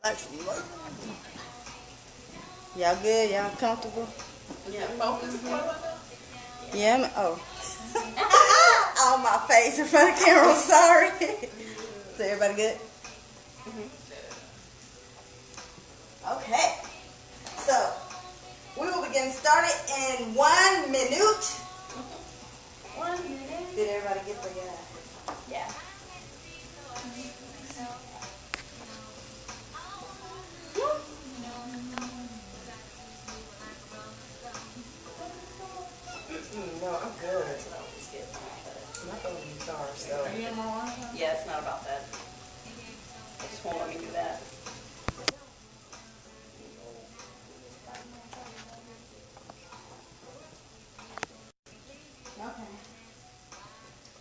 Like some work. Y'all good? Y'all comfortable? Yeah, focus. Yeah, oh. On my face in front of the camera, sorry. So everybody good? Okay. So, we will begin started in 1 minute. 1 minute. Did everybody get the, Yeah. No, I'm good. I'm not going to be sorry, so. Are you in my one? Yeah, it's not about that. I just won't let me do that. okay.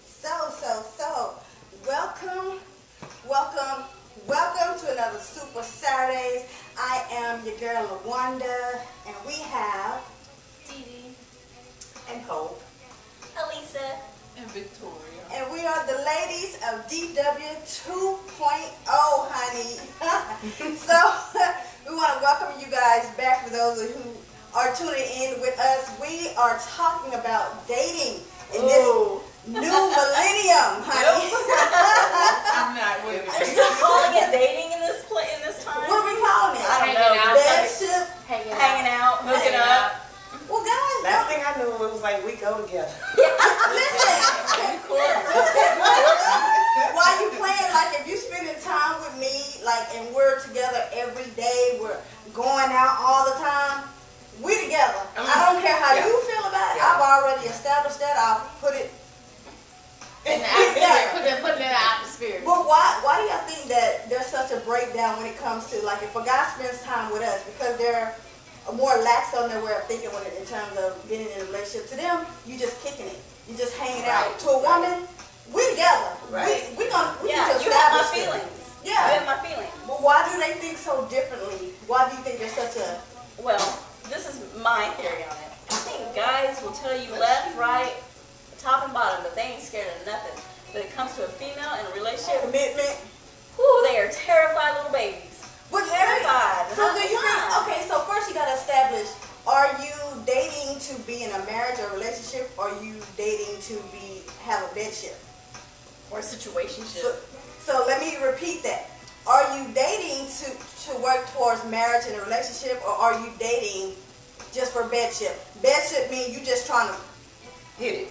So, welcome to another Super Saturdays. I am your girl, LaWanda, and we have Dee And Hope. Elisa. And Victoria. and we are the ladies of DW 2.0, honey. So, we want to welcome you guys back. For those who are tuning in with us, we are talking about dating in this new millennium, honey. I'm not with They're it. still calling it dating in this time? What are we calling it? I don't know. Bedship. Hanging out, hooking up. Well, guys, Last thing I knew, it was like we go together. listen. While you playing, like if you spending time with me, like, and we're together every day, we're going out all the time, we together. I don't care how you feel about it. I've already established that. I'll put it In the atmosphere, put it in the atmosphere. But why do y'all think that there's such a breakdown when it comes to, like, if a guy spends time with us, because they're more lax on their way of thinking when in terms of getting in a relationship? To them, you just kicking it, you just hanging out. To a woman, we together. Right. We Yeah, need to you have my establish it. feelings. Yeah. You have my feelings. But why do they think so differently? Why do you think there's such a... Well, this is my theory on it. I think guys will tell you left, right, top and bottom, but they ain't scared of nothing. When it comes to a female in a relationship, commitment? whoo, they are terrified little babies. But Terrified. So do you think... Okay, so first you got to establish, are you dating to be in a marriage or relationship, or are you dating to have a bedship? Or a situationship. So let me repeat that. Are you dating to work towards marriage and a relationship, or are you dating just for bedship? Bedship means you just trying to Hit it.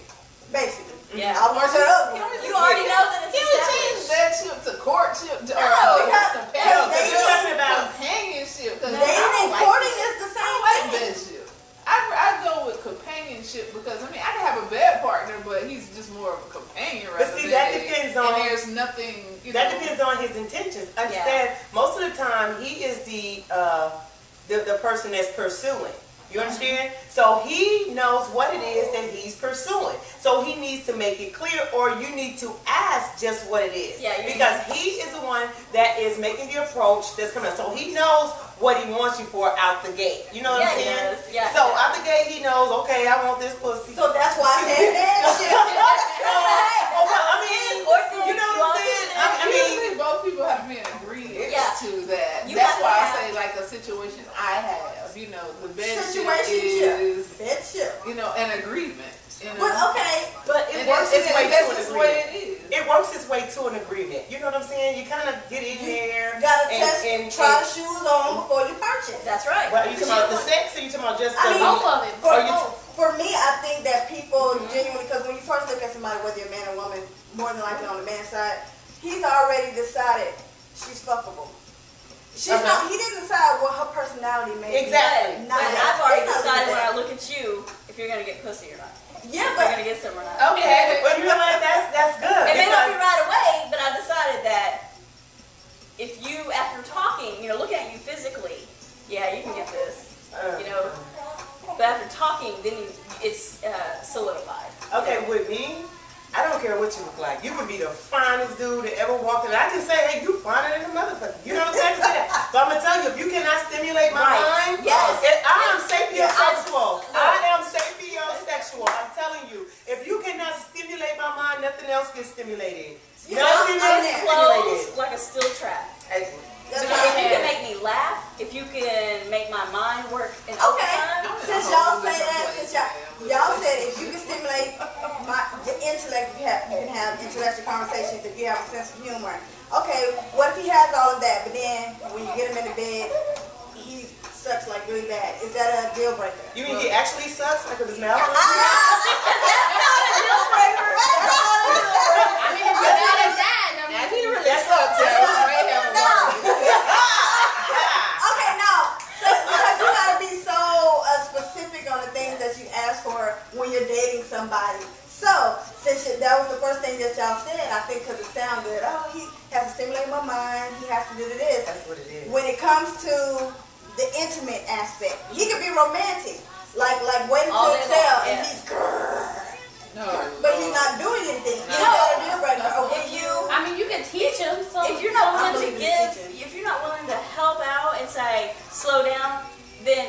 basically. Yeah. I want to up. You already know that it's Can we change established. bedship to courtship? because you're talking about companionship. Dating and courting is the I same don't like thing. bedship. I go with companionship because I can have a bed partner, but he's just more of a companion rather see, than that depends on- And there's nothing. That depends on his intentions. Understand? Most of the time, he is the person that's pursuing. You understand? So he knows what it is that he's pursuing. So he needs to make it clear, or you need to ask just what it is. Yeah, because he is the one that is making the approach that's coming. So he knows what he wants you for out the gate. You know what I'm Yeah, he saying? does. Yeah, So he does. out the gate, he knows, okay, I want this pussy. So that's why I said bedship. You know what I'm saying? I mean, usually both people have to be in agreement Yeah. to that. You That's have to why I have- say, like, a situation I have, the bedship Situationship. is, Bedship. an agreement. But okay. but it And works its way that's to an just the way agreement. it is. It works its way to an agreement. You know what I'm saying? You kind of get in there. You gotta and- test, and- try the shoes on before you purchase. That's right. Well, are you talking about the sex, or you talking about just the... I mean, Both of it. For me, I think that people genuinely, because when you first look at somebody, whether you're a man or woman, more than likely on the man's side, he's already decided she's fuckable. She's not. He didn't decide what her personality may be. Exactly. But I've already decided when I look at you if you're going to get pussy or not. Yeah, If you're but going to get some or not. Okay. But you know what? That's good. It may not be because- right away, but I decided that if you, after talking, looking at you physically, yeah, you can get this, but after talking, then it's solidified. Okay, with me, I don't care what you look like. You could be the finest dude that ever walked in. I can say, hey, you finer than a motherfucker. You know what I'm saying? I can say that. But I'm going to tell you, if you cannot stimulate my mind, Yes. I am sapiosexual. I am sapiosexual. I'm telling you. If you cannot stimulate my mind, nothing else gets stimulated. Nothing else I'm gets closed stimulated. like a steel trap. Hey, that's If what I'm you saying. can make me my mind work in Okay, overtime. since y'all say that, since y'all said if you can stimulate the intellect, you can have intellectual conversations if you have a sense of humor. Okay, what if he has all of that, but then when you get him in the bed, he sucks like really bad? Is that a deal breaker? You mean he actually sucks? Like with his mouth? That's not a deal breaker. I mean, if you're not at that, I mean, Now he really sucks. Right here. Okay, no. So, because you gotta be so specific on the things that you ask for when you're dating somebody. So, since that was the first thing that y'all said, I think because it sounded good. Oh, he has to stimulate my mind. He has to do this. That's what it is. When it comes to the intimate aspect, he could be romantic, like waiting to All day excel, long, and yeah. he's No. but he's not doing anything. You Is know, that a deal breaker? Or if you- I mean, you can teach him. So If you're not I willing to believe in give, teaching. if you're not willing to help out and say slow down, then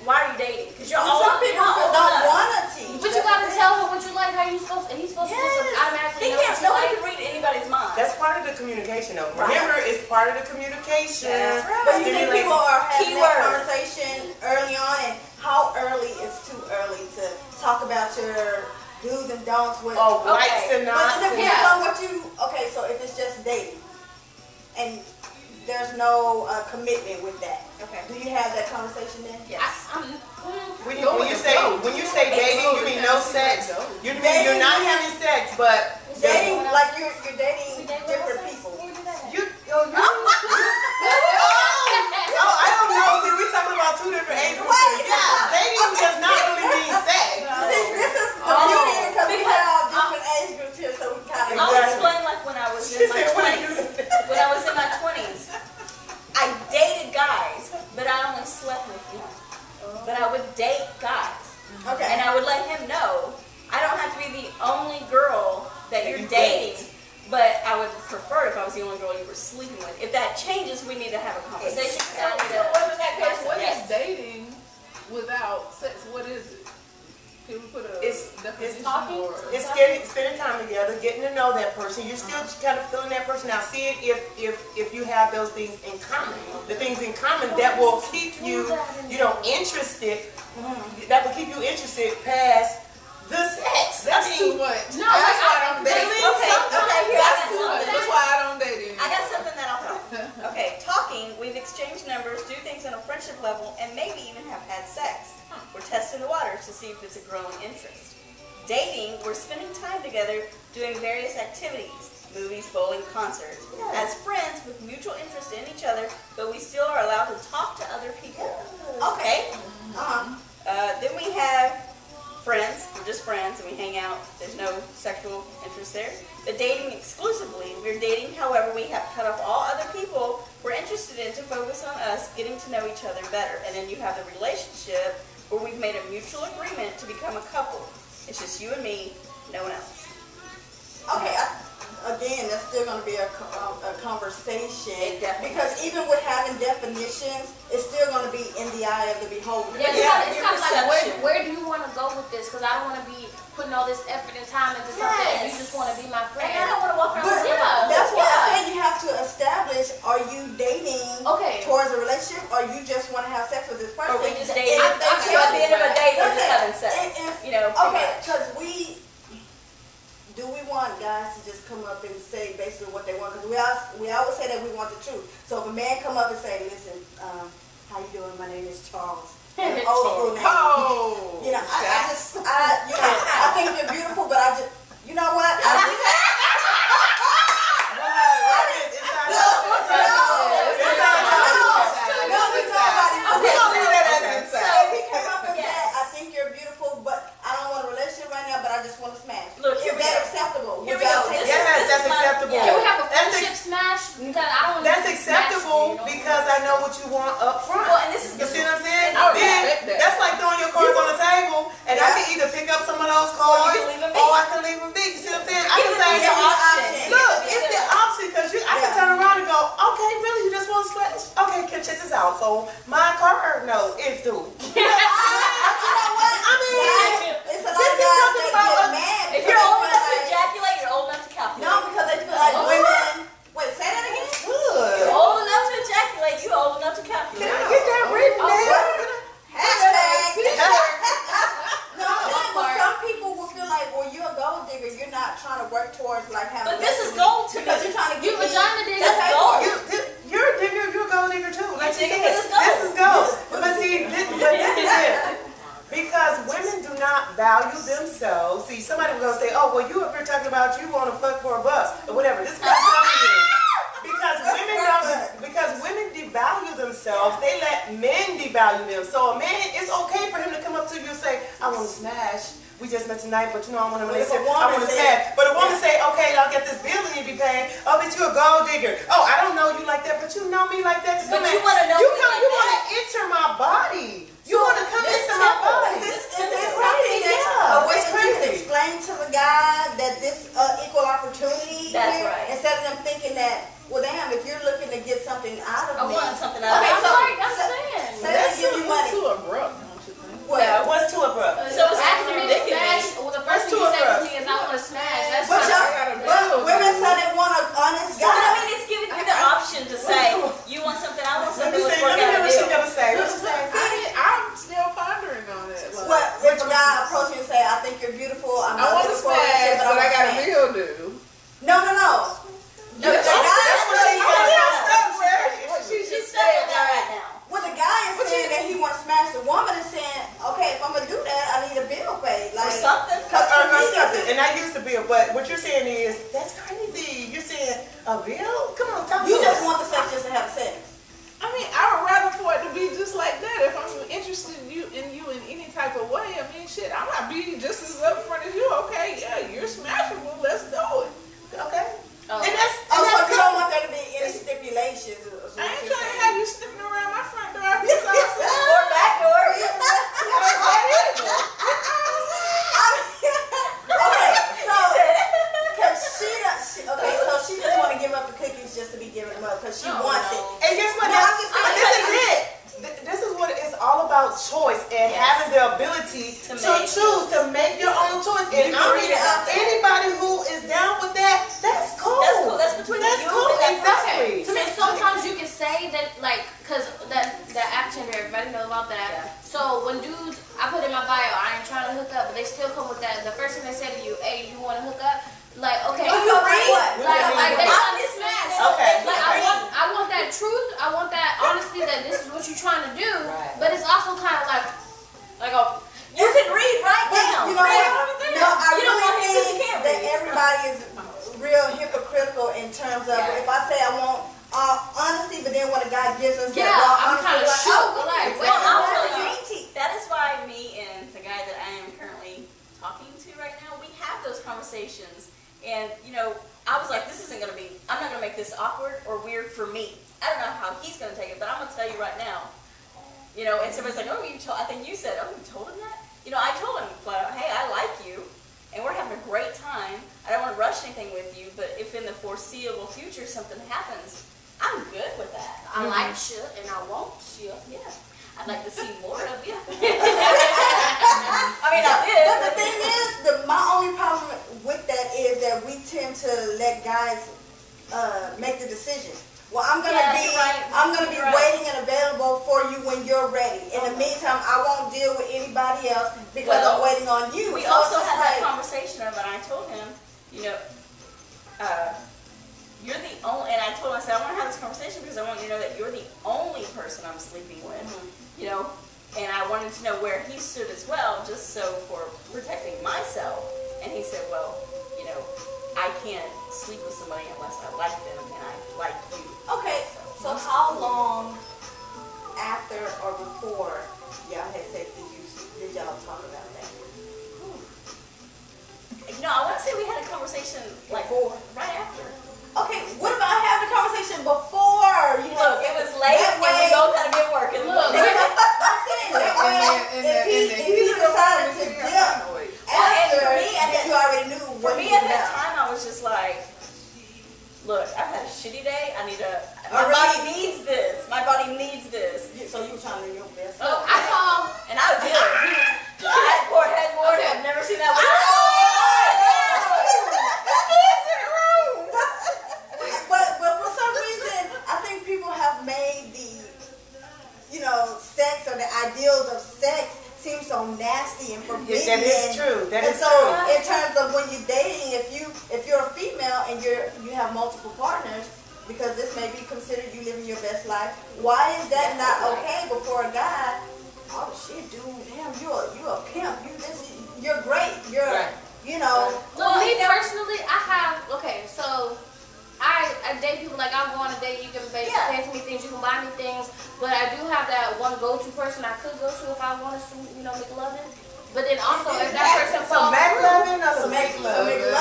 why are you dating? Because you're all some people old don't enough. want to teach. but you gotta tell him what you like, how you supposed, and he's supposed to just Yes. automatically He know can't. what you Nobody like. can read anybody's mind. That's part of the communication, though. Right. Remember, it's part of the communication. That's right. But you think Stimulate- people are having Keyword. that conversation early on, and how early is too early to talk about your do's and don'ts with? Oh, Okay. likes and But nots. it depends Yeah. on what you. Okay, so if it's just dating, and there's no commitment with that, Okay. do you have that conversation then? Yes. When you say dating, you mean no sex. You mean you're not having sex, but Dating, like you're dating different people. you. Oh, I don't know. See, we're talking about two different age groups. Wait, Yeah, dating does not really mean sex. See, this is the Oh. beauty because we Because- have different age groups here, so we kind of. I'll Exactly. explain like when I was She in my said, "What are you 20s. doing?" When I was in my 20s, I dated guys, but I only slept with one. But I would date guys, Okay. and I would let him know I don't have to be the only girl that you're you dating. But I would prefer if I was the only girl you were sleeping with. If that changes, we need to have a conversation. 'Cause I need to- What is that case? What is Yes. dating without sex? What is it? Can we put a definition talking. or? It's spending time together, getting to know that person. You're still kind of feeling that person out. See it if you have those things in common. The things in common that will keep you, interested. That will keep you interested past the sex. That's too much. No, That's like, why I don't date. Okay, here, I That's got too much. something. That's why I don't date anymore. I got something that'll help. Okay, talking, we've exchanged numbers, do things on a friendship level, and maybe even have had sex. We're testing the waters to see if it's a growing interest. Dating, we're spending time together doing various activities, movies, bowling, concerts, as friends with mutual interest in each other, but we still are allowed to talk to other people. Okay. Then we have friends, we're just friends and we hang out. There's no sexual interest there. The dating exclusively, we're dating, however, we have cut off all other people we're interested in to focus on us getting to know each other better. And then you have the relationship where we've made a mutual agreement to become a couple. It's just you and me, no one else. Okay, again, that's still going to be a conversation. It definitely Because even with having definitions, it's still going to be in the eye of the beholder. Yeah, it's your kind of like perception. where do you want to go with this? Because I don't want to be putting all this effort and time into something and you Yes. just want to be my friend. And I don't want to walk around But with Yeah. that's why I Yeah. said you have to establish, are you dating Okay. towards a relationship or you just want to have sex with this person? Or we just dating. If they So at the end of a date, we're just Okay. having sex. If- You know, Okay, because do we want guys to just come up and say basically what they want? Because we always say that we want the truth. So if a man come up and say, listen, how you doing? My name is Charles. An old school name. Oh. You know, I think you're beautiful, but I just, you know what? I think you're beautiful, but I don't want a relationship right now, but I just want to smash. Look, here Is we that go. acceptable? Here Would we go. y'all take This that? Yes, is that's my- acceptable. yeah. Can we have a That's friendship smash? Because I don't want That's to acceptable because I know what you want up front. Well, and this is You see what I'm saying? I respect Then that. that's like throwing your cards on the table, and I can either pick up some of those cards, can leave 'em be. or I can leave them be. You see what I'm saying? I Give can it say, the option. look, it's the option because I can Yeah. turn around and go, okay, really, you just want to splash? Okay, check this out. So my card, no, it's due. I mean, It's a lot this of is guys something that about get us. mad. If because you're they old feel enough to like- ejaculate, you're old enough to calculate. No, because they feel like women. Wait, say that again. You're good. old enough to ejaculate, you're old enough to Can calculate. I get that written Okay, oh, well, you up here talking about you want to fuck for a buck or whatever. This is what I'm telling you. Because women devalue themselves, they let men devalue them. So a man, it's okay for him to come up to you and say, I want to smash. We just met tonight, but you know I want to smash. But a woman say, okay, I'll get this bill and you be paying. Oh, but you a gold digger. Oh, I don't know you like that, but you know me like that. But you want to know me like you that. want to enter my body. You want to come into my body. It's something that you explain to the guy that this equal opportunity That's here, right. instead of them thinking that, well, damn, if you're looking to get something out of I me. want something out of Okay, it. so I'm saying. say they give you money. too abrupt, don't you think? What? Yeah, what's too abrupt? So it's After me to ridiculous. smash, well, the first thing you say to me is I want to smash. That's But fine. women say they want an honest So, guy. I mean, it's giving you the option to say, you want something, I want Let something, me let's see. work Let me out hear a what she deal. gonna say. What she say? I'm still pondering on it. Like, What if a guy approach you and say, I think you're beautiful, I'm I not want to looking for a relationship, smash, but I got a smash. bill due. No. No, The that's guy what is she's saying- saying. She She's just stuck said in that right now. Well, the guy is saying that he wants to smash. The woman is saying, okay, if I'm gonna do that, I need a bill paid, Or like something. Or something. And I used to be, but what you're saying is, that's crazy. You're saying, a bill? Come on, talk You to just us. want the sex just to have sex. I mean, I would rather for it to be just like that. If I'm interested in you in any type of way, I mean, shit, I might be just as upfront as you. Okay, yeah, you're smashable. Let's do it. Okay. Oh. And that's Oh, so you cool. don't want there to be any stipulations. is what I ain't you're trying to saying. have you sniffing around my front door after this house. Or back door. Okay, so cause she just want to give up the cookies just to be giving them up because she wants it. And guess what? No, I'm just saying- This is it. This is what it's all about, choice and Yes. having the ability To to make choose, to make your own choice. And You I read mean, about that. anybody who is down with that, that's cool. That's cool. That's between That's you cool. and that Exactly. To me, sometimes you can say that, like, because that app Tinder, everybody knows about that. Yeah. So when dudes, I put in my bio, I ain't trying to hook up, but they still come with that. The first thing they say to you, hey, you want to hook up? Like, okay. Oh, you agree? Like, You like agree. they trying to Obviously, smash. they- Okay. they Like, agree. I want that truth. I want that honesty that this is what you're trying to do. Right. But it's also kind of like a You can read right But now. you know Read what? everything. No, I You don't want him really because you think can't that read. everybody is real hypocritical in terms of Yeah. if I say I want honesty, but then when a guy gives us Yeah, that raw I'm honesty, kinda we're like, shook, oh, like, wait, well, I'll that's tell you. dainty. That is why me and the guy that I am currently talking to right now, we have those conversations. And, you know, I was like, this isn't going to be, I'm not going to make this awkward or weird for me. I don't know how he's going to take it, but I'm going to tell you right now. You know, and somebody's like, oh, I think you said, oh, you told him that? You know, I told him flat out, hey, I like you, and we're having a great time. I don't want to rush anything with you, but if in the foreseeable future something happens, I'm good with that. I like shit and I want shit. Yeah. I'd like to see more of you. I mean, I did. But the thing is, my only problem with that is that we tend to let guys make the decision. Well, I'm gonna Yeah, be, you're right. I'm gonna be You're right. waiting and available for you when you're ready. In the meantime, I won't deal with anybody else because Well, I'm waiting on you. We So also it's just had that like, conversation of, and I told him, you know, you're the only, and I told him, I said, I want to have this conversation because I want you to know that you're the only person I'm sleeping with, you know, and I wanted to know where he stood as well, just so for protecting myself. And he said, well, you know, I can't sleep with somebody unless I like them and I like you. okay, so how long after or before y'all had sex did y'all talk about that? You know, I want to say we had a conversation like Before. right after. Okay, what about having a conversation before you Look, it was late That and we way- both had to get work. And Look, I'm saying that way, if he decided to dip after, for me, I then you already knew For what me he at was that about. time, I was just like, look, I've had a shitty day. I need a, A my body release. needs this. My body needs this. So you were trying to do your best. so I call. And I did it. Headboard. Okay. I've never seen that But for some reason, I think people have made the, sex or the ideals of sex seem so nasty and forbidden. That is true. That And is so, true. in terms of when you're dating, if you're a female and you have multiple partners, because this may be considered you living your best life, why is that not okay before a guy? Oh shit, dude, damn, you a pimp. You're great. You're Right. you know. Well, me personally, I have, so I date people, like I'll go on a date, you can pay for me things, you can buy me things, but I do have that one go-to person I could go to if I wanted some, McLovin. But then also, if that person some falls Mac through, loving or some Mac loving? but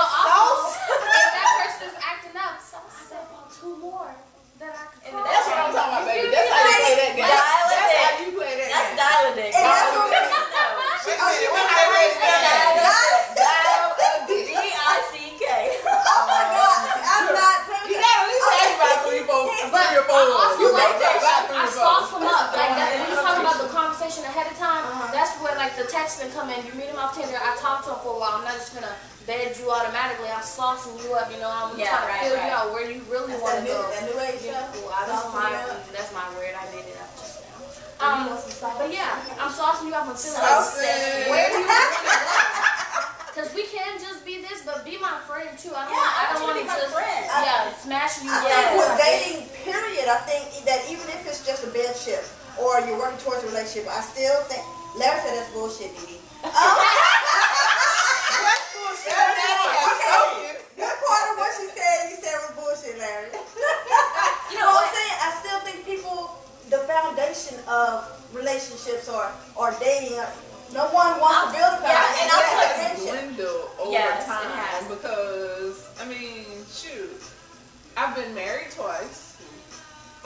also, if that person is acting up, I got about 2 more that I could call. That's what I'm talking about, baby. That's how you play that game. That's how you play that game. That's dialing. And that's what D-I-C-K. oh my God, I'm not. You gotta at least have about 3 or 4. But also, You like, make that I sauce them up. Like, that, when you talk about the conversation ahead of time, that's where, like, the texting come in. You meet him off Tinder, I talk to him for a while. I'm not just gonna bed you automatically. I'm saucing you up, I'm trying to feel you out where you really want to go. That new age stuff. That's my word. I made it up just now. But yeah, I'm saucing you up and feeling like, where do you want to go? Because we can just be this, but be my friend too. I don't want to just smash you. I think with dating, period, I think that even if it's just a bedship or you're working towards a relationship, I still think, Larry said that's bullshit, Dee Dee. Okay, that part of what you said was bullshit, Larry. You know what I'm saying? I still think people, the foundation of relationships or dating, no one wants to build a foundation. And I'll tell you, It's dwindled over time because, shoot, I've been married twice.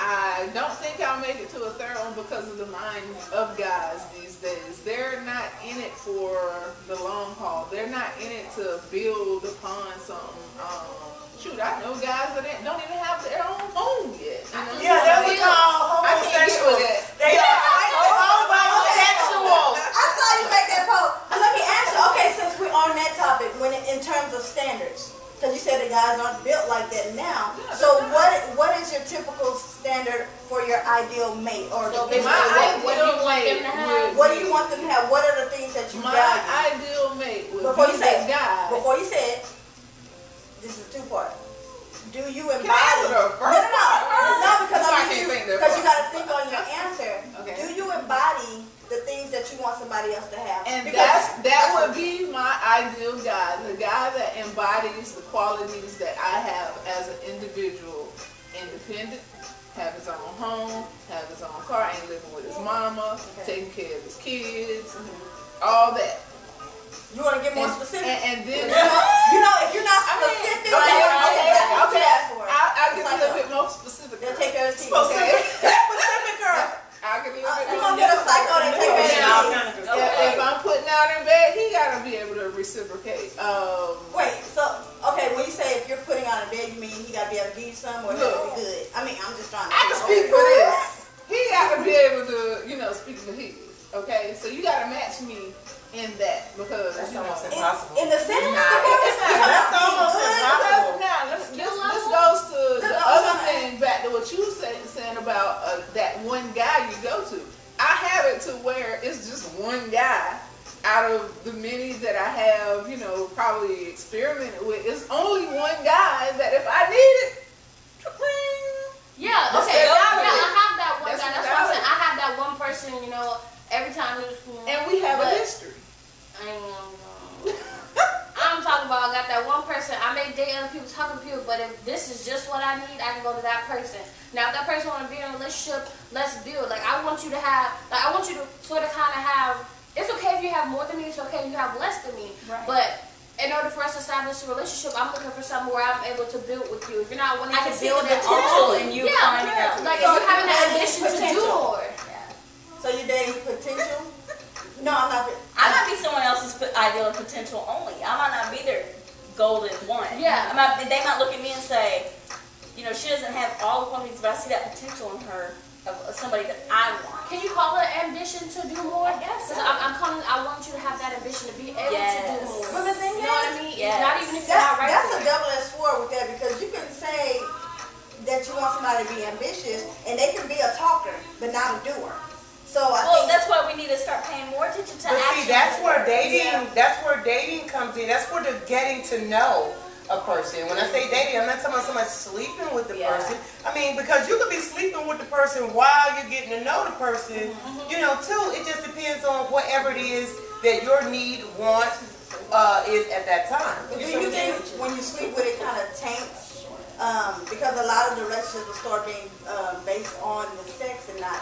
I don't think I'll make it to a third one because of the minds of guys these days. They're not in it for the long haul. They're not in it to build upon something. Shoot, I know guys that don't even have their own home yet. Yeah, that's what called homosexuals. They are homosexuals. I saw you make that post. But let me ask you, okay, since we're on that topic, in terms of standards, because you said the guys aren't built like that now. So what is your typical standard for your ideal mate? Or So the my what do you ideal want them mate to have? what do you want them to have? What are the things that you My value? ideal mate would Before be you say the guy. Before you say it, this is 2-part. Do you embody? Can I answer the first No, because I can't think that because you far. got to think on your answer. Okay. Do you embody the things that you want somebody else to have? And Because that would be my ideal guy, the guy that embodies the qualities that I have as an individual, independent, have his own home, have his own car, ain't living with his mama, taking care of his kids, all that. you want to get more specific. And then if you're not specific, I'll get a little bit more specific. they'll take care of his Specific girl. I'll get a little bit You're more gonna get a psycho that take care Yeah, of his If I'm putting out in bed, he gotta be able to reciprocate. Wait, so when you say if you're putting on a bed, you mean he gotta be able to give you some or Look. be good? I mean, I'm just trying to. I can speak for this. He gotta be able to, speak for his. Okay, so you gotta match me in that because That's you know. almost impossible. In the sense, That's almost impossible. Now, this goes to the other thing, back to what you were saying about that one guy you go to. I have it to where it's just one guy out of the many that I have, probably experimented with. It's only one guy that if I need it, Yeah, okay. I have that one guy. That's what I'm saying. I have that one person, every time he was, and we have a history. I'm talking about I got that one person. I may date other people, talk to people, but if this is just what I need, I can go to that person. Now, if that person want to be in a relationship, let's build. Like, I want you to have, I want you to sort of kind of have, it's okay if you have more than me, it's okay if you have less than me. Right. But in order for us to establish a relationship, I'm looking for something where I'm able to build with you. If you're not wanting I to can see build the it potential all, in you finding out. like if you're having that ambition to do Potential. more. So you're dating potential? No, I'm not. I might be someone else's ideal of potential only. I might not be their golden one. Yeah. They might look at me and say, she doesn't have all the qualities, but I see that potential in her of somebody that I want. Can you call it ambition to do more? I guess so. Because I want you to have that ambition to be able to do more. But the thing You know what I mean? Yes. Not even if you're not right That's a there. double-edged sword with that because you can say that you want somebody to be ambitious and they can be a talker but not a doer. So I Well, think that's why we need to start paying more attention to But action. see, that's where dating comes in. That's where the getting to know. a person. When I say dating, I'm not talking about somebody sleeping with the person. I mean, because you could be sleeping with the person while you're getting to know the person, you know, too. It just depends on whatever it is that your need, want, is at that time. But do you think when you sleep with it kind of taints? Because a lot of the relationships will start being based on the sex and not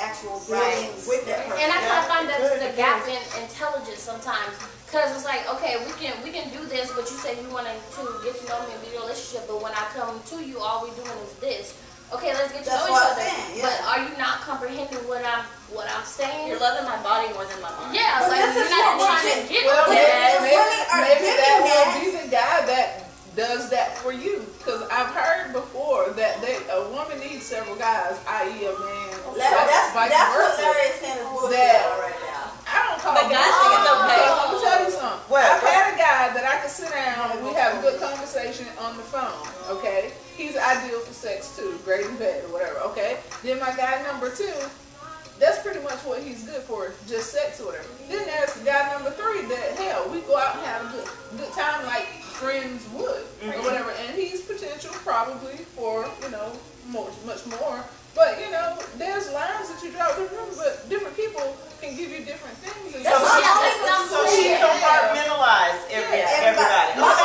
actual building with that person. And I kind of find that the gap in intelligence sometimes, because it's like, okay, we can do this, but you say you want to get to know me and be in a relationship, but when I come to you, all we're doing is this. Okay, let's get to know each other. But are you not comprehending what I'm saying? You're loving my body more than my mind. Yeah, but like you're not trying to get maybe that will be the guy that does that for you. Because I've heard before that a woman needs several guys, i.e. a man. That's what Larry is saying is bullshit right now. I don't call but guys think it's okay. Let me tell you something. I've had a guy that I can sit down and we have a good conversation on the phone, okay? He's ideal for sex too, great in bed or whatever, okay? Then my guy number 2, that's pretty much what he's good for, just sex or whatever. Then there's guy number 3 that, hell, we go out and have a good time like friends would or whatever. And he's potential probably for, you know, much more. But, you know, there's lines that you draw, but different people can give you different things. And so she compartmentalized everybody. My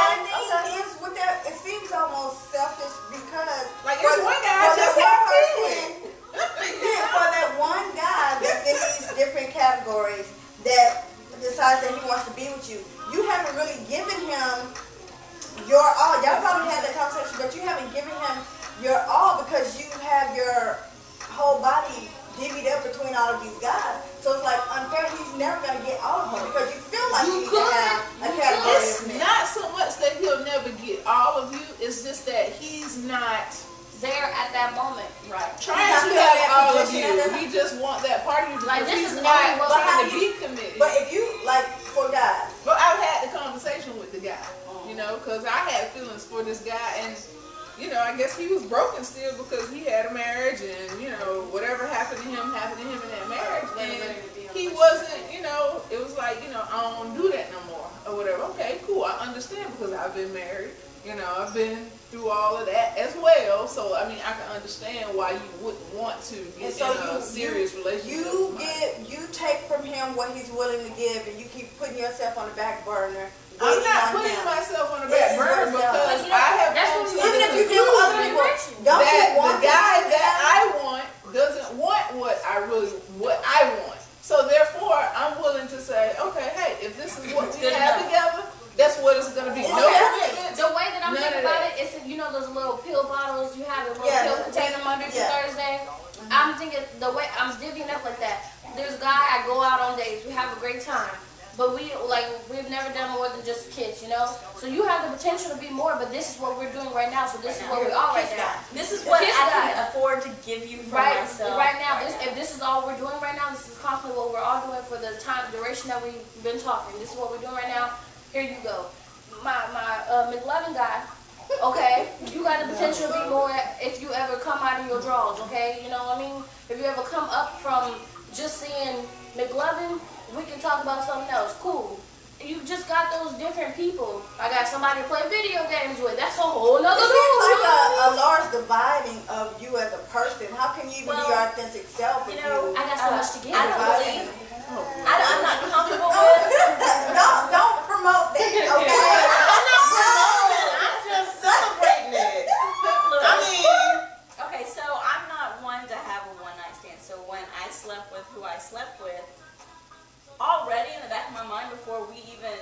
thing is with that, it seems almost selfish because like there's one guy just for that one guy that's in these different categories that decides that he wants to be with you, you haven't really given him your all. Y'all probably had that conversation, but you haven't given him your all because you have your whole body divvied up between all of these guys. So it's like unfair. He's never gonna get all of them because you feel like you need to have a category. It's not so much that he'll never get all of you. It's just that he's not there at that moment, right? Trying to have all of you. He just want that part of you because he's not trying to be committed. But if you like for guys, but I've had the conversation with the guy, you know, because I had feelings for this guy, and you know, I guess he was broken still because he had a marriage, and you know, whatever happened to him in that marriage, and he wasn't, you know, it was like, you know, I don't do that no more or whatever. Okay, cool, I understand because I've been married. You know, I've been through all of that as well, so I mean, I can understand why you wouldn't want to get in a serious relationship. You take from him what he's willing to give, and you keep putting yourself on the back burner. I'm not putting myself on the back burner because I have come to even if you do other people, that the guy that I want doesn't want what I want. So therefore, I'm willing to say, okay, hey, if this is what we have together, that's what it's going to be. No commitments. The way that I'm thinking about it is, you know, those little pill bottles you have, the little pill container Monday through Thursday. I'm thinking the way I'm divvying up like that. There's a guy, I go out on dates, we have a great time, but we've never done more than just kids, you know. So you have the potential to be more, but this is what we're doing right now. So this is what we are right now. This is what I can afford to give you for myself. Right now, if this is all we're doing right now, this is constantly what we're all doing for the duration that we've been talking. This is what we're doing right now. Here you go. My McLovin guy, okay? You got the potential to be more if you ever come out of your drawers, okay? You know what I mean? If you ever come up from just seeing McLovin, we can talk about something else. Cool. You just got those different people. I got somebody to play video games with. That's a whole nother thing. It seems like a large dividing of you as a person. How can you even be your authentic self? You know, I got so much to give. I don't believe. I'm not comfortable with. Don't promote that. Okay. I'm not promoting. I'm just celebrating it. I mean. Okay, so I'm not one to have a one-night stand. So when I slept with who I slept with, already in the back of my mind before we even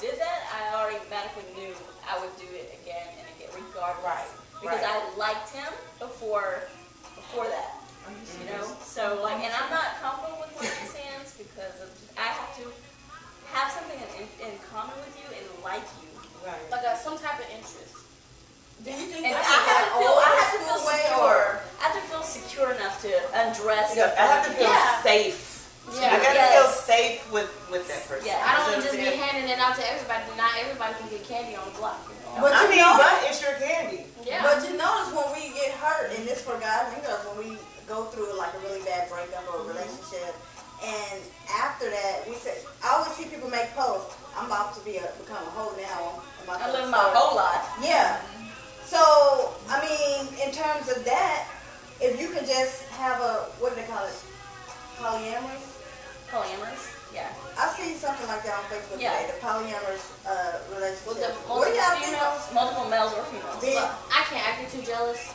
did that, I already automatically knew I would do it again and again, regardless. Right. Because I liked him before that. You know? So like, and I'm not comfortable with one-night stands because I have to have something in common with you and like you. Right. Like some type of interest. Do you think and I have to feel secure. I have to feel secure enough to undress. Yeah, I have to feel safe. Yeah. I gotta feel safe with that person. Yeah. I don't just be handing it out to everybody. Not everybody can get candy on the block. You know? But but it's your candy. Yeah. But you notice when we get hurt, and this for guys and girls, when we go through like a really bad breakup or a relationship, and after that, we say, I always see people make posts. I'm about to become a hoe now. I live my whole life. or female? Being, I can't act too jealous.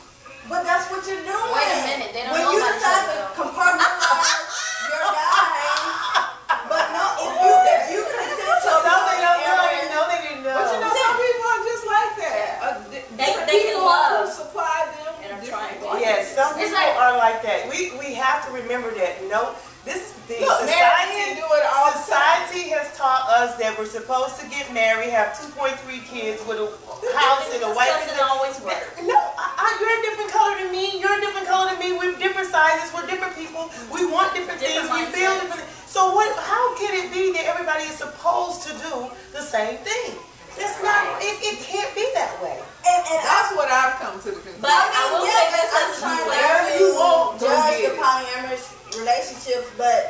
but that's what you're doing. Wait a minute, they don't when know you about each decide other, to though. compartmentalize your guys, but no, if you consider So no, they don't know. They know they didn't know. But you know, some people are just like that. Different they can people love who supply them. and are different trying to- Yes, some It's people like- are like that. We have to remember that. No, this is the thing. Look, married men do it all the time. Society has taught us that we're supposed to get married, have 2.3 kids with a house and a This wife. doesn't always work. No, you're a different color than me. You're a different color than me. We're different sizes. We're different people. We want different things. Different We feel mindsets. different. So what? How can it be that everybody is supposed to do the same thing? That's not. It can't be that way. and That's what I've come to the conclusion. But I will say this I'm as a trying disclaimer. Whatever you want, to go judge get the it. polyamorous relationships, but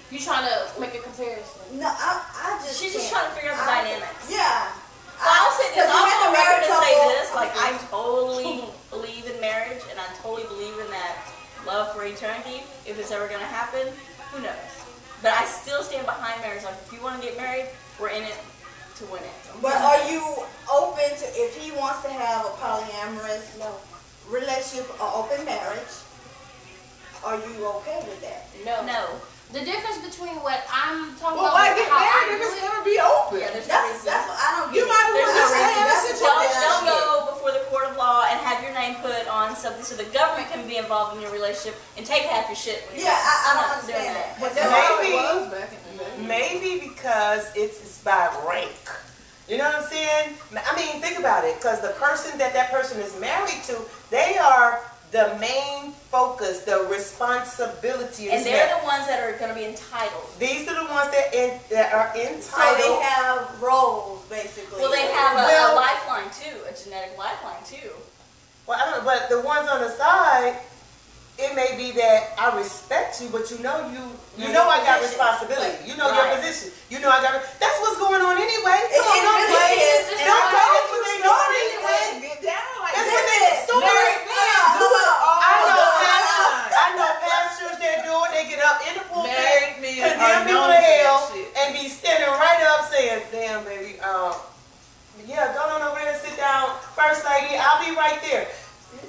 You trying to make a comparison? no, I just She's just can't. trying to figure out the dynamics. Yeah. Well, I'll say this. 'cause you I'll had go on the record married to say couple- this. Like, I totally believe in marriage, and I totally believe in that love for eternity. If it's ever going to happen, who knows? But I still stand behind marriage. Like, if you want to get married, we're in it to win it. But are you open to, if he wants to have a polyamorous relationship or open marriage, are you okay with that? No. No. The difference between what I'm talking Well, about why and get how I married if do it's it, gonna be open? Yeah, there's no reason. That's what I don't get. You might as well There's just no have reason. a That's what situation. Don't go before the court of law and have your name put on something so the government can be involved in your relationship and take half your shit. When you're Yeah, done. I I'm don't not doing understand that. that. But that's how Maybe. it was back in the day. Maybe because it's by rank. You know what I'm saying? I mean, think about it. Because the person that person is married to, they are the main focus, the responsibility. And they're the ones that are going to be entitled. These are the ones that are So entitled. they have roles, basically. Well, they have a Well- lifeline too, a genetic lifeline too. Well, I don't know, but the ones on the side, it may be that I respect you, but you know I got position. responsibility. You know Right. your position. You know I got. That's what's going on anyway. It Come on, don't really play. is. It's Don't not play. That's how what they You doing don't anyway. even get down like That's that. what they doing. Married men do it all I know the pastors. time. I know pastors that do it. They get up in the pulpit, Married men are condemn people known to for that hell, shit. and be standing right up saying, "Damn, baby, yeah, go on over there and sit down, first lady. I'll be right there."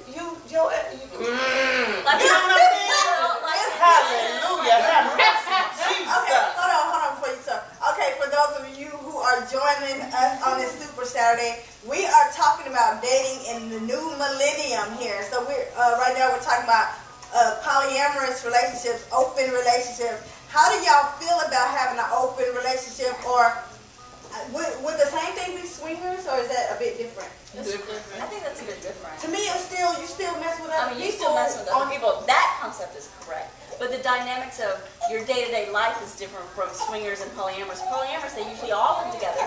You know what I'm saying? Hallelujah. Have mercy, Jesus. Okay, hold on before you start. Okay, for those of you who are joining us on this Super Saturday, we are talking about dating in the new millennium here. So we're right now we're talking about polyamorous relationships, open relationships. How do y'all feel about having an open relationship, or would the same thing be swingers, or is that a bit different? It's different. I think that's a bit different. To me, it's you still mess with I other mean, you people. still mess with other people. That concept is correct. But the dynamics of your day-to-day life is different from swingers and polyamorous. Polyamorous, they usually all live together.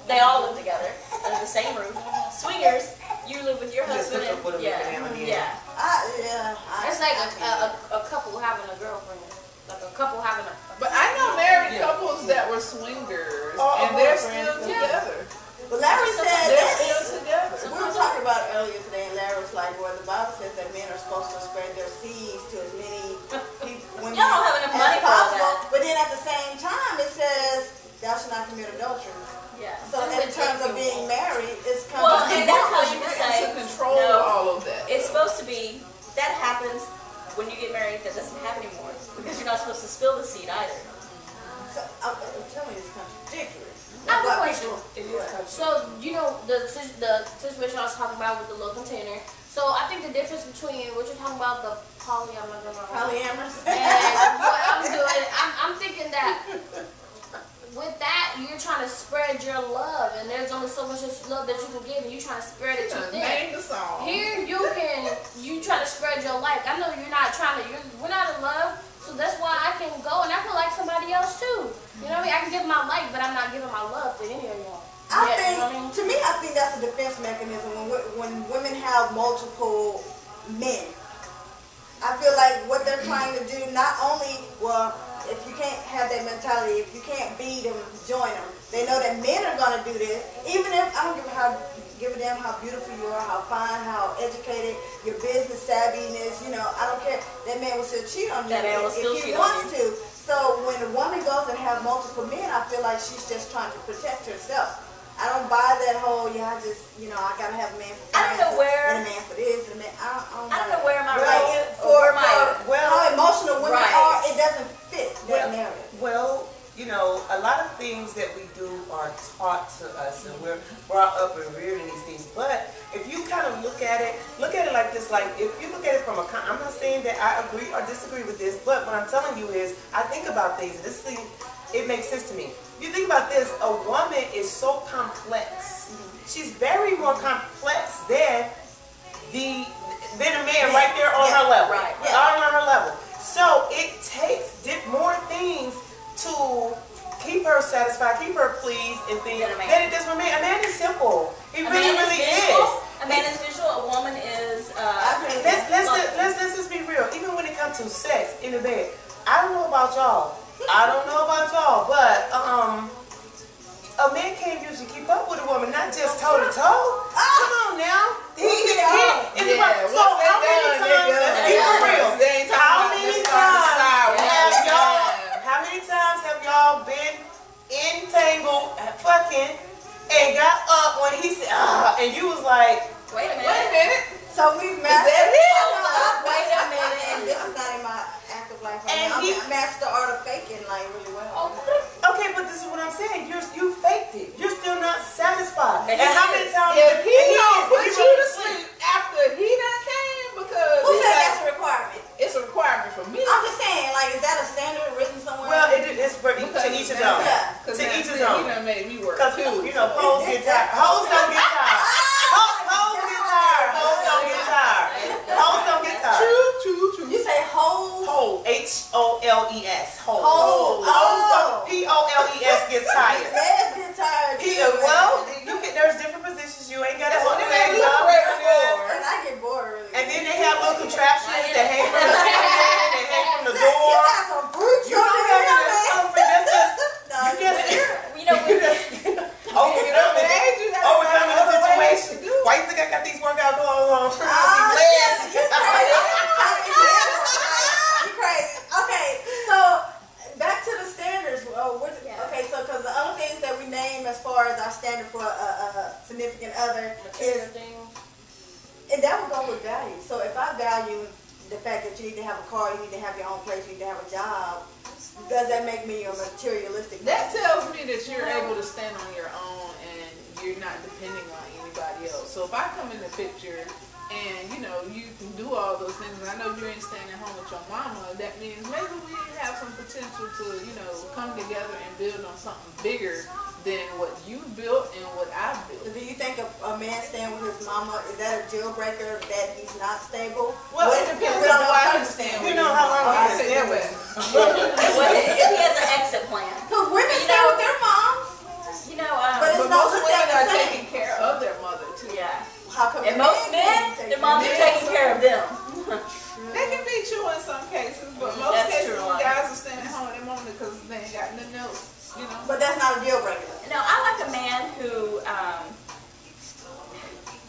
They all live together under the same roof. Swingers, you live with your Just husband hook up with and them every now and then. yeah. it's like a couple having a girlfriend. Like a couple having a. But I know married couples that were swingers, and they're still together. But Larry said They're that still together. we were talking about it earlier today, and Larry was like, well, the Bible says that men are supposed to spread their seeds to as many people, women Y'all don't have enough money as for all possible. that. But then at the same time, it says, thou shalt not commit adultery. Yeah. So in terms of being married, it's kind Well, of and that's how you We're can say, to control no, all of that. it's supposed to be, that happens when you get married, that doesn't happen anymore. Because you're not supposed to spill the seed either. So, I'm telling you, it's contradictory. I have a But question. people- So you know the situation I was talking about with the little container. So I think the difference between what you're talking about, the Polyamorous. and what I'm doing, I'm thinking that with that you're trying to spread your love, and there's only so much love that you can give, and you're trying to spread it too thin. Name the song. Here you try to spread your light. I know you're not trying to. We're not in love, so that's why I can go and I feel like somebody else too. You know what I mean? I can give my light, but I'm not giving my love to any of y'all. I Yeah, think, you know what I mean? to me, I think that's a defense mechanism when women have multiple men. I feel like what they're trying to do, not only, well, if you can't have that mentality, if you can't beat them, join them. They know that men are going to do this, even if I don't give a damn how beautiful you are, how fine, how educated, your business savviness, I don't care. That man will still cheat on you That man will still if he cheat on wants to. So when a woman goes and have multiple men, I feel like she's just trying to protect herself. I don't buy that whole, I just, I gotta have a man for I don't know where- and a man for this, and a man, I I don't know where my for my how emotional women Right. are, it doesn't fit that narrative. Well, a lot of things that we do are taught to us, and we're brought up and reared in these things. But if you kind of look at it like this, like if you look at it from I'm not saying that I agree or disagree with this, but what I'm telling you is I think about things, and this thing, it makes sense to me. You think about this, a woman is so complex. She's very more complex than a man right there on her level. Right. On her level. So it takes more things to keep her satisfied, keep her pleased, and things than it does for a man. A man is simple. He really is. A man is visual. A woman is. Let's just be real. Even when it comes to sex in the bed, I don't know about y'all. But a man can't usually keep up with a woman, not just toe to toe. Come on now. So how many times? Let's be for real. How many times have y'all been entangled, fucking, and got up when he said, and you was like, Wait a minute. So we've mastered. Wait a minute, and this is not in my active life right now. I mastered the art of faking like really well. okay, but this is what I'm saying. You faked it. You're still not satisfied. And how many times? If he don't put you to sleep after he done came, because Who said that's a requirement? it's a requirement for me. I'm just saying, like, is that a standard written somewhere? Well, it's for to each his own. Yeah. Because To each his he own. done made me work Because too. hoes get tired. Hoes don't get tired. Hoes get tired. Hoes don't get tired. Hoes don't get tired. True. You say hoes? Hole. Holes. Holes. Hoes. Oh. Poles gets tired. Yes, get tired. Well, there's different positions. You ain't got to hold your They legs look up. great before. And I get bored really. And then they have little contraptions that hang from the ceiling, they hang from the You door. got some brutes You don't over have here, to man. no, No, you just overcoming the situation. Why you think I got these workout clothes on? Oh, These legs. shit, you crazy. You crazy. Okay, so back to the standards. Okay, so because the other things that we name as far as our standard for a significant other is, and that would go with value. So if I value the fact that you need to have a car, you need to have your own place, you need to have a job, does that make me a materialistic? That tells me that you're able to stand on your own and you're not depending on anybody else. So if I come in the picture and you can do all those things, and I know you ain't staying at home with your mama, that means maybe we have some potential to come together and build on something bigger than what you built and what I built. Do you think a man staying with his mama, is that a deal breaker that he's not stable? Well, it depends we on don't why know. he's staying You with know you. how long I he say been that. If he has an exit plan. Because women stay with their moms. But it's But not most looked women at are the same. taking care of their mother too. Yeah. How come And the most man men, can't their take moms are taking care of them. They can be true in some cases, but most That's cases true. guys are staying at home at their mom because they ain't got nothing else. But that's not a deal breaker. No, I like a man who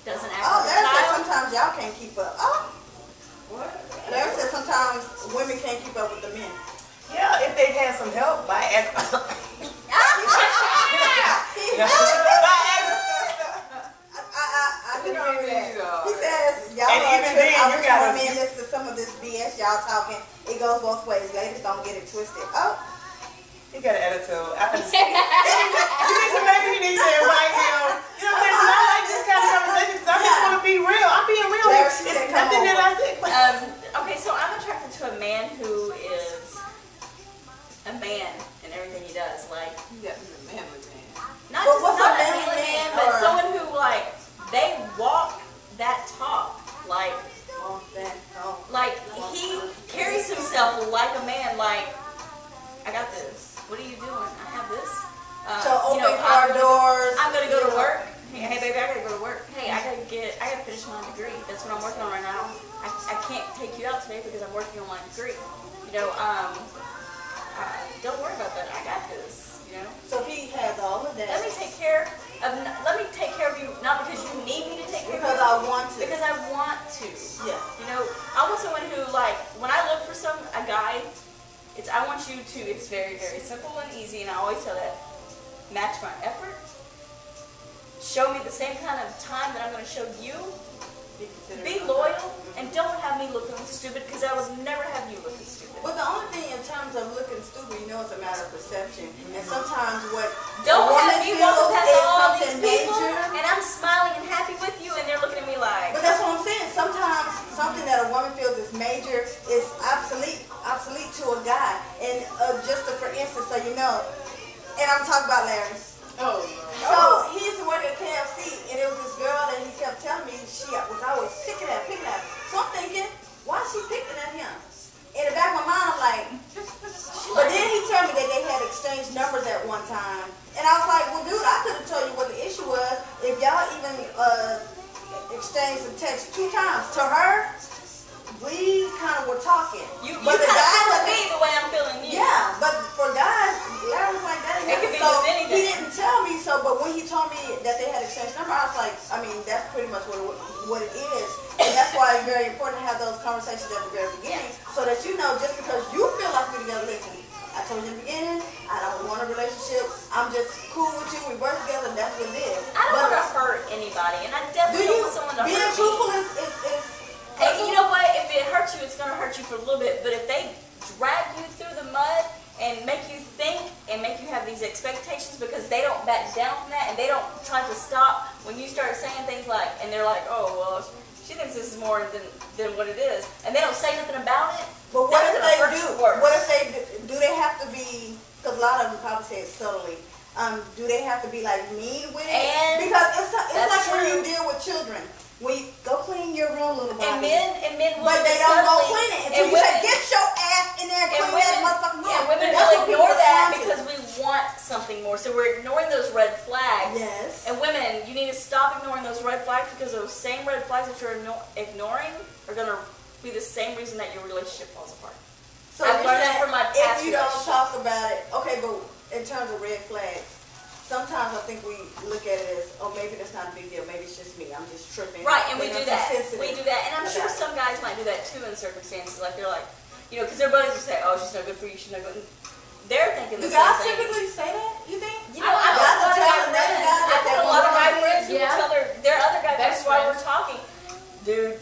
doesn't act Oh, like a Larry said child. sometimes y'all can't keep up. Oh, What? Larry said sometimes women can't keep up with the men. Yeah, if they had some help by I can agree with that. Yeah. He says, y'all And are even tripping. then, I you wish gotta- more men listen to some of this BS y'all talking. It goes both ways. Ladies, don't get it twisted. Oh, He got an attitude. I understand. Maybe he needs to invite him. You know what I'm saying? 'Cause I like this kind of conversation because I just want to be real. I'm being real. Larry It's said, come nothing that I think. Okay, so I'm attracted to a man who is a man in everything he does. Like, You got to be a manly man. not But just what's not a a manly manly man, man, but or- someone who, like, they walk that talk. Like, he carries himself like a man. Like, I got this. What are you doing? I have this. so open car doors. I'm gonna go to work. Hey, baby, I gotta go to work. Hey, I gotta finish my degree. That's what I'm working on right now. I can't take you out today because I'm working on my degree. Don't worry about that. I got this. So he has all of that. Let me take care of you, not because you need me to take care of Because you. I want to. Because I want to. Yeah. I want someone who, like, when I look for a guy, I want you to, it's very, very simple and easy, and I always tell that, match my effort show me the same kind of time that I'm going to show you. Be loyal and don't have me looking stupid because I would never have you looking stupid. But the only thing in terms of looking stupid, you know, it's a matter of perception. And sometimes what Don't a woman have me feels walking past is all these something people major. and I'm smiling and happy with you and they're looking at me like. But that's what I'm saying. Sometimes something that a woman feels is major is obsolete to a guy. And just for instance, so you know, and I'm talking about Larry. Oh, So he used to work at KFC, and it was this girl that he kept telling me she was always picking at. So I'm thinking, why is she picking at him? In the back of my mind, I'm like, but then he told me that they had exchanged numbers at one time. And I was like, well, dude, I could have told you what the issue was if y'all even exchanged some text 2 times. To her, we kind of were talking. You but the kind of guy feel wasn't. me the way I'm feeling you. Yeah, but for guys, Larry was like that. It could be So just anything. he didn't tell me so, but when he told me that they had exchanged number, I was like, I mean, that's pretty much what it is. And that's why it's very important to have those conversations at the very beginning, so that you know, just because you feel like we're together, listen, I told you in the beginning, I don't want a relationship, I'm just cool with you, we work together, that's what it is. I don't want to hurt anybody, and I definitely don't want someone to hurt me. Being truthful is Hey, you know what? If it hurts you, it's going to hurt you for a little bit. But if they drag you through the mud and make you think and make you have these expectations because they don't back down from that and they don't try to stop when you start saying things like, and they're like, oh, well, she thinks this is more than what it is. And they don't say nothing about it. But what if that's gonna they hurt do? you worse. What if they do? They have to be? Because a lot of them probably say it subtly. Do they have to be like mean with it? And because it's like when you true. deal with children. We go clean your room, little And body. men will But they don't go subtly- clean it and until you women- say, get your ass in there and And clean that women, motherfucking room. yeah, women That's will what ignore people that respond to. because we want something more. So we're ignoring those red flags. Yes. And women, you need to stop ignoring those red flags because those same red flags that you're ignoring are going to be the same reason that your relationship falls apart. So I've you're learned that saying from my if past you don't relationship. talk about it, okay, but in terms of red flags, sometimes I think we look at it as, oh, maybe that's not a big deal. Maybe it's just me. I'm just tripping. Right, and we Maybe do I'm that. too sensitive. We do that. And I'm sure about it. some guys might do that too in circumstances. Like they're like, you know, because their buddies will say, oh, she's no good for you, she's no good. They're thinking Do the guys same thing. typically say that? You think? You know, I've Guys got a lot of will guy tell another friends. guy that I've they got a lot of want guy to friends who will Yeah. tell their other guy friends Best while friends. we're talking, dude,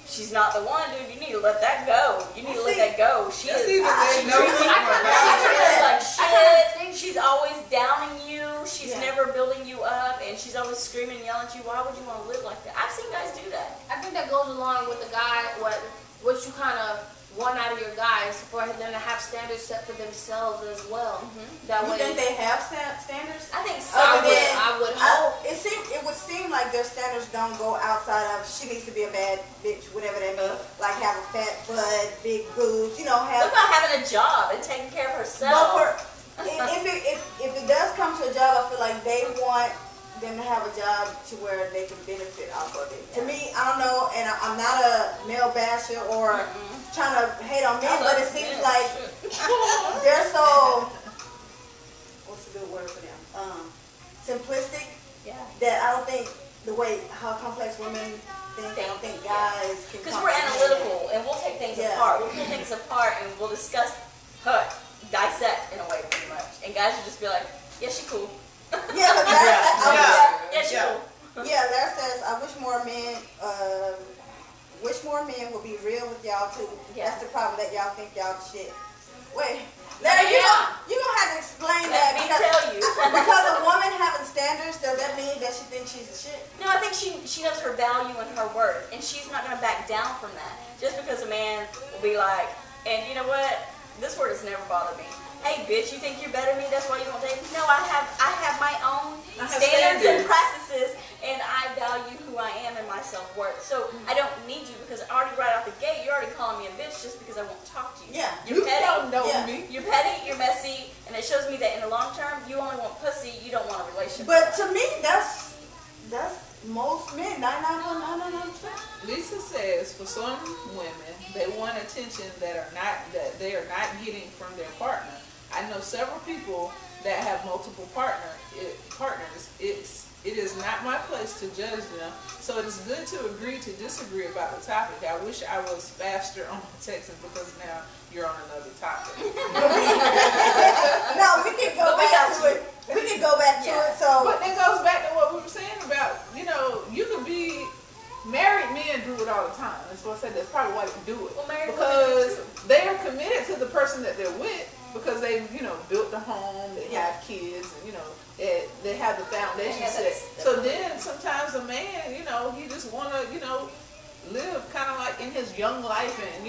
she's not the one, dude. You need to let that go. You need to let that go. She That's is. even She they know treats you something like about it. shit. She's always downing you. She's Yeah. never building you up, and she's always screaming and yelling at you. Why would you want to live like that? I've seen guys do that. I think that goes along with the guy, what you kind of want out of your guys, for them to have standards set for themselves as well. That You way, think they have standards? I think so. I would hope. It would seem like their standards don't go outside of she needs to be a bad bitch, whatever that means. Like have a fat butt, big boobs, What have. about having a job and taking care of But herself? if it does come to a job, I feel like they want them to have a job to where they can benefit off of it. To me, I don't know, and I'm not a male basher or trying to hate on men, I but love it seems men. like they're so, what's a good word for them? Simplistic. Yeah. That I don't think the way how complex women think, I don't think guys can. Because we're comprehend analytical and we'll take things Yeah. apart. We'll pull things apart and we'll discuss, dissect in a way pretty much. And guys will just be like, yeah, she cool. it. Yeah, but Yeah, she Yeah. cool. yeah, Larry says, I wish more men would be real with y'all too. Yeah. That's the problem, that y'all think y'all shit. Wait, Larry, you don't have to explain Let that me because, tell you. because a woman having standards, does that mean that she thinks she's the shit? No, I think she knows her value and her worth, and she's not going to back down from that. Just because a man will be like, and you know what? This word has never bothered me. Hey, bitch, you think you're better than me? That's why you won't date me? No, I have my own I have standards and standards. practices, and I value who I am and my self-worth. So I don't need you because already right out the gate, you're already calling me a bitch just because I won't talk to you. Yeah. You're You petty. don't know Yeah. me. You're petty, you're messy, and it shows me that in the long term, you only want pussy, you don't want a relationship. But to me, that's most men, 99.999%. Lisa says for some women, they want attention that they are not getting from their partner. I know several people that have multiple partners. It is not my place to judge them, so it is good to agree to disagree about the topic. I wish I was faster on my texting because now you're on another topic. No, we can go But we back got to you. it. we can go back to it. So, but that goes back to what we were saying about, you could be married men do it all the time. That's what I said. That's probably why they do it. Well, married because they are committed to the person that they're with because they, built the home, they have kids, and, they have the foundation set. So then sometimes a man, he just want to, live kind of like in his young life and,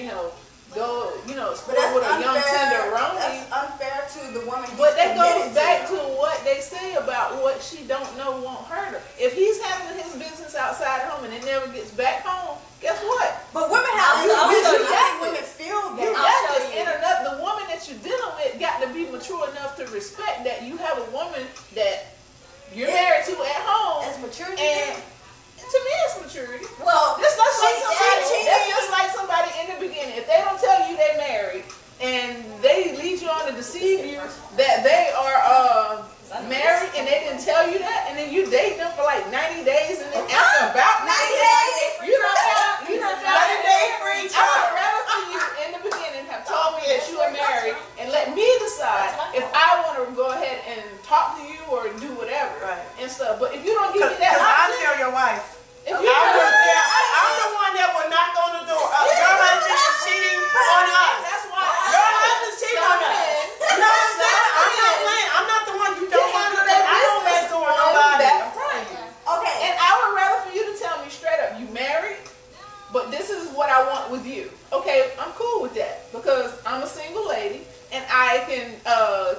go, explore with a young tenderoni. That's unfair to the woman. But that goes back to what they say about what she don't know won't hurt her. If he's having his business outside the home and it never gets back home, guess what? But women have women feel that. You got this, and the woman that you're dealing with got to be mature enough to respect that you have a woman that you're married to at home. That's maturity. And to me, it's maturity. Well, that's just like somebody in the beginning. If they don't tell you they're married and they lead you on to deceive you that they are married and they didn't tell you that, and then you date them for like 90 days and then after about 90 days, you don't 90 days free I would rather for you in the beginning have told me that you are married and let me decide if I want to go ahead and talk to you or do whatever and stuff. But if you don't give me that I'll option, tell your wife. if I'm you the one that will knock on the door. Your husband is cheating on us. that's why Your husband's cheating on us. You know what I'm saying? I'm not playing. I'm not the one you don't want to do. I don't let go of nobody. I'm telling you. Okay. And I would rather for you to tell me straight up, you married, but this is what I want with you. Okay, I'm cool with that because I'm a single lady and I can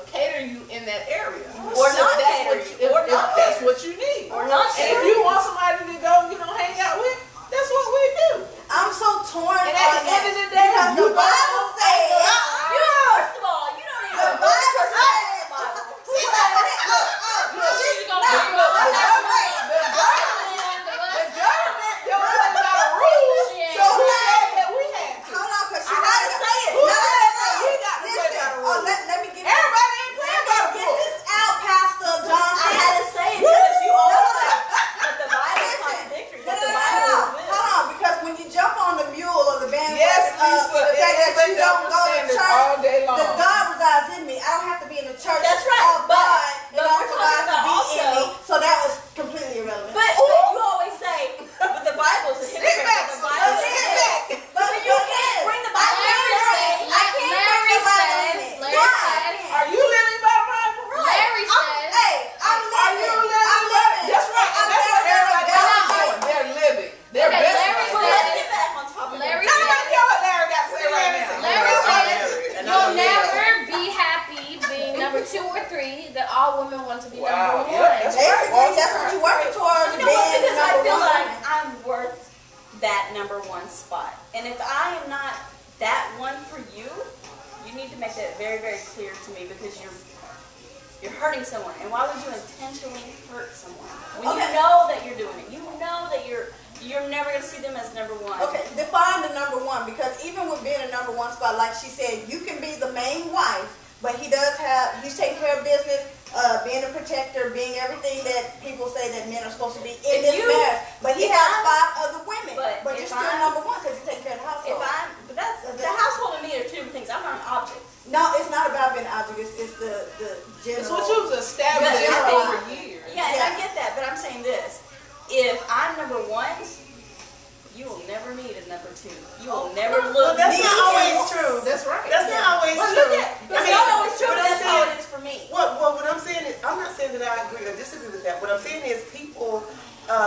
cater you in that area. Or So not that's cater you. if that's what you need. Or not And if you want somebody to go, hang out with, that's what we do. I'm so torn. And at the end of the day, because the Bible says, First of all, you don't even the know Bible the says, let me get this out, Pastor John. I had to say it because you always say that the Bible is contradictory, that the Bible is this. Hold on, because when you jump on the mule or the bandwagon, Yes, Lisa, the fact that you don't go to standards church, all day long. the God resides in me. I don't have to be in the church. That's right, of God in but order we're for God talking to be about in me. also- So that was completely irrelevant. But you always say, but the Bible is Sit back, the Bible sit is back. But you can't bring the Bible in. I can't bring the Bible in it. Are you living by the Bible? Larry says, Hey, I'm Are you living. living? I'm living. That's right. And that's what everybody else is doing. They're living. They're Okay, best Larry life. Well, let's get back on topic. Larry Now, let me hear what Larry got to say right now. Larry says, And you'll I'm a man. never be happy being number 2 or 3, that all women want to be Wow, number 1. yeah, that's Basically, that's what you're working towards. You know what? being Because I number feel one. like I'm worth that number 1 spot. And if I am not that one for you, you need to make that very, very clear to me because you're hurting someone. And why would you intentionally hurt someone? When you know that you're doing it. You know that you're never going to see them as number 1. Okay, define the number 1, because even with being a number 1 spot, like she said, you can be the main wife, but he's taking care of business, being a protector, being everything that people say that men are supposed to be in this marriage. But he has 5 other women, but you're still number 1 because you're taking care of the household. But that's the household and me are 2 different things. I'm not an object. No, it's not about being an object. It's the general. It's what you was establishing over years. Yeah, and I get that, but I'm saying this. If I'm number 1, you will never need a number 2. You will never Well, look. that's not always true. That's right. That's not always Well, true. look at, it's not always true, but that's how it is for me. What I'm saying is, I'm not saying that I agree or disagree with that. What I'm saying is people,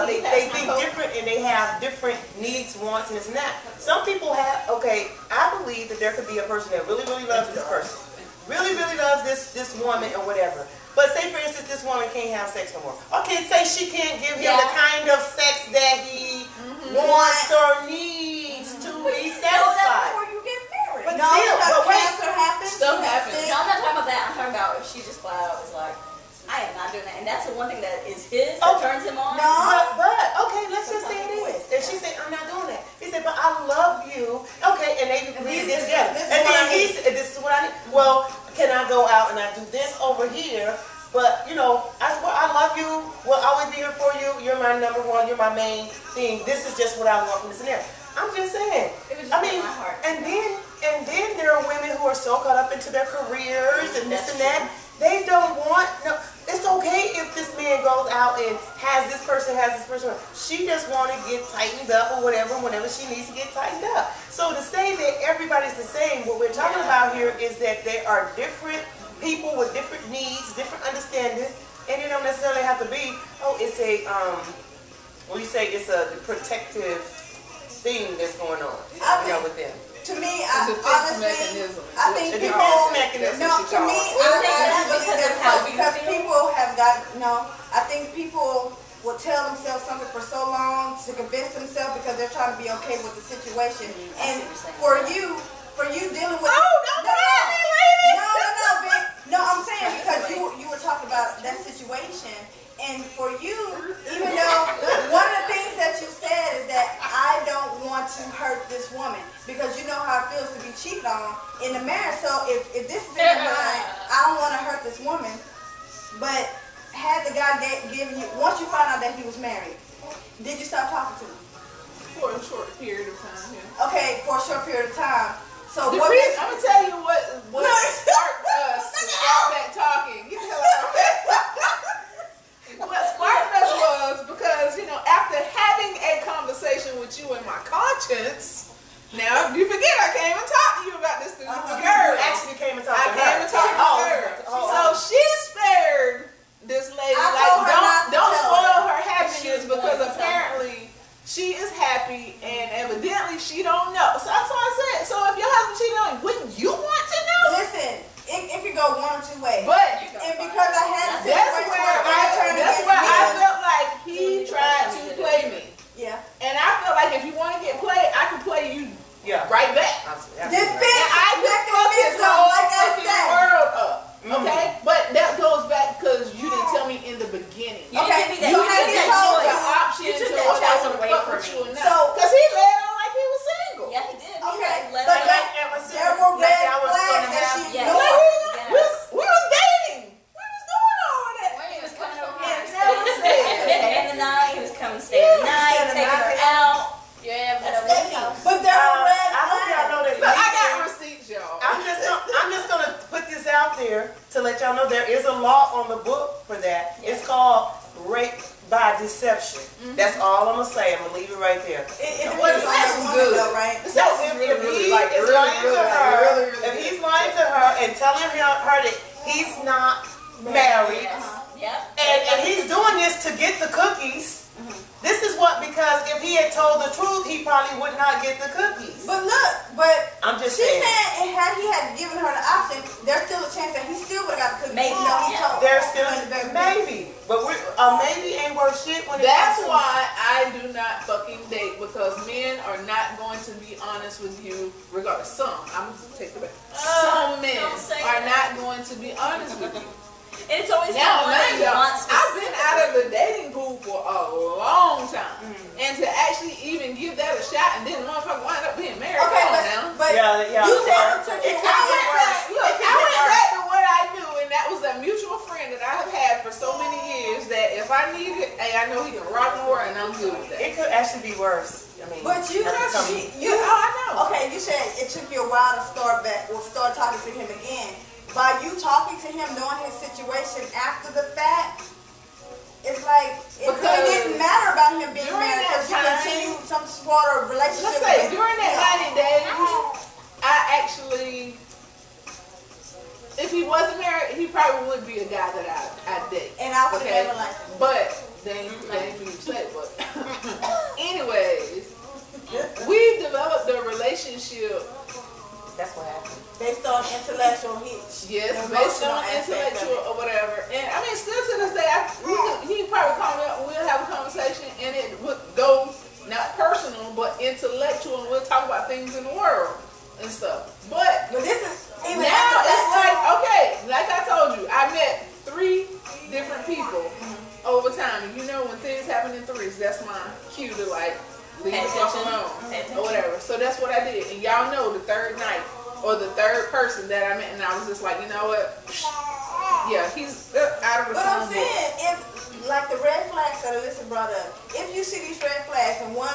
they think different and they have different needs, wants, and this and that. Some people have, I believe that there could be a person that really, really loves this person. Really, really loves this woman or whatever. But say, for instance, this woman can't have sex no more. Okay, say she can't give him the kind of sex that he wants or needs to be satisfied. Before you get married. But No, still, because but wait. cancer happens. Stuff you have happens. sex. No, I'm not talking about that. I'm talking about if she just flat out is like, I am not doing that. And that's the one thing that is his that turns him on. No. But okay, let's just say it is. And she said, I'm not doing that. He said, but I love you. Okay, and they agreed this together. And then he said, this is what I need. Well, can I go out and I do this over here? But, I love you. We'll always be here for you. You're my number 1. You're my main thing. This is just what I want from this scenario. I'm just saying. It was just I mean, my heart. and then there are women who are so caught up into their careers and this and that. They don't want, It's okay if this man goes out and has this person. She just want to get tightened up or whatever, whenever she needs to get tightened up. So to say that everybody's the same, what we're talking about here is that there are different people with different needs, different understanding, and it don't necessarily have to be, oh, it's a, when you say it's a protective thing that's going on, with them. To me, It's a defense honestly, mechanism. I think A people. defense mechanism. No, to me, because people have got I think people will tell themselves something for so long to convince themselves because they're trying to be okay with the situation. And for you dealing with. Oh, don't call me, lady. No, I'm saying because you were talking about that situation. And for you, even though one of the things that you said is that I don't want to hurt this woman because you know how it feels to be cheated on in the marriage. So if this is in your mind, I don't want to hurt this woman. But had the guy given you, once you found out that he was married, did you stop talking to him? For a short period of time, yeah. Okay, for a short period of time. So I'm what? gonna tell you what sparked us to start back talking. Get the hell out of here. What sparked us was because, after having a conversation with you in my conscience, now you forget I came and talked to you about this girl. You actually came and talked to her. I came and talked to her. So she spared this lady. Don't spoil her happiness because apparently she is happy and evidently she don't know. So that's what I said. So if your husband cheated on you, wouldn't you want to know? Listen, it could go one or two ways. But and because I had a that's situation where I felt like he tried to play me. Yeah. And I feel like if you want to get played, I can play you right back. Defense I can fuck his mechanism, whole like I fucking said. world up. Okay? But that goes back because you didn't tell me in the beginning. You didn't give me that. You You took took that the choice. option You took to that whether I choice would away fuck from with you or me. not. Because he led on like he was single. Yeah, he did. Okay, Let but it there were red flags that she Yes. ignored. We was dating. We was doing all of that. He was coming over And here. never said. Staying the night. He was coming, staying the night, taking her out. Yeah, That's whatever. dating. But there were red I hope y'all know flags. that. Look, I got receipts, y'all. I'm just gonna put this out there to let y'all know there is a law on the book for that. It's called rape by deception. That's all I'm gonna say. I'm gonna leave it right there. What is that? Good. Though, right? This So house is if really, he like, is really, lying really, to like, her, really, really if good. he's lying to her and telling her that he's not married, Yep. and he's doing this to get the cookies, this is what, because if he had told the truth, he probably would not get the cookies. But look, I'm just she saying. said had he had given her the option, there's still a chance that he still would have got the cookies. Maybe. Even though he told There's still her in the very maybe, but maybe ain't worth shit when That's it comes to why I do not fucking date, because men are not going to be honest with you regardless. Some, I'm gonna take it back. Some men don't say are that. not going to be honest with you. And it's always Now, someone that mind you y'all, want I've been out of the dating pool for a long time, and to actually even give that a shot and then motherfucker wind up being married. Okay, Come on now. but Yeah. you said it took you It I went back. Look, It I could went get back to what I knew, and that was a mutual friend that I have had for so many years. That if I need it, hey, I know he can rock more, and I'm good with that. It could actually be worse. I mean, But you, I know. okay, you said it took you a while to start talking to him again. By you talking to him, knowing his situation after the fact, it's like it really didn't matter about him being During married that because you time- continued some sort of relationship. Let's say with during him. that 90 days, I actually, if he wasn't married, he probably would be a guy that I date. And I would Okay? have never liked him. But they ain't me to say, but anyways, we developed a relationship. that's what happened. Based on intellectual hits. Yes, based on Emotional aspect of intellectual it. or whatever. And I mean, still to this day, he probably call me up and we'll have a conversation and it would go, not personal, but intellectual, and we'll talk about things in the world and stuff. But But this is even now after it's that like, okay, like I told you, I met 3 different people over time. And you know when things happen in threes, that's my cue to like, leave Pay the fuck attention. alone Pay attention. or whatever. So that's what I did. And y'all know the third night or the third person that I met, and I was just like, you know what? Yeah, he's out of the But I'm phone book. saying, if, like the red flags that Alyssa brought up, if you see these red flags and one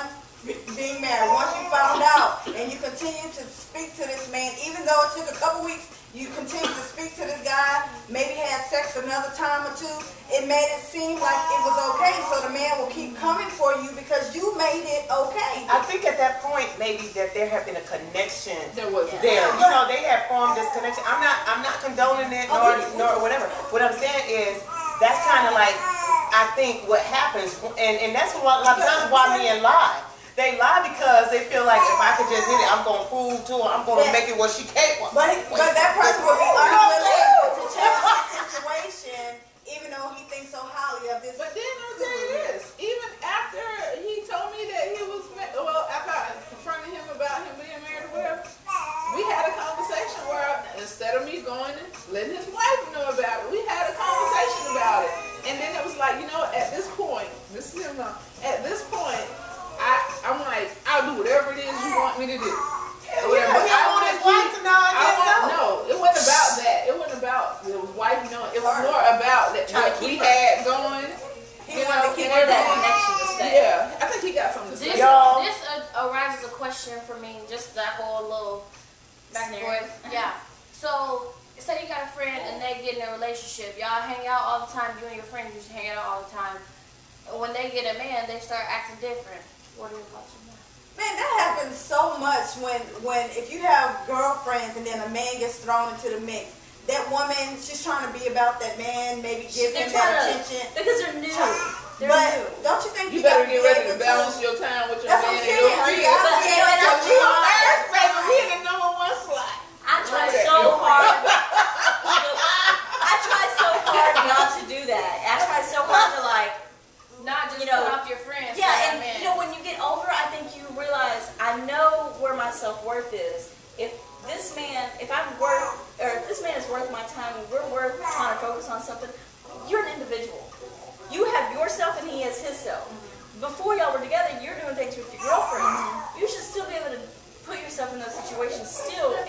being married, once you found out and you continue to speak to this man, even though it took a couple weeks, you continue to speak to this guy, maybe had sex another time or two, it made it seem like it was okay, so the man will keep coming for you because you made it okay. I think at that point, maybe that there had been a connection There was there. You know, they had formed this connection. I'm not condoning it nor whatever. What I'm saying is, that's kind of like, I think what happens, and that's a lot of times why men lie. They lie because they feel like if I could just hit it, I'm going to prove to her, I'm going to make it what she can't want. But that person will be unwilling to change the situation, even though he thinks so highly of this. But then I'll tell you this, even after he told me that he was, well, after I confronted him about him being married or whatever, we had a conversation where instead of me going and letting his wife know about it, we had a conversation about it. And then it was like, you know, at this point, this is him now, at this point, I'm like, I'll do whatever it is you want me to do. Yeah, but I want his wife to know, I guess so. No, it wasn't about that. It wasn't about the wife knowing. It was more about that what we had going. He wanted to keep that connection to stay. Yeah, I think he got something to say. This arises a question for me, just that whole little back and forth. Yeah. So, say you got a friend and they get in a relationship. Y'all hang out all the time. You and your friends just hang out all the time. When they get a man, they start acting different. What are your thoughts on that? Man, that happens so much when if you have girlfriends and then a man gets thrown into the mix. That woman, she's trying to be about that man, maybe give him that attention. Because they're new. But don't you think You better get ready to balance your time with your man and your friends. We in the number one slot. I try so hard. I try so hard not to do that. I try so hard to not just cut off your friends. Yeah, and when you get older, I think you realize I know where my self-worth is. If this man is worth my time, and we're worth trying to focus on something, you're an individual. You have yourself and he has his self. Before y'all were together, you're doing things with your girlfriends. You should still be able to put yourself in those situations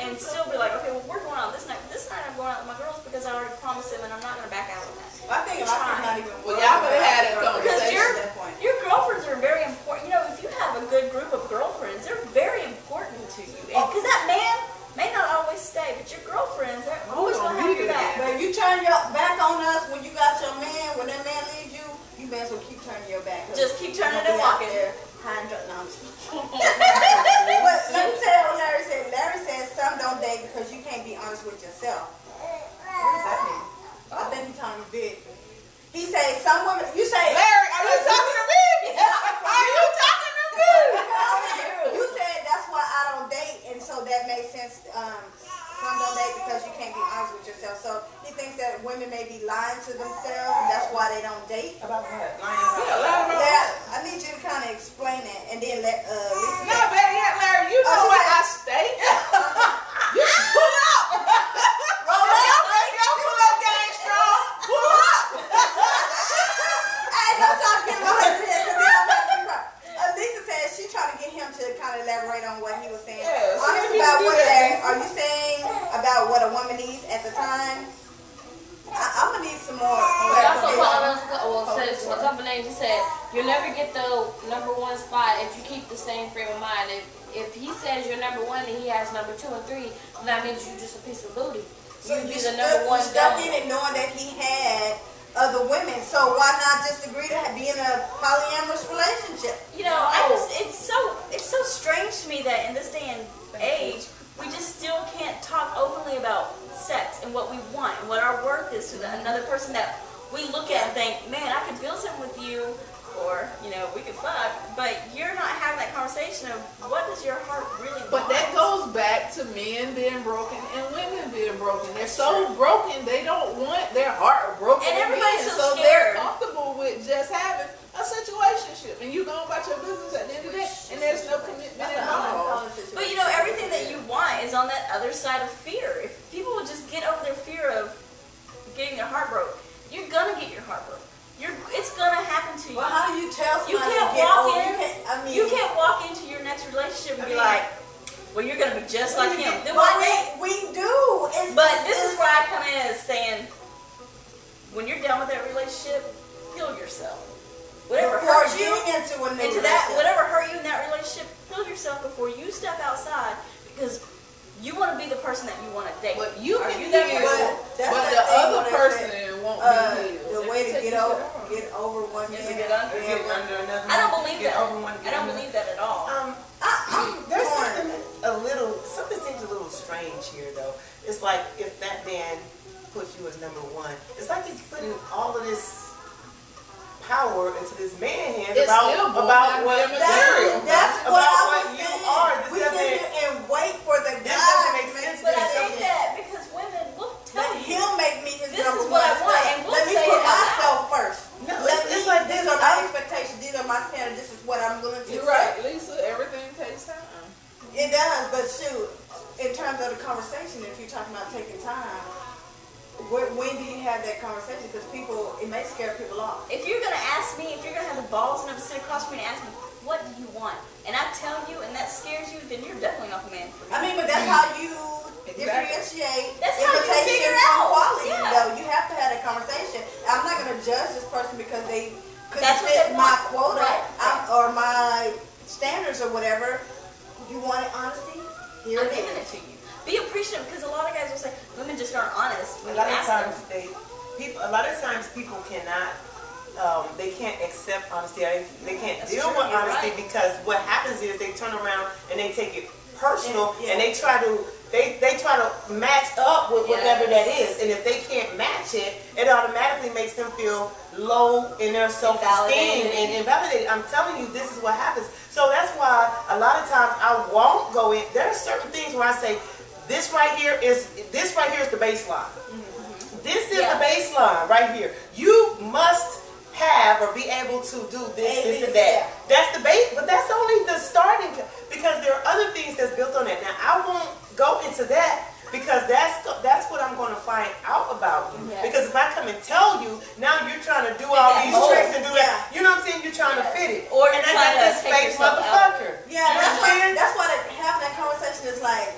and still be like, okay, well, we're going out this night. This night I'm going out with my girls because I already promised him and I'm not going to back out on that. I think a lot of people not even. Well, y'all better have that conversation. Because your girlfriends are very important. You know, if you have a good group of girlfriends, they're very important to you. Because that man may not always stay, but your girlfriends, they're always going to have your back. But if you turn your back on us when you got your man, when that man leaves you, you may as well keep turning your back. Just keep turning and walking. But let me tell you what Larry said. Larry said some don't date because you can't be honest with yourself. What does that mean? I think he's telling you big. He said some women, you say, Larry, are you talking to me? Are you talking to me? You said that's why I don't date, and so that makes sense. Some don't date because you can't be honest with yourself. So he thinks that women may be lying to themselves, and that's why they don't date. About what? I need you to kind of explain it, and then let Lisa. No, better yet, Larry, you know where I stay. You pull up. Roll up. Y'all pull up, gang strong. Pull up. Hey, don't talk to him about it, because then I'm not gonna cry. Lisa said she tried to get him to kind of elaborate on what he was saying. Yes, Honest you about do what, that, Larry? Lisa. Are you saying about what a woman needs at the time? I'm gonna need some more. He also called us, says a couple names. He said, you'll never get the number one spot if you keep the same frame of mind. If he says you're number one and he has number 2 and 3, then that means you're just a piece of booty. So You'd you be the number one stuck down. in it knowing that he had other women. So why not just agree to be in a polyamorous relationship? You know, it's so strange to me that in this day and age, we just still can't talk openly about sex and what we want and what our worth is to another person that we look at and think, man, I could build something with you, or, you know, we could fuck, but you're not having that conversation of what does your heart really want. But that goes back to men being broken and women being broken. They're so broken, they don't want their heart broken. And everybody's again. so So they're scared. comfortable with just having a situationship, and you go about your business at the end of the day, and there's no commitment involved. But you know, everything that you want is on that other side of fear. If people would just get over their fear of getting their heart broke, you're gonna get your heart broke. It's gonna happen to you. Well, how do you tell somebody You can't to get walk over? in. You can't walk into your next relationship and be like, well, you're gonna be just like him. Then Well, one day, we do. but this is where I come in as saying, when you're done with that relationship, heal yourself. Whatever Before hurt you into a new into that, relationship. whatever hurt you in that relationship, heal yourself before you step outside, because You want to be the person that you want to date. But you Are can you that heal, person? but the other person won't be healed. The way to get over one Is man. to get under. Get under another. I don't believe get that. Over one, I don't believe that at all. There's something seems a little strange here though. It's like if that man puts you as number one, it's like he's putting all of this power into this man's hand It's about still what material. That's what about I what was you saying. are. We sit here and wait for the This guy doesn't to make make sense. But I decisions. think that because women will tell Let you. him make me his This number is what one. I want, and we'll Let me say put it out myself first. No, Let it's me, like these this. are my expectations. These are my standards. This is what I'm willing to You're accept. right, Lisa. Everything takes time. It does, but shoot, in terms of the conversation, if you're talking about taking time, when do you have that conversation? Because it may scare people off. If you're gonna ask me, if you're gonna have the balls enough to sit across from me and ask me, what do you want? And I tell you, and that scares you, then you're definitely not the man for me. I mean, but that's how you Exactly. differentiate That's how you invitation figure from out. quality. Yeah. Though you have to have that conversation. I'm not going to judge this person because they couldn't That's what fit they my want. quota Right. or my standards or whatever. You wanted honesty? Here I'm it giving is. it to you. Be appreciative, because a lot of guys will say women just aren't honest A when you lot of ask times them. a lot of times people cannot, they can't accept honesty. They can't That's deal true, with you're honesty right. because what happens is they turn around and they take it personal Yeah. and they try to match up with whatever that is. And if they can't match it, it automatically makes them feel low in their self-esteem and invalidated. I'm telling you, this is what happens. So that's why a lot of times I won't go in. There are certain things where I say, this right here is the baseline. This is the baseline right here. You must have or be able to do this and that. That's the base, but that's only the starting, because there are other things that's built on that. Now I won't go into that because that's what I'm going to find out about you. Yes. Because if I come and tell you, now you're trying to do all that these mold. tricks and do that. You know what I'm saying? You're trying to fit it. Or and I trying got to this take fake yourself out. motherfucker. Yeah, You understand? that's why having that conversation is like,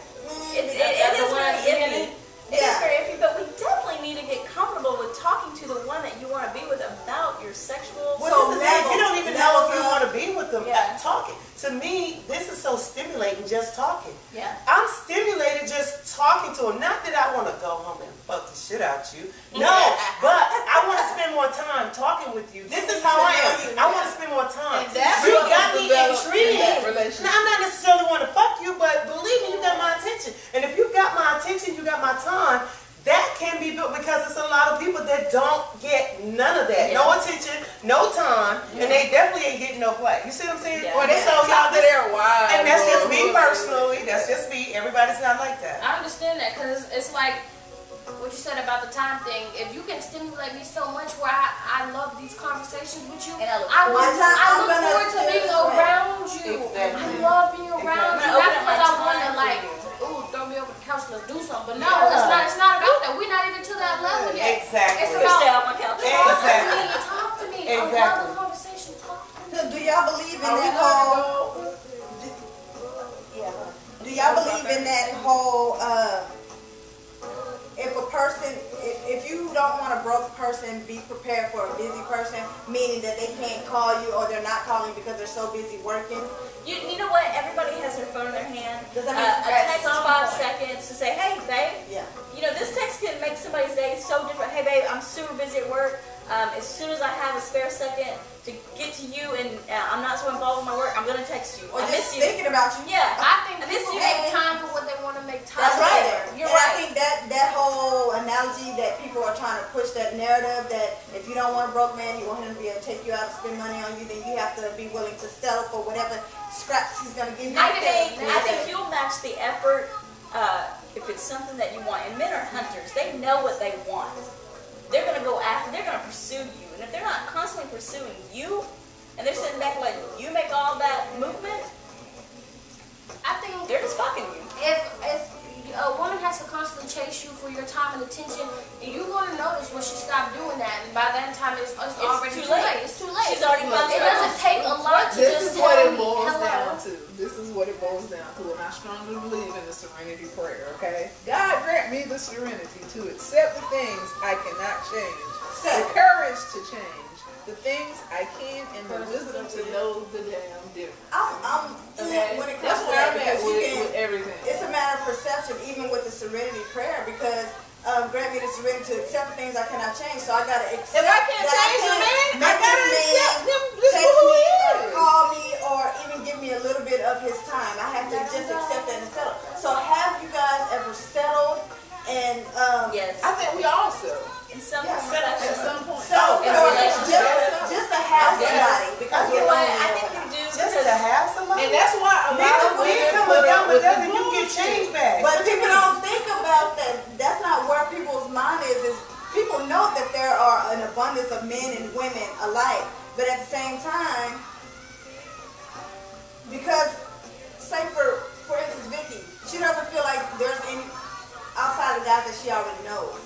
It is very iffy. It is Yeah. very iffy, but we definitely need to get comfortable with talking to the one that you want to be with about your sexual. Well, So this is it. You don't even know if you levels want to be with them. Yeah. Talking to me, this is so stimulating. Just talking. Yeah. I'm stimulated just talking to him. Not that I want to go home and fuck the shit out you. No, but I want to spend more time talking with you. This is how I am. I want to spend more time. And that's You what got was me developed in intrigued. that relationship. Now, I'm not necessarily want to fuck you, but believe me, you got my attention. And if you got my attention, you got my time. That can be built because it's a lot of people that don't get none of that. Yeah. No attention, no time, and they definitely ain't getting no play. You see what I'm saying? Yeah. Or they So y'all, top of their wives. and that's just me or- personally. That's just me. Everybody's not like that. I understand that because it's like what you said about the time thing. If you can stimulate me so much where I love these conversations with you, And I look I forward look, to it. I I'm look gonna forward to feel being this way. around you. Exactly. I love being around Exactly. you. I'm Not gonna open up because I my want to time like, for you. ooh, throw me over the couch, let's do something. But no, Yeah. it's not about that. We're not even to that level yet. Exactly. It's Stay about off my couch. Exactly. talk to me. I Exactly. love the conversation. Talk to me. So do y'all believe in Are we that going whole? to go? Yeah. Do y'all believe in that whole? If a person, if you don't want a broke person, be prepared for a busy person, meaning that they can't call you or they're not calling you because they're so busy working. You know what? Everybody has their phone in their hand. Does that mean A at text some 5 point- seconds to say, hey, babe. Yeah. You know, this text can make somebody's day so different. Hey, babe, I'm super busy at work. As soon as I have a spare second to get to you and I'm not so involved with my work, I'm going to text you. Or I just miss you. thinking about you. Yeah. I think I miss people you. make time for what they want to make time That's for. right. You're and right. I think that whole analogy that people are trying to push, that narrative that if you don't want a broke man, you want him to be able to take you out and spend money on you, then you have to be willing to settle for whatever scraps he's going to give you. I think you'll match the effort if it's something that you want. And men are hunters. They know what they want. They're going to go after, they're going to pursue you. And if they're not constantly pursuing you, and they're sitting back letting you make all that movement, I think they're just fucking you. if a woman has to constantly chase you for your time and attention, you're going to notice when she stopped doing that. And by that time, it's already too too late. late. It's too late. She's already found It her doesn't own. take a lot to This just is tell what it me, boils hello. down to. This is what it boils down to, and I strongly believe in the serenity prayer, okay? God grant me the serenity to accept the things I cannot change, the courage to change the things I can, and the wisdom to know the damn difference. I'm Okay? when it That's comes to where that, I'm at because you with can, everything. it's a matter of perception. much, and even with the serenity prayer, because grant me the serenity to accept the things I cannot change. So I gotta accept. If I can't change the man, I gotta accept him just text for who me, he or is. call me, or even give me a little bit of his time. I have to just accept that and settle. So have you guys ever settled? And Yes. I think we all do. In some Yeah, form or At fashion. some point. so in a relationship. just to have Yes. somebody, because You we're know what? lonely. I think you do Just because to have somebody. And that's why a lot of We women come put down up with with that the and you get change back. But people don't think about that. That's not where people's mind is. People know that there are an abundance of men and women alike. But at the same time, because, say for instance, Vicky, she doesn't feel like there's any outside of guys that she already knows.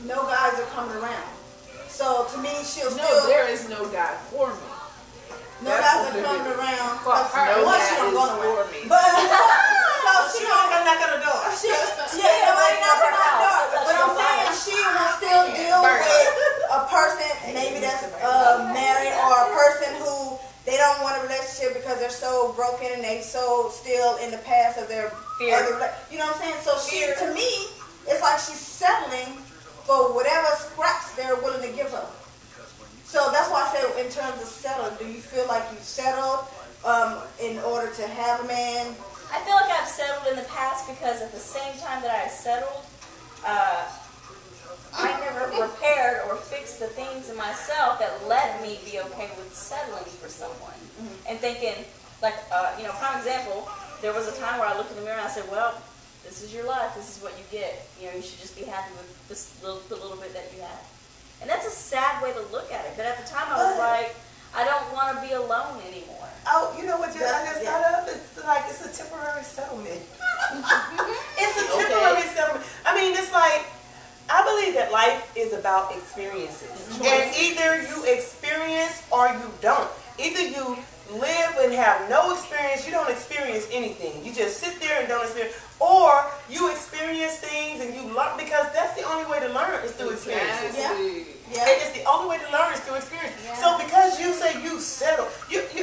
No guys are coming around. So to me, she'll No, still there is no guy for me. no that's guys what are the coming difference. around. Fuck, Cause no one, guy she don't is go for nowhere. me. But so She she don't don't. come knock on the door. Yeah, nobody knows her door. But I'm saying she will still deal with a person maybe that's married, or a person who they don't want a relationship because they're so broken and they so still in the past of their Fear. you know what I'm saying? So she, to me, it's like she's settling for whatever scraps they're willing to give her. So that's why I said in terms of settled, do you feel like you've settled in order to have a man? I feel like I've settled in the past because at the same time that I settled, I never repaired or fixed the things in myself that let me be okay with settling for someone. And thinking, like, prime example, there was a time where I looked in the mirror and I said, well, this is your life, this is what you get. You should just be happy with the little bit that you have. And that's a sad way to look at it. But at the time I was like, I don't want to be alone anymore. Oh, you know what I just thought of? It's a temporary settlement. It's a temporary settlement. I mean, it's like, I believe that life is about experiences. And either you experience or you don't. Either you live and have no experience, you don't experience anything. You just sit there and don't experience. Or you experience things and you learn, because that's the only way to learn is through experiences. Yeah. And it's the only way to learn is through experience. Yeah. So because you say you settle,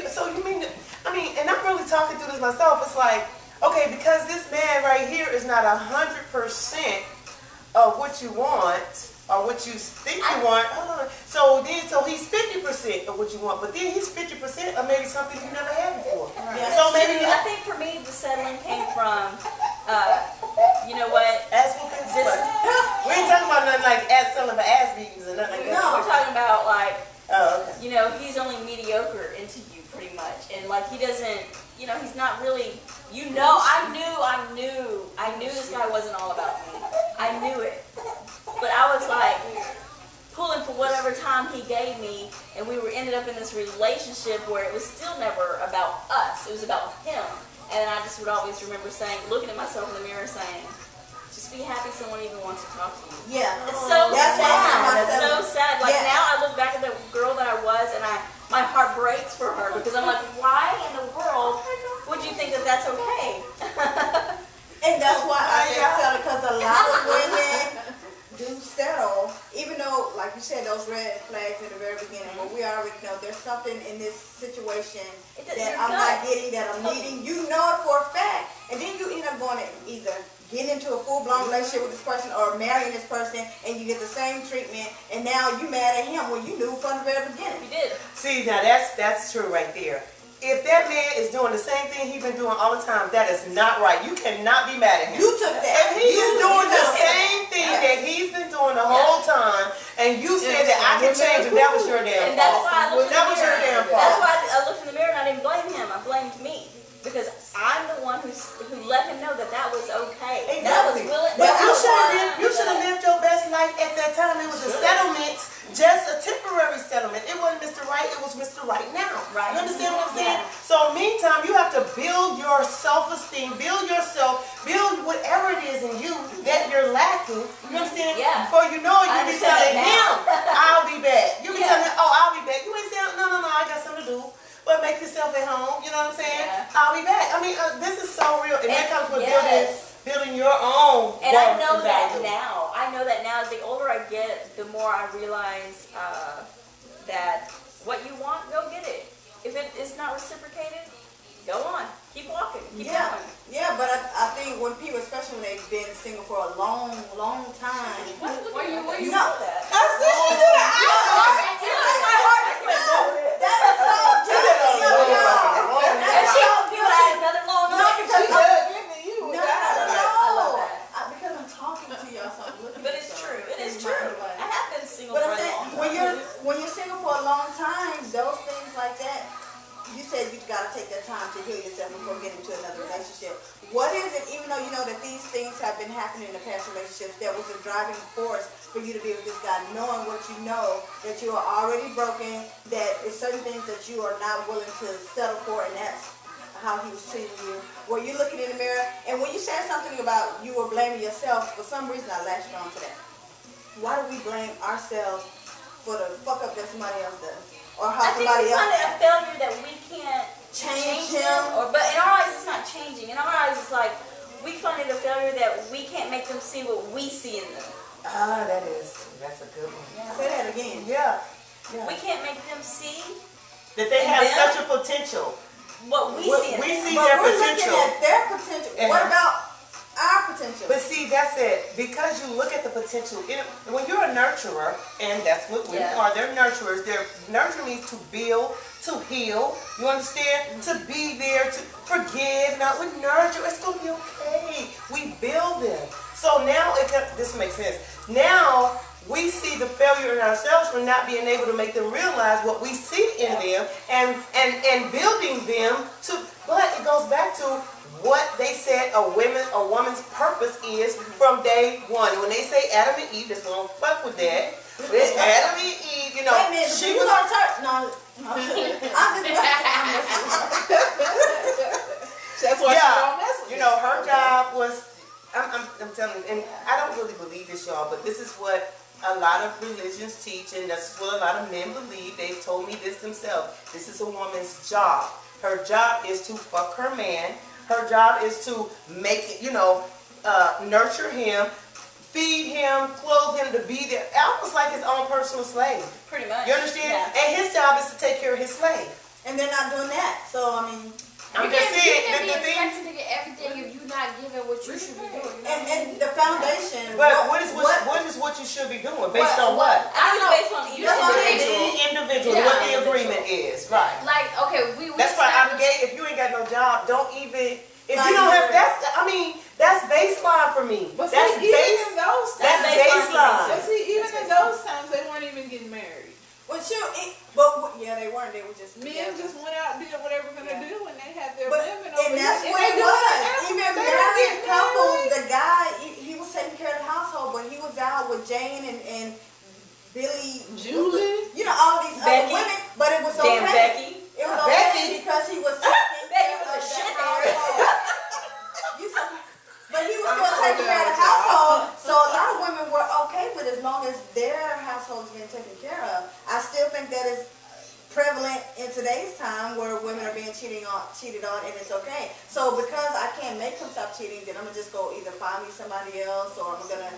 so you mean, and I'm really talking through this myself, it's like, okay, because this man right here is not 100% of what you want, or what you think you want. Hold on. So he's 50% of what you want, but then he's 50% of maybe something you never had before. Yeah. So maybe I think for me, the settling came from, you know what? ass whoopings. We ain't talking about nothing like ass selling for ass beatings or nothing like that. We're talking about like, Oh, okay. he's only mediocre into you pretty much, and like he doesn't, he's not really. I knew this guy wasn't all about me. I knew it, but I was like pulling for whatever time he gave me, and we ended up in this relationship where it was still never about us. It was about him, and I just would always remember looking at myself in the mirror, saying, "Just be happy someone even wants to talk to you." Yeah. It's so That's why sad. I'm It's so sad. Like Yes. now I look back at the girl that I was and my heart breaks for her because I'm like, why in the world would you think that that's okay? And that's why I said settle, because a lot of women do settle, even though, like you said, those red flags at the very beginning, but we already know there's something in this situation that I'm not getting, that I'm needing. You know it for a fact. And then you end up going to either get into a full-blown relationship with this person or marrying this person, and you get the same treatment, and now you mad at him when you knew from the very beginning. You did. See, now that's true right there. If that man is doing the same thing he's been doing all the time, that is not right. You cannot be mad at him. You took that. If he is doing the took same thing that he's been doing the whole time, and you said that I can change him, that was your damn And that's fault. why I looked in That the was your mirror. damn fault. That's why I looked in the mirror and I didn't blame him. I blamed me. Because I'm the one who let him know that was okay. That was Exactly. willing. But that you was should have lived your best life at that time. It was a settlement, just a temporary settlement. It wasn't Mr. Right, it was Mr. Right now. Right. You understand what I'm saying? Yeah. So meantime, you have to build your self-esteem, build yourself, build whatever it is in you that you're lacking. You understand? Yeah. Before you know it, I you be understand telling it him, now. I'll be back. You be Yeah. telling him, oh, I'll be back. You ain't saying, no, I got something to do. But make yourself at home, you know what I'm saying? Yeah. I'll be back. I mean, this is so real. And that comes with yes. building your own. And I worth know that value. now. I know that now. The older I get, the more I realize that what you want, go get it. If it is not reciprocated, go on. Keep walking. Keep Yeah, going. yeah, but I think when people, especially when they've been single for a long, long time. Where you No. know that? I said she did it. My heart just went, no. That is so juicy. And she don't feel I had another long No, arm. because you. I love that. Because I'm talking to y'all, so I'm looking But at it's something. true. It is true. I have been single But for I'm a saying, long when time. you're single for a long time, those things like that, you said you've got to take that time to heal yourself before getting into another relationship. What is it, even though you know that these things have been happening in the past relationships, that was a driving force for you to be with this guy, knowing what you know, that you are already broken, that it's certain things that you are not willing to settle for, and that's how he was treating you? Were you looking in the mirror? And when you said something about you were blaming yourself, for some reason I latched on to that. Why do we blame ourselves for the fuck up that somebody else does? Or how I think somebody we else find it a failure that we can't change them. him? But in our eyes, it's not changing. In our eyes, it's like we find it a failure that we can't make them see what we see in them. That's a good one. Yeah. Say that again. Yeah. We can't make them see That they And have them? such a potential. what we see in We them. see But their we're potential. looking at their potential. What Uh-huh. about our potential? But see, that's it. Because you look at the potential, when you're a nurturer, and that's what we Yeah. are, they're nurturers. They're nurturing means to build, to heal. You understand? To be there, to forgive. Now we nurture. It's gonna be okay. We build them. So now this makes sense. Now we see the failure in ourselves for not being able to make them realize what we see in them, and building them to. But it goes back to what they said a woman's purpose is from day one. And when they say Adam and Eve, just don't fuck with that. It's Adam and Eve, you know. Wait a minute, She you was gonna turn? No, I'm just That's why she don't mess with you know, her job was. I'm telling you, and I don't really believe this, y'all, but this is what a lot of religions teach, and that's what a lot of men believe. They've told me this themselves. This is a woman's job. Her job is to fuck her man. Her job is to make it, nurture him, feed him, clothe him, to be there, almost like his own personal slave. Pretty much. You understand? Yeah. And his job is to take care of his slave. and they're not doing that. So I mean, I'm You just can't saying, be the thing. expected to get everything if you're not giving what you should be doing. and the foundation. But what is what you should be doing based on what? I think it's based on each That's what they individual. The individual, Yeah. what the agreement is, right? Like, okay, we That's why I'm established- gay. If you ain't got no job, don't even. If Not you don't have, even. that's baseline for me. But That's see, even base. in those That's times, baseline. but see, even in those times, they weren't even getting married. Well, sure, but yeah, they weren't. They were just Men together. just went out and did whatever they're gonna Yeah. do, and they had their But women over and that's here. what they it do was. else. Even They don't married get couples, married. the guy he was taking care of the household, but he was out with Jane and Billy, Julie. you know, all these Becky. other women. But it was Damn okay. Becky. It was Becky. okay because he was taking Becky care was of a the shit household. But he was still taking care of the household, so a lot of women were okay with it as long as their household was being taken care of. I still think that is prevalent in today's time where women are being cheated on, and it's okay. So because I can't make them stop cheating, then I'm gonna just go either find me somebody else, or I'm gonna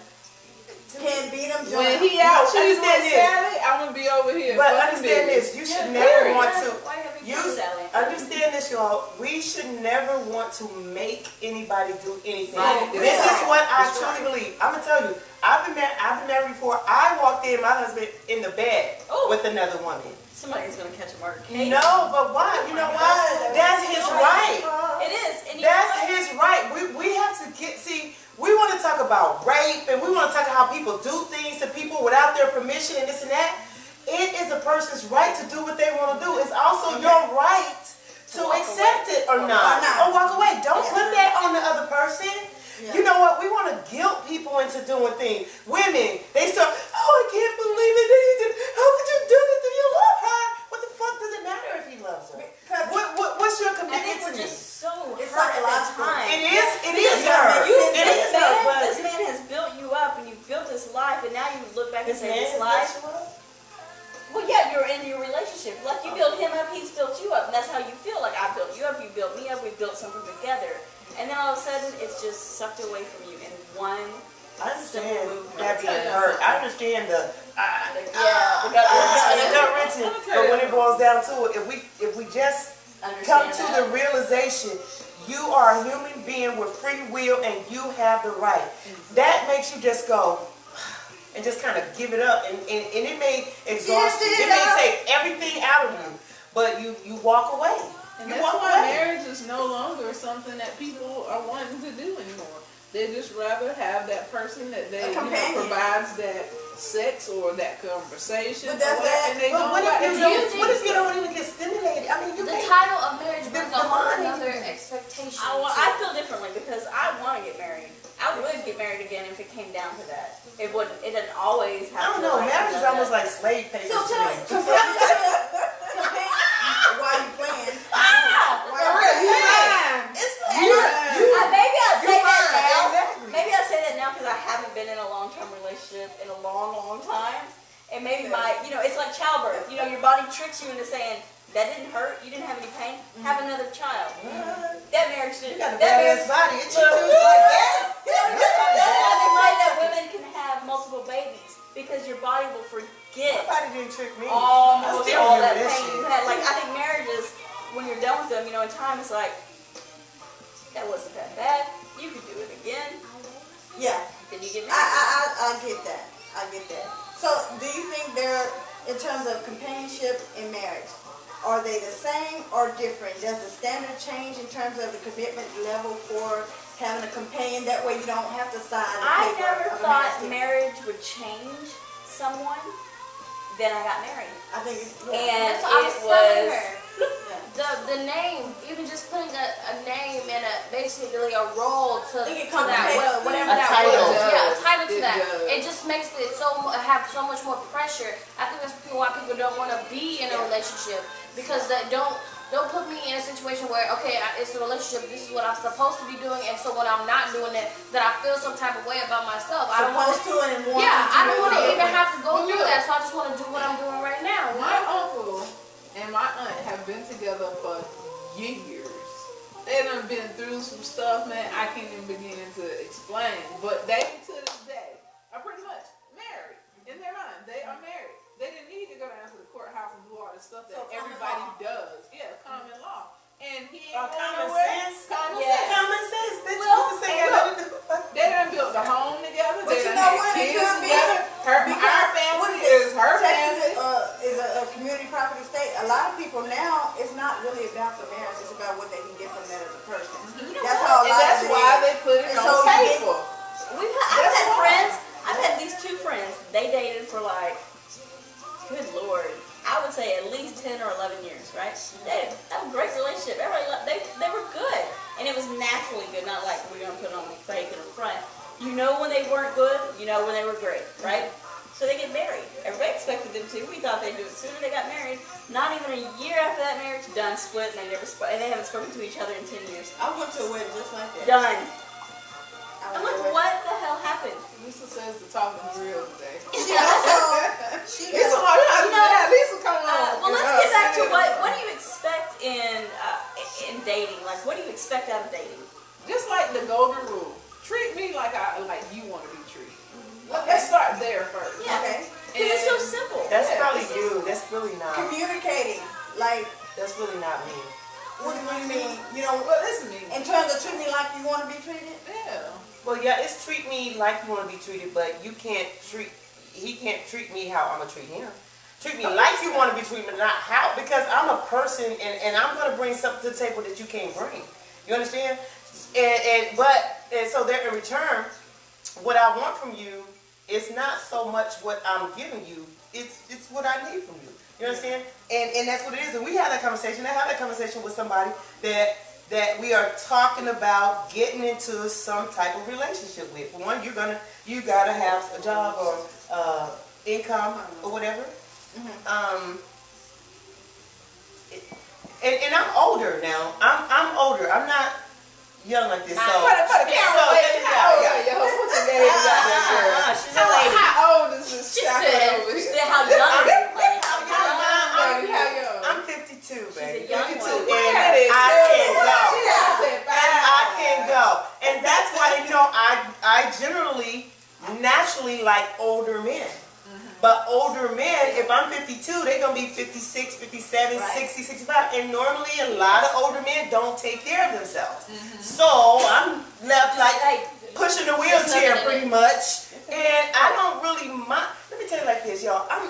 can't beat them. When he out cheating understand with this. Sally, I'm gonna be over here. But fucking understand Billy. this: you should Yeah, never period. want to. Why haven't You you Sally? understand this, y'all. We should never want to make anybody do anything. Right. This is what I That's truly right. believe. I'm gonna tell you. I've been married before. I walked in, my husband in the bed Oh. with another woman. Somebody's gonna catch a murder case. No, but why? You know why? That's his right. It is. And you That's know what? his right. We have to we want to talk about rape, and we want to talk about how people do things to people without their permission and this and that. It is a person's right to do what they want to do. It's also your right to walk accept away. it or not. Or not. Or walk away. Don't Yeah. put that on the other person. Yeah. You know what? We want to guilt people into doing things. Women, they start, oh, I can't believe it. How could you do this? Do you love her? What the fuck does it matter if he loves her? Because What's your I think commitment to we're me? just so It's hurt at that psychological. time. It is Yeah, her. you- It is her, but This man has built you up, and you built this life, and now you look back and this say, man this is life. sexual. Well, yeah, you're in your relationship. Like, you built him up, he's built you up. And that's how you feel. Like, I built you up, you built me up, we built something together. And then all of a sudden, it's just sucked away from you in one. I understand Simple move. that being Let me tell you hurt. something. I understand the Yeah, the gut the wrenching. gut wrenching. But when it boils down to it, if we just come understand to that. the realization you are a human being with free will and you have the right. That makes you just go and just kind of give it up, and it may exhaust you. It may take everything out of you, but you walk away. And You that's walk why away. marriage is no longer something that people are wanting to do anymore. They just rather have that person that they provides that sex or that conversation. But that's that. And they But go what back if and you do don't? it. What if you don't even get stimulated? I mean, you The can't. title of marriage brings a the whole body- other expectation. I feel differently because I want to get married. I would get married again if it came down to that. It wouldn't. It doesn't always I have don't to. know. like, Marriage is that. almost like slave papers So to tell me. me, while you playing, It's Maybe I'll say that now. Exactly. Maybe I'll say that now because I haven't been in a long-term relationship in a long, long time. And maybe it's like childbirth. Your body tricks you into saying, that didn't hurt, you didn't have any pain, have another child. That marriage You didn't. got a That badass marriage. body. It should do like that. That's why they say that women can have multiple babies because your body will forget Nobody didn't trick me. I almost still all that remember pain shit. you had. Like I think marriages, when you're done with them, in time it's like that wasn't that bad. You could do it again. yeah, Then you get married. I get that. I get that. So, do you think they're, in terms of companionship in marriage, are they the same or different? Does the standard change in terms of the commitment level for having a companion? That way you don't have to sign a I paper never of a thought marriage. marriage would change someone. Then I got married, I think it's, and That's what I was it telling was. her. The name, even just putting a name and basically a role to It that, can come whatever a that title. was. Yeah, a title to It that. does. It just makes it have so much more pressure. I think that's why people don't want to be in a relationship because they don't put me in a situation where it's a relationship. This is what I'm supposed to be doing, and so when I'm not doing it, that I feel some type of way about myself. I don't want supposed to and want Yeah, I don't want to do it. even have to go through that. So I just want to do what I'm doing right now. My uncle and my aunt have been together for years. They done been through some stuff, man, I can't even begin to explain. But they, to this day, are pretty much married. In their mind, they are married. They didn't need to go down to the courthouse and do all the stuff that everybody does. Yeah, common law. And he ain't going Common nowhere. sense. Common Yeah. sense. Common sense. Bitch, Well, what's the thing and I look, gotta do? They done built the home together. But They you done know had what? It kids could be together. Our family is her family. Texas is a community property state. A lot of people now, it's not really about the marriage. It's about what they can get from that other person. That's how a And lot that's of it why is. they put it And on so you get- paper. I've had friends. I've had these two friends. They dated for like, good lord, I would say at least 10 or 11 years, right? They had a great relationship. Everybody, they were good, and it was naturally good. Not like we're gonna put on fake in the front. You know when they weren't good. You know when they were great, right? So they get married. Everybody expected them to. We thought they'd do it sooner. They got married. Not even a year after that marriage, done, split, and they haven't spoken to each other in 10 years. I went to a wedding just like that. Done. I I'm went to a like, what the hell happened? Lisa says the talking is real today. She also, she Lisa, got, Lisa, come on. Well, let's get back to what do you expect in dating? Like, what do you expect out of dating? Just like the golden rule, treat me like you want to be treated. Let's start there first. Yeah. okay. Because it's so simple. That's probably you. That's really not. Communicating, like, That's really not me. what do you mean? You know, Well, listen to me. in terms of treat me like you want to be treated? Yeah. Well, yeah, it's treat me like you want to be treated, but he can't treat me how I'm going to treat him. Treat me like you want to be treated, but not how, because I'm a person and I'm going to bring something to the table that you can't bring. You understand? And so there in return, what I want from you is not so much what I'm giving you, it's what I need from you. You understand? And that's what it is. And we have that conversation. I have that conversation with somebody that we are talking about getting into some type of relationship with. For one, you gotta have a job or income or whatever. And I'm older now. I'm older. I'm not young like this. So Put a camera away. How old are you? What's your age out there, girl? She's a lady. How old is this She chocolate said, over here? how young are you? Like, I'm 52, baby. She's a young 52, one. and I can go. And that's why I generally, naturally like older men. But older men, if I'm 52, they're going to be 56, 57, Right. 60, 65. And normally a lot of older men don't take care of themselves. So I'm left like pushing the wheelchair pretty much. And I don't really mind. Let me tell you like this, y'all. I'm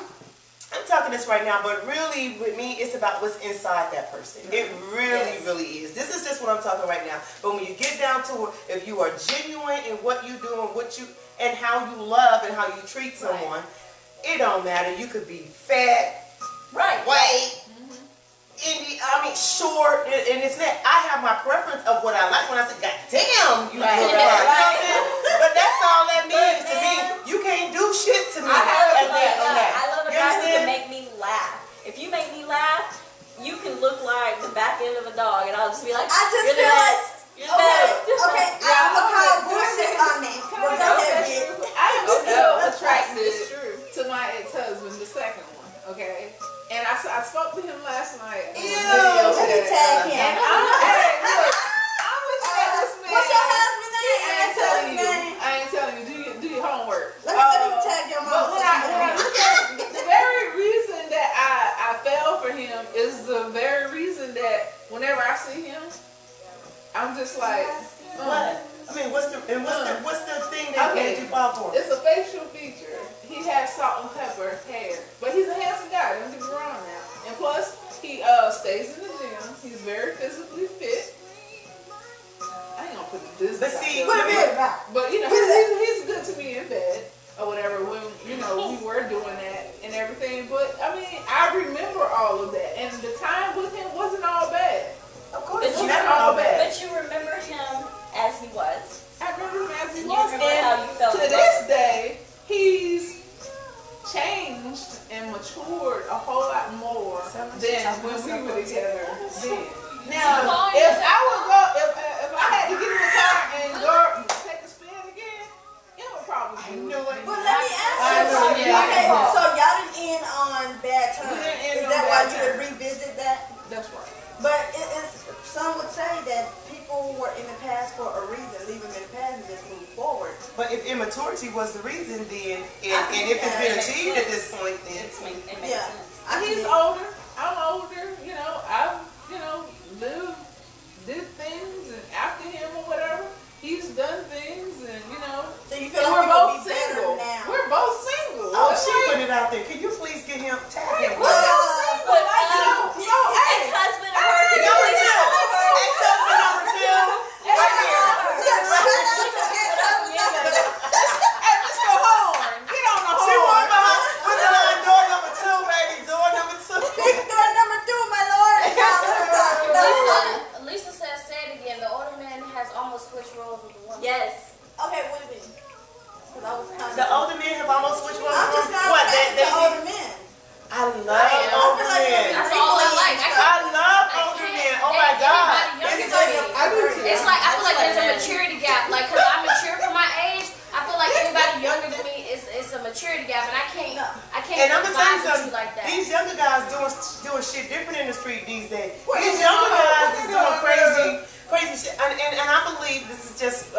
talking this right now, but really with me, it's about what's inside that person. It really, really is. This is just what I'm talking right now. But when you get down to it, if you are genuine in what you do and and how you love and how you treat someone, it don't matter. You could be fat, white, short, and it's that. I have my preference of what I like when I say, God damn, you look hard. You know what I'm saying? But that's all that means to me. You can't do shit to me. I love a guy who can make me laugh. If you make me laugh, you can look like the back end of a dog, and I'll just be like, I just you're the feel like, best. You're the best. okay, I'm gonna call bullshit on that. But go ahead, bitch. I am still attracted to my ex-husband, the second one, okay? And I spoke to him last night. Ew, let me tag him. And hey, look, I'm looking at this man. What's your husband's name? I ain't telling you. Do your homework. Let me tag your But mom. when I look at the very reason that I fell for him is the very reason that whenever I see him, I'm just like, What? I mean, what's the thing that made you fall for? It's a facial feature. He has salt and pepper hair, but he's a handsome guy. Don't get me wrong now. And plus, he stays in the gym. He's very physically fit. I ain't gonna put the business. But see, What a minute about? But he's good to me in bed or whatever when we were doing that and everything. But I mean, I remember all of that, and the time with him wasn't all bad. Of course, But it's you, never all bad. but you remember him as he was. I remember him as he You was, remember how you felt to about this him. day, he's changed and matured a whole lot more than when we were together then. Now, if I would go, if I had to get in the car and go take a spin again, it would probably be. But let me ask I you know, something. yeah. Okay, so y'all didn't end on bad terms. We didn't end Is on that bad why you would terms. revisit that? That's right. But some would say that people were in the past for a reason, leave them in the past and just move forward. But if immaturity was the reason, then and if it's been achieved at this point, then It makes Yeah. sense. He's older. I'm older. I've lived, did things, and after him or whatever, he's done things, and So you feel and like we're we would both be better single. now. We're both single. oh, That's she right. put it out there. Can you please get him tag him? We're both single. But, Hey, ex-husband of hey, hers. Number two. Ex-husband number two. Right here. hey, Mr. Horn, get on the She horn. walked behind with the door number two, baby. Door number two. Big door number 2, my lord. Lisa says, say it again. The older man has almost switched roles with the woman. Yes. Okay, what do you mean? Because I was kind The older men have almost switched roles. I'm just not What? attracted to older men. I love older men. That's all I like. I love older men. Oh my God. It's just, I do too. It's like I feel like there's a maturity gap. Like, cause I'm mature for my age, I feel like anybody younger than me is a maturity gap, and I can't and I'm gonna tell you vibe with something. you like that. These younger guys doing shit different in the street these days. These younger guys is doing crazy shit. And I believe this is just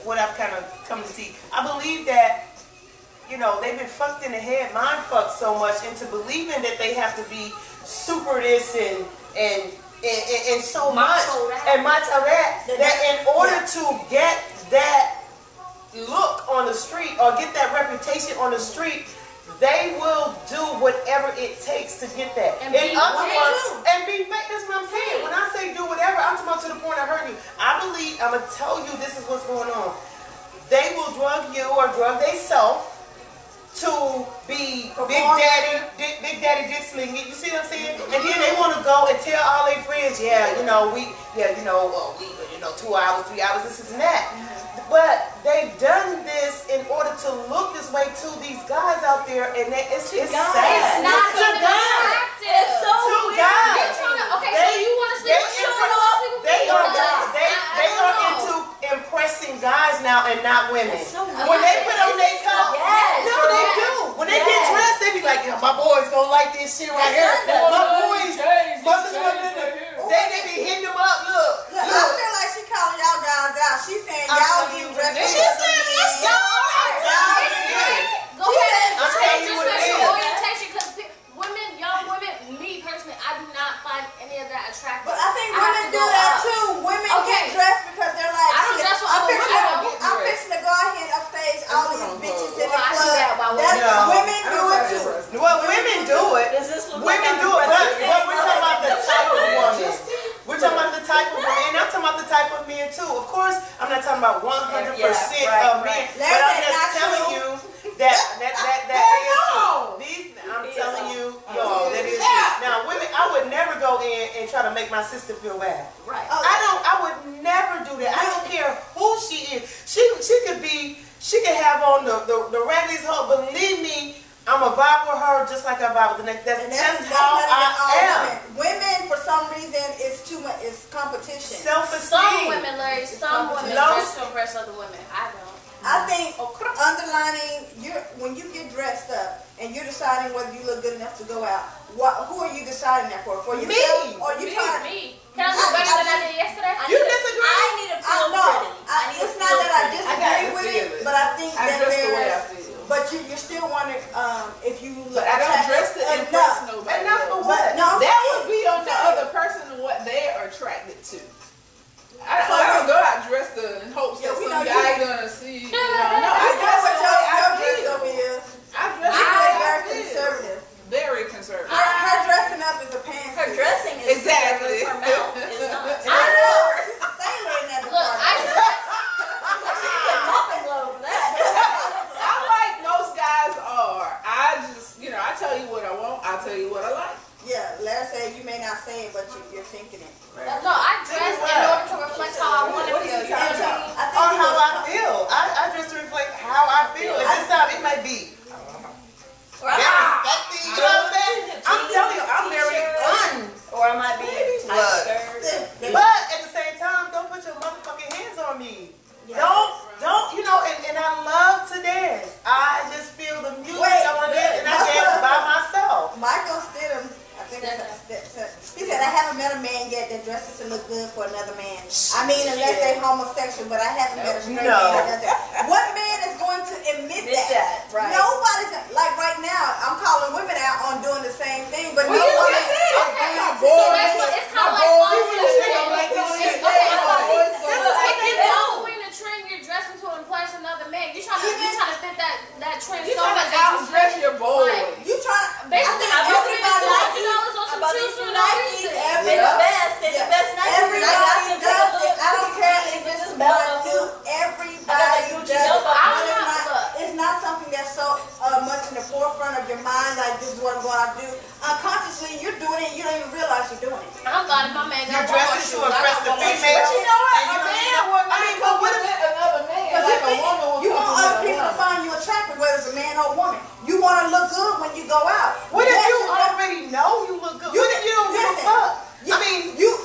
what I've kind of come to see. I believe that they've been fucked in the head, mind fucked so much into believing that they have to be super this and so much and much of that in order to get that look on the street or get that reputation on the street, they will do whatever it takes to get that. And be fake. That's what I'm saying. When I say do whatever, I'm talking about to the point I heard you. I believe, I'm going to tell you this is what's going on. They will drug you or drug themselves to be Big Daddy Dick Sling. You see what I'm saying? And then they want to go and tell all their friends, 2 hours, 3 hours, this and that. But they've done this in order to look this way to these guys out there, and it's sad. It's not It's to even guys. attractive. It's so To weird. guys. They're trying to, okay, so you want to sleep with me? They I are don't into know. impressing guys now and not women. It's so When they put on their coat, Yes. no, they do. When they get dressed, they be like, my boys gonna like this shit right here. My boys, they be hitting them up. Look. I feel like she calling y'all guys out. She saying y'all getting dressed. She saying, let's go. Go ahead. I'm telling you what it is. too. Of course, I'm not talking about 100% right, of men, right. but I'm just telling you that is true. I'm telling you, y'all, that is true. Now, women, I would never go in and try to make my sister feel bad. Right. I would never do that. I don't care who she is. She could have on the raggiest hoe. Believe me, I'm a vibe with her just like I vibe with the next. That's just how I am. Women, for some reason, it's too much. It's competition. Self-esteem. Some women, Larry, some women dress to impress other women. I don't. I think underlining when you get dressed up and you're deciding whether you look good enough to go out. Who are you deciding that for? For yourself? Me. Or you trying to? Me. Can I look better than I did yesterday? You disagree? I need to feel pretty. It's not that I disagree with it, but I think I that dress the way I there's. feel. But you're still wondering if you look. But I don't dress to impress enough. nobody. Enough for else. what? No, That would be on the other person and what they are attracted to. I don't go out dressed in hopes that we some know guy you- gonna see. No, I You know dress what the way I your dress feel. over is. I dress the She's way I very feel. conservative. Very conservative. Her dressing up is a pants. Her dressing is Exactly. her mouth is not. I know. She's a sailor in that Look, I department. dress. She's a muffin loaf for that. I'm like most guys are. I just, I tell you what I want. I tell you what I like. Yeah, Larry said you may not say it, but you're thinking it. No, I dress in order to reflect how I want to feel. You know what I mean? I think On you how was- I feel. I dress to reflect how I feel. At this time, it may be very sexy. You know what I'm saying? I'm telling you, I'm very Or I might be tight skirt. But at the same time, don't put your motherfucking hands on me. Don't, and I love to dance. I just feel the music. I want to dance, and I dance by myself. Michael Stidham, I think he said, I haven't met a man yet that dresses to look good for another man. I mean, unless they're homosexual, but I haven't met a straight man that does that. What man is going to admit that? Right. Nobody's, like right now, I'm calling women out on doing the same thing, but no Well, you woman. just said it. Okay, My so boy, It's kind of like following the trend. You're dressing to impress another man. You're trying to fit that trend You so trying much to that you outdress your boy. You trying? basically I I'm think everybody $200 on some About shoes these for two no Nikes, reason. they're the best. They're the best Nikes. Everybody does it. I don't care if it's about you. Everybody does it. But it's not something that's so much in the forefront of your mind, like this is what I'm going to do. Unconsciously, you're doing it. You don't even realize you're doing it. I'm glad if my man You're got Walmart dressing shoes. to impress the female. But you know what? And A you man will not but what if another man Because like a woman will you want compliment other a people to woman. find you attractive, whether it's a man or a woman. You want to look good when you go out. What if Yes, you already know you look good? You- What if you don't give a listen, fuck? I mean,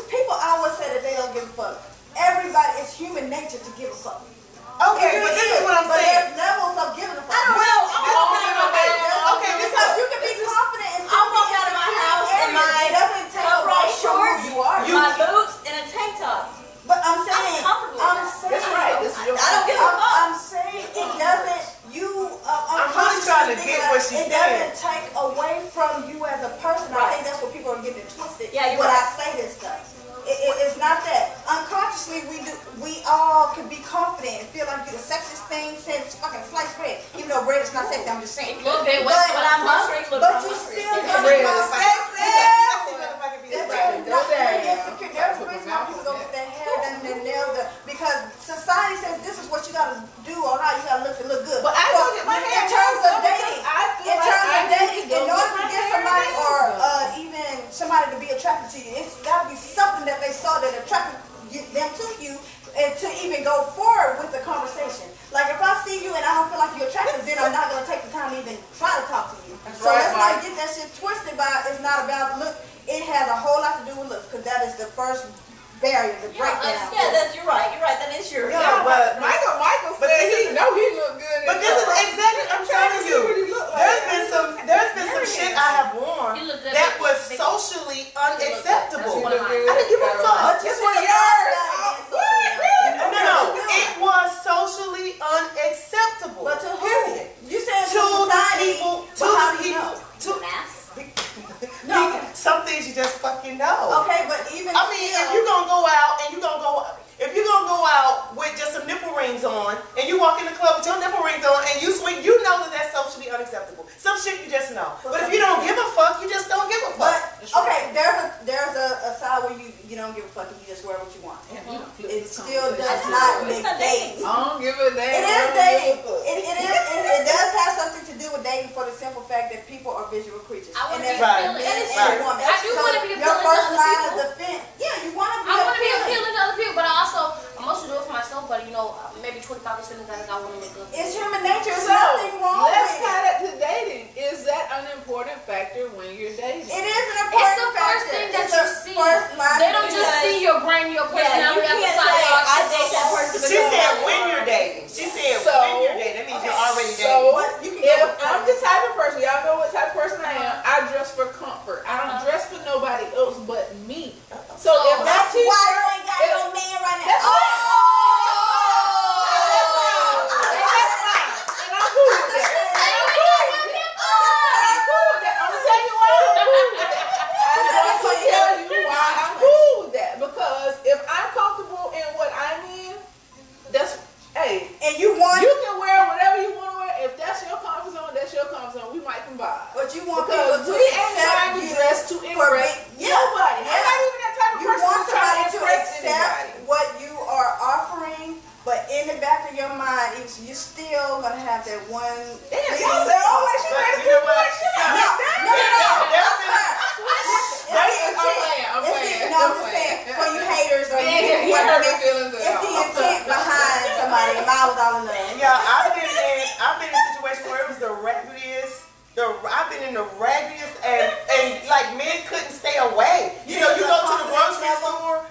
people always say that they don't give a fuck. Everybody, it's human nature to give a fuck. Okay, but this is what I'm But saying. there's levels of giving a fuck. Okay, this Because is you can be confident and I'll walk out of my house in my It doesn't take cover away from shorts, who you are. my boots, and a tank top. But I'm saying, I'm comfortable I'm with that. saying, That's right. This is your I don't give a fuck. I'm saying it doesn't. I'm really trying to get what she's It doesn't take away from you as a person. I think that's what people are getting it twisted. Yeah, you're when right. I say this stuff, it's not that. Unconsciously, we all can be confident and feel like you're the sexiest thing since fucking sliced bread. Even though bread is not sexy, I'm just saying. A little bit But- when I'm hungry. But you still got Bread to is because society says this is what you gotta do or how you gotta look to look good. But I don't get my hair in terms of done dating, because I feel in like terms I of dating, need to in go order get to my get hair somebody done. or even somebody to be attracted to you, it's gotta be something that they saw that attracted them to you, and to even go forward with the conversation. Like if I see you and I don't feel like you're attractive, then I'm not gonna take the time to even try to talk to you. So right, let's Mike. not get that shit twisted by it's not about look. It has a whole lot to do with looks because that is the first barrier to break down. Yeah, you're right. You're right. That is your. Yeah, but Michael but said this he know he look good. But this is exactly, I'm telling you, there's been some shit I have worn You look good. that was socially unacceptable. That's one of mine. I didn't give a fuck. This one of yours. No, it was socially unacceptable. But to who? Period. You said To the society, people, but how do you to know? Mass. No. some things you just fucking know. Okay, but even I mean, if you're gonna go out and if you're gonna go out with just some nipple rings on and you walk in the club with your nipple rings on and you swing, you know that that's socially unacceptable. Some shit you just know. But if you don't give a fuck, you just don't give a fuck. But okay, there's a side where you don't give a fuck and you just wear what you want. this still does conversation. not It's not negate. dating. I don't give a damn. It is dating. It does have something to do with dating for the simple fact that people are visual creatures. I want And to be that's Right. appealing. men And it's and true. women. I do So want to be your appealing to first other line of people. defense. Yeah, you want to be I want to be appealing. appealing to other people, but I'm also do it for myself. But maybe 25% of that is I want to make up. It's human nature. There's So, nothing wrong let's with tie it. that to dating. Is that an important factor when you're dating? It is an It's important the factor. first thing that It's you the see. first line They of don't just defense. see your brain, your Yeah, you personality at the can't say, sidewalk. I date that person. She said when you're dating. She said So- when you're dating. That means you're already dating. So, But you can if go I'm the type of person, y'all know what type of person I am, I dress for comfort. I don't dress for nobody else but me. So if my That's why t-shirt, you ain't got no man right now. That's Oh! that's fine. And I'm cool with that. I'm cool with that. I'm gonna tell you why I'm cool with that. I'm going to tell you why I'm cool with that. Because if I'm comfortable in what I'm in, that's, hey, And you want, you can wear whatever you want to wear. If that's your comfort zone, that's your comfort zone. We might combine. but you want Because people to we ain't accept trying to you dress to for impress being- nobody. Yeah. I'm not even that type of You person want who's trying somebody to to impress accept anybody. what you are offering, but in the back of your mind, you're still gonna have that one. Damn, thing. y'all say, oh, wait, she But ready to you know put what? shit No, out. no, no, no. That's fine. I'm playing, I'm playing. No, I'm just saying, for you haters or you Yeah, people you hurt my it's feelings at the all. intent behind somebody. And mine was all in the Yeah, I've been in a situation where it was the raggediest. I've been in the raggediest and like men couldn't stay away. You know, you go to the grocery store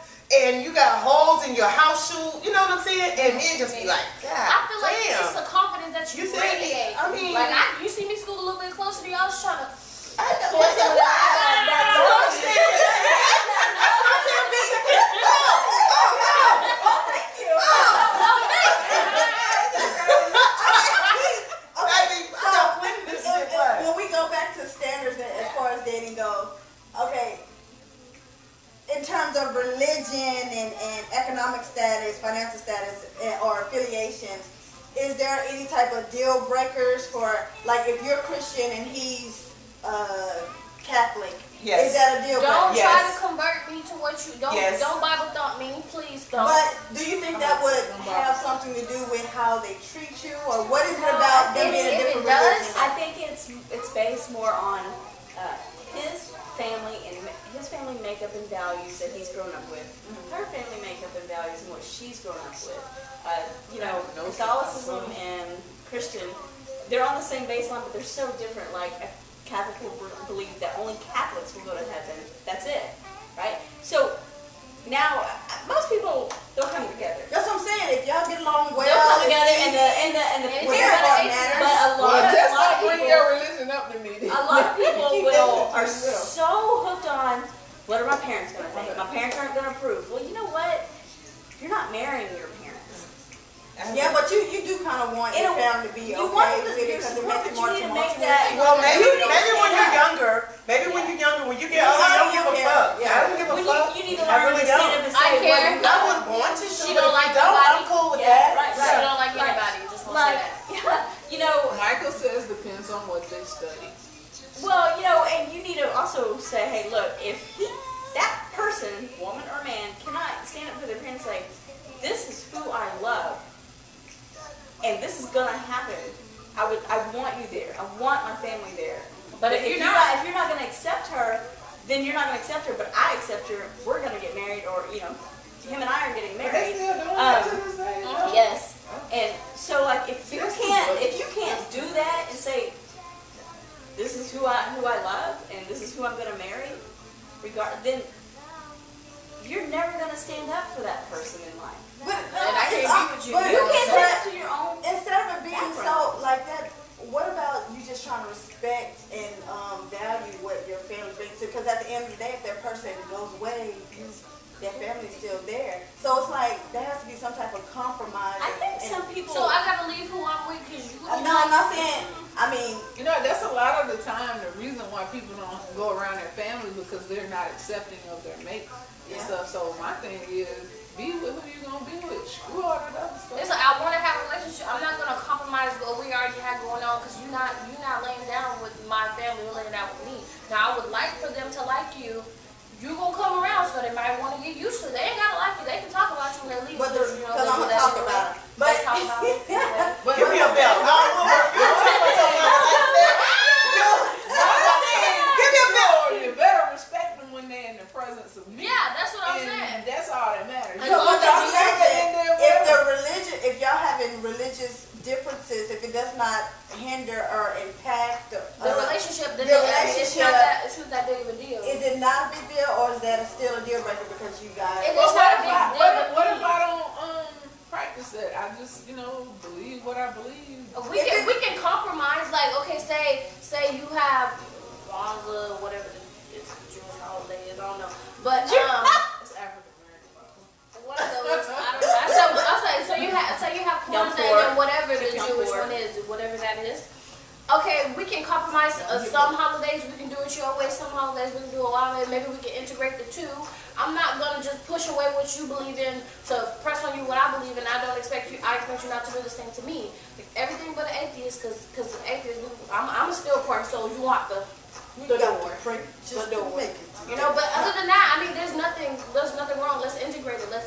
and you got holes in your house shoe. You know what I'm saying? And men just be like, God I feel like damn. it's a confidence that you You said it. radiate. I mean- like you see me scoot a little bit closer to y'all, I was trying to. Listen, When we go back to standards as far as dating goes, okay, in terms of religion and economic status, financial status, or affiliations, is there any type of deal breakers for, like, if you're Christian and he's Catholic? Yes. Is that a deal Don't breaker? try Yes. to convert me to what you don't. Yes. Don't Bible thump me, please don't. But do you think that would have something to do with how they treat you, or what is it about them being a if it different does, religion? I think it's based more on his family and his family makeup and values that he's grown up with. Her family makeup and values and what she's grown up with. Catholicism and Christian, they're on the same baseline, but they're so different. Like a Catholic will believe that only Catholics will go to heaven. That's it, right? So now most people they'll come together. That's what I'm saying. If y'all get along well, They'll come together if and the And whatever parents, matters. but a lot Well, just of don't bring people, your religion up to me. a lot of people Keep are that to yourself. so hooked on what are my parents going to think? My parents aren't going to approve. Well, you know what? You're not marrying your parents. Yeah, but you do kind of want your family to be You want okay them with to it because it support, makes it but more you need to make tumultuous. that. Well, maybe You need to when stand you're up. younger, when you get older, you don't give a fuck. Yeah. I don't give a When fuck. you need to I learn really to stand don't. up and I say care. what you I would want to, She but don't if like you don't, nobody. I'm cool with Yeah, that. right, She right. don't like Like- anybody. Just want to like, say that. you know, Michael says depends on what they study. well, you know, and you need to also say, hey, look, if that person, woman or man, cannot stand up for their parents and say, this is who I love, and this is gonna happen. I want you there. I want my family there. But if you're not gonna accept her, then you're not gonna accept her. But I accept her. We're gonna get married, or him and I are getting But they married. still doing that to this day, though. Yes. And so, like, if you That's can't do that and say, this is who I love and this is who I'm gonna marry, then you're never gonna stand up for that person in life. But, And I can't it's be with you. but- You can't stand up but to your own. instead of it being background. so like that, what about you just trying to respect and value what your family brings to? Because at the end of the day, if that person goes away, their family's still there. So it's like there has to be some type of compromise. I think and- some people. So I gotta leave who I'm with because you. No, I'm not saying. I mean, You know, that's a lot of the time the reason why people don't go around their family because they're not accepting of their mate and Yeah. stuff. So my thing is, be with who you're gonna be with. Screw all that other stuff. It's like I want to have a relationship. I'm not gonna compromise what we already have going on because you're not laying down with my family. You're laying down with me. Now I would like for them to like you. You gonna come around, so they might want to get used to it. They ain't gotta like you. They can talk about you when they leave. but having religious differences, if it does not hinder or impact the relationship, then the it's not that big of a deal. is it not a big deal, or is that still a deal breaker because you guys? It Well, is not a big deal. what if I don't practice that? I just believe what I believe. We can compromise. Like, okay, say you have Kwanzaa, whatever it's Jewish holiday is, I don't know, but It's African American. one of those, I don't know. I'll say, so you have Kwanzaa and then whatever the Jewish one is, whatever that is. Okay, we can compromise. Some holidays we can do it your way. Some holidays we can do it our way. Maybe we can integrate the two. I'm not gonna just push away what you believe in to press on you what I believe in. I expect you not to do the same to me. Everything but an atheist, because atheists, I'm a still person. So you want the door. Just to make it. You know, but other than that, I mean, there's nothing wrong. Let's integrate it. Okay.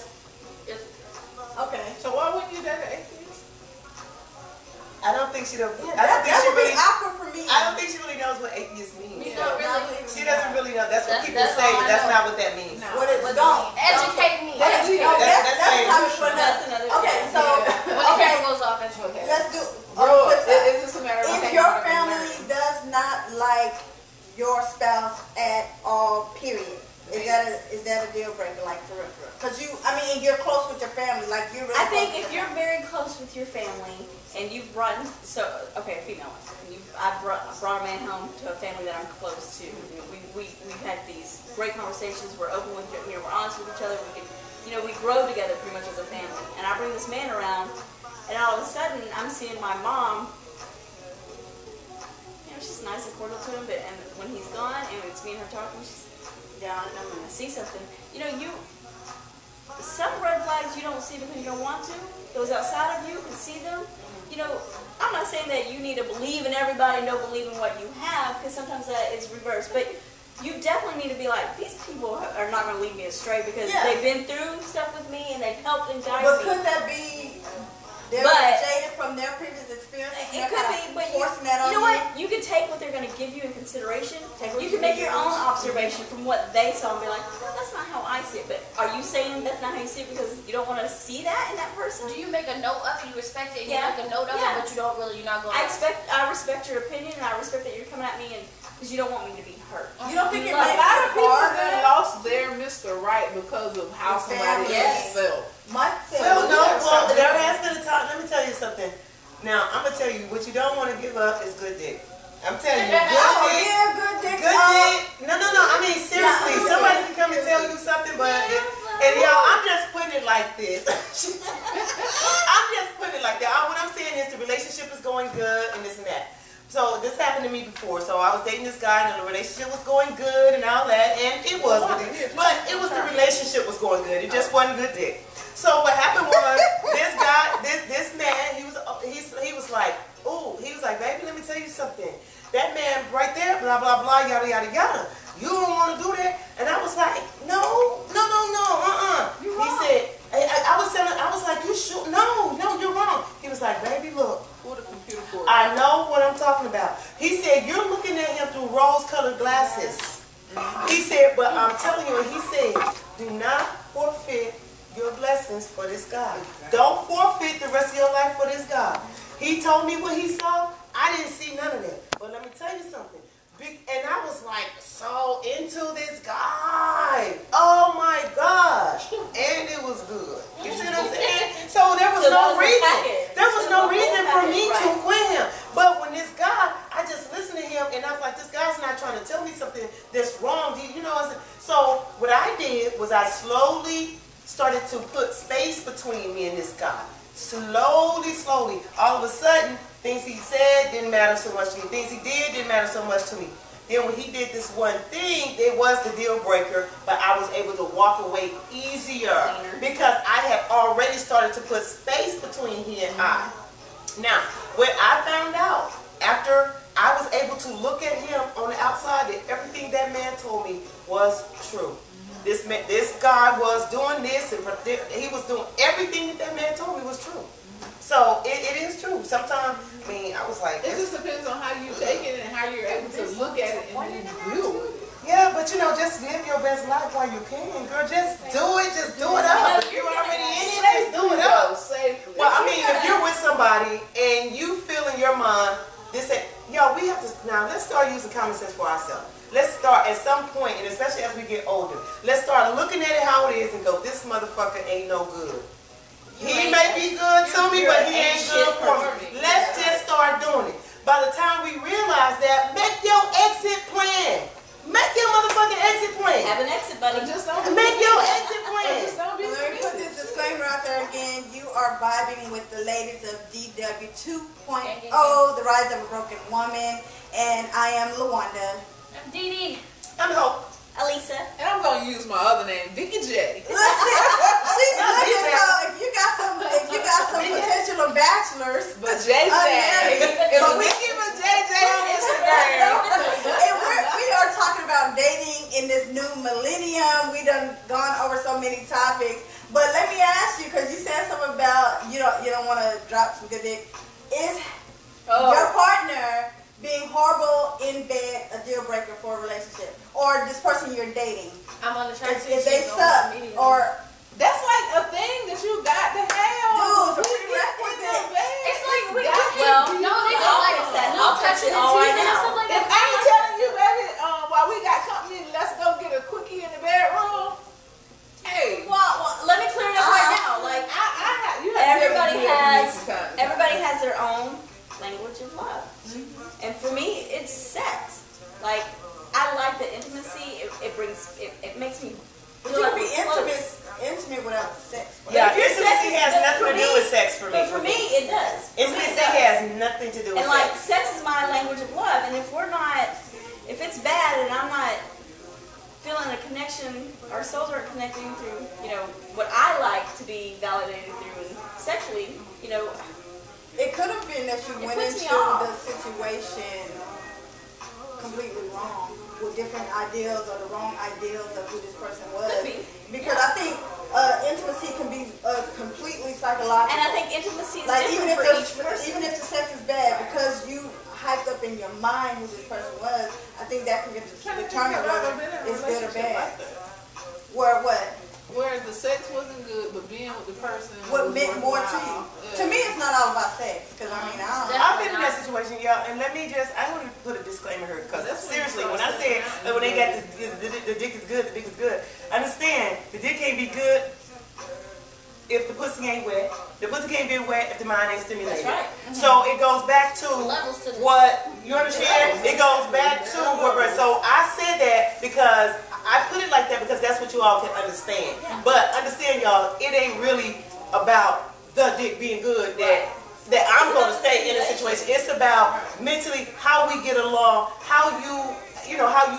So why wouldn't you date an atheist? I don't think she don't. Yeah, I don't think that she would be really. awkward for me. I don't think she really knows what atheist means. You don't really. She doesn't really know. That's what people That's say, all but I that's know. not what that means. No. What is don't Educate me. That's Educate me. that's famous. topic for That's another. another Okay, thing. so When the camera goes off, educate. let's do. Bro, on the flip side. it's just a matter of If taking your what I've been family learning. does not like your spouse at all, period, is that a deal breaker? Like for real? Because you're close with your family. Like you're really. I think close if with you're very close with your family and you've brought a female one, and I brought a man home to a family that I'm close to. We've had these great conversations. We're open with we're honest with each other. We grow together pretty much as a family. And I bring this man around, and all of a sudden I'm seeing my mom. She's nice and cordial to him, and when he's gone and it's me and her talking, she's down and I'm going to see something. Some red flags you don't see because you don't want to. Those outside of you can see them. I'm not saying that you need to believe in everybody and don't believe in what you have, because sometimes that is reversed. But you definitely need to be like, these people are not going to lead me astray because they've been through stuff with me and they've helped and guided But me. could that be they're jaded from their previous experiences? It could be, but forcing that on you know what? You can take what they're going to give you in consideration. You can make your own observation from what they saw and be like, well, that's not how I see it. But are you saying that's not how you see it because you don't want to see that in that person? Do you make a note of it? You respect it. You Yeah. make a note of Yeah. it, but you're not going. I respect your opinion, and I respect that you're coming at me, and because you don't want me to be hurt. You don't think it A makes lot it of people harder? that lost their Mr. Right because of how somebody else felt. Well, there has been a time. Let me tell you something. Now, I'm gonna tell you what you don't want to give up is good dick. I'm telling you, good dick. Good dick. Good dick. No. I mean, seriously, somebody can come and tell you something, but and y'all, I'm just putting it like this. I'm just putting it like that. What I'm saying is the relationship is going good and this and that. So this happened to me before. So I was dating this guy and the relationship was going good and all that, and it was good. But it was the relationship was going good. It just wasn't good dick. So what happened was this guy, this man, he was like, ooh, he was like, baby, let me tell you something. That man right there, blah blah blah, yada yada yada. You don't want to do that, and I was like, no. He said, I was like, you sure? No, you're wrong. He was like, baby, look. Pull the computer cord. I know what I'm talking about. He said, you're looking at him through rose-colored glasses. He said, but I'm telling you, he said, do not forfeit your blessings for this guy. Don't forfeit the rest of your life for this guy. He told me what he saw. I didn't see none of that. But let me tell you something. And I was like so into this guy. Oh my gosh. And it was good. You see what I'm saying? So there was no reason. There was no reason for me to quit him. But when this guy, I just listened to him and I was like, this guy's not trying to tell me something that's wrong. So what I did was I slowly started to put space between me and this guy. Slowly. All of a sudden, things he said didn't matter so much to me. Things he did didn't matter so much to me. Then when he did this one thing, it was the deal breaker, but I was able to walk away easier because I had already started to put space between he and I. Now, what I found out after I was able to look at him on the outside, that everything that man told me was true. This guy was doing this, and he was doing everything that man told me was true. So it is true. Sometimes, I was like, it just depends on how you take it and how you're able to look at it and then deal with it. Yeah, but just live your best life while you can, girl. Just do it up. If you're already in it, just do it up. Safely. Well, if you're with somebody and you feel in your mind, this, yo, we have to, now let's start using common sense for ourselves. Let's start at some point, and especially as we get older, let's start looking at it how it is and go, this motherfucker ain't no good. He may be good to me, but he ain't good for me. Let's just start doing it. By the time we realize that, make your exit plan. Make your motherfucking exit plan. Have an exit, buddy. Just don't Make your exit plan. Just don't be Let me put this disclaimer out there again. You are vibing with the ladies of DW 2.0, The Rise of a Broken Woman. And I am LaWanda. I'm Dee Dee. I'm Hope. Alisa. And I'm gonna use my other name, Vicky J. She's looking, so if you got some potential bachelors, But JJ. It's Vicky but JJ on Instagram. and we are talking about dating in this new millennium. We done gone over so many topics, but let me ask you, because you said something about you don't want to drop some good dick. Is your partner being horrible in bed a deal breaker for a relationship, or this person you're dating? I'm on the track. If they suck, or That's like a thing that you got to have. Dude, it's a We get in the prerequisite. bed. It's like we got got Well, no, they I'll don't like fix that. no I'll fix touching it and all right teasing and now. stuff like If that. I ain't telling you, baby, while we got company, let's go get a quickie in the bedroom. Hey, Well, let me clear it up right now. Like, you have everybody has their own language of love. And for me, it's sex. Like, I like the intimacy. It makes me but feel you like can be we're close. intimate without sex. Yeah, If your intimacy sex is has good nothing for to do me- with sex for me. But for me, it does. Intimacy It does. has nothing to do with And like, sex. sex is my language of love. And if it's bad and I'm not feeling a connection, our souls aren't connecting through, what I like to be validated through and sexually, It could have been that you It went puts into me off. the situation completely wrong with different ideals or the wrong ideals of who this person was. Could be. Because I think intimacy can be completely psychological. and I think intimacy is like different for each person. even if the sex is bad, because you hyped up in your mind who this person was, I think that can determine whether it's good or bad. Where the sex wasn't good, but being with the person What was meant more to you? worthwhile. Yeah. To me, it's not all about sex. Because I mean, I don't. I've been in that situation, y'all, and I want to put a disclaimer here, because seriously, when I said that when they got the dick is good, the dick is good, understand, the dick can't be good if the pussy ain't wet. The pussy can't be wet if the mind ain't stimulated. That's right. So it goes back to Levels to this. what, you understand? It goes back to what, so I said that because I put it like that because that's what you all can understand. But understand, y'all, it ain't really about the dick being good that I'm going to stay in a situation. It's about mentally how we get along, how you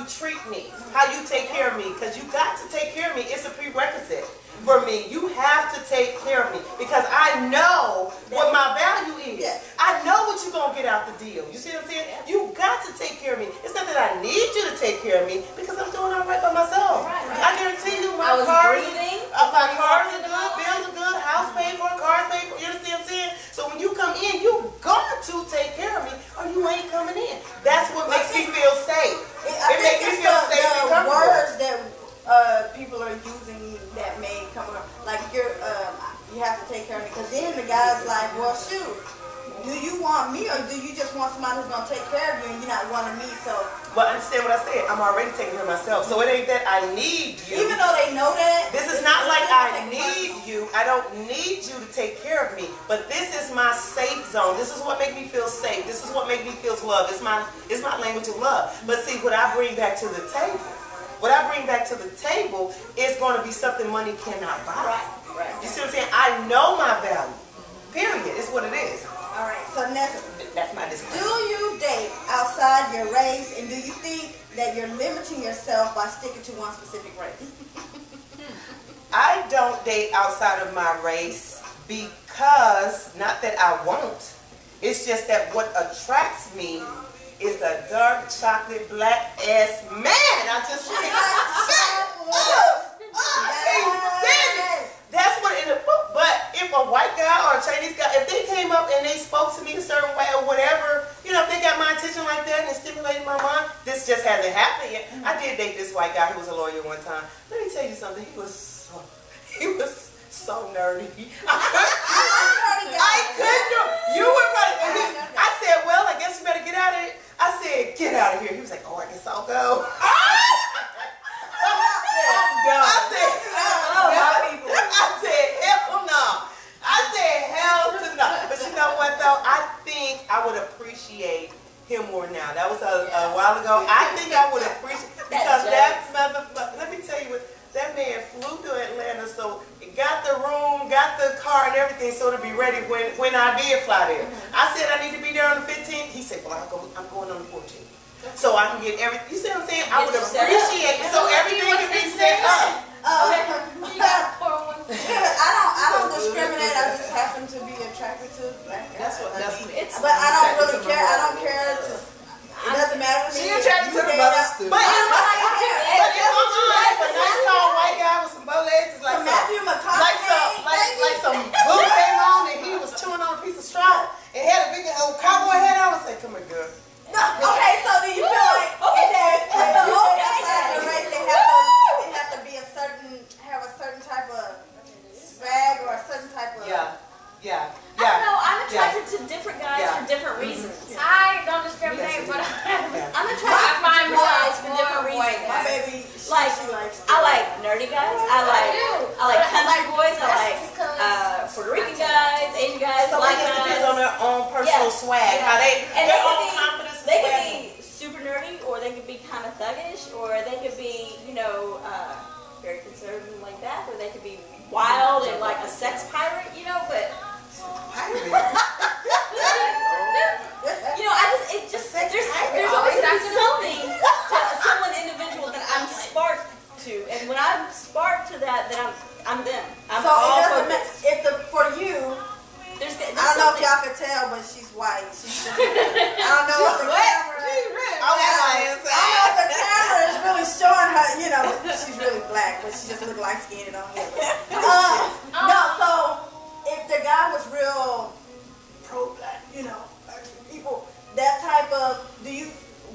treat me, how you take care of me. Because you got to take care of me. It's a prerequisite for me. You have to take care of me because I know what my value is. I know what you're going to get out the deal. You see what I'm saying? You got to take care of me. It's not that I need you to take care of me because I'm doing all right by myself. I guarantee you my car is good, bills are good, house paid for, cars paid for. You understand what I'm saying? So when you come in, you got to take care of me or you ain't coming in. That's what makes me feel safe. I It think makes me it's feel safe and the comfortable. words that people are using that may come around. Like you have to take care of me. Because then the guy's like, well, shoot, do you want me or do you just want somebody who's going to take care of you and you're not wanting me? So, But understand what I said. I'm already taking care of myself. So it ain't that I need you. even though they know that, This is not like I need you. I don't need you to take care of me. But this is my safe zone. This is what makes me feel safe. This is what makes me feel love. It's my language of love. But see, what I bring back to the table, is going to be something money cannot buy. Right. You see what I'm saying? I know my value. Period. It's what it is. all right. So next, That's my do disclaimer. you date outside your race, and do you think that you're limiting yourself by sticking to one specific race? I don't date outside of my race because, not that I won't, it's just that what attracts me is a dark chocolate black ass man. I just can't stand it. That's what it is. But if a white guy or a Chinese guy, if they came up and they spoke to me a certain way or whatever, if they got my attention like that and it stimulated my mind, this just hasn't happened yet. I did date this white guy who was a lawyer one time. Let me tell you something. He was so nerdy. I couldn't. You I would appreciate him more now. That was a while ago. I think I would appreciate, because let me tell you what, that man flew to Atlanta, so he got the room, got the car and everything, so to be ready when I did fly there. I said I need to be there on the 15th. He said, well, I'm going on the 14th. So I can get everything. You see what I'm saying? I would appreciate it so everything can be set up. I don't discriminate. I just happen to be attracted to black guys. That's me. But I don't really care. I don't care. It doesn't matter to me. She attracted to the brothers too. But a nice tall white guy with some bow legs is like some blue came on and he was chewing on a piece of straw and had a big old cowboy hat on. I was like, come here, girl. No, okay, so do you feel like they have to be have a certain type of swag or a certain type of I don't know. I'm attracted to different guys for different reasons. I don't discriminate, but I'm attracted to different guys for different reasons. my baby. I like nerdy guys. I like country boys. I like Puerto Rican guys, Asian guys, So black it guys. depends on their own personal swag. How their own confidence. They could be super nerdy, or they could be kind of thuggish, or they could be, very conservative like that, or they could be wild and like a sex pirate, but. There's always something to someone individual that I'm sparked to, and when I'm sparked to that, then I'm them. I'm So all it doesn't focused. matter for you. There's I don't know if y'all can tell, but she's white. I don't know if the camera. I don't know if the camera is really showing her. She's really black, but she just look light skinned on here. No, so if the guy was real pro-black, people, that type of,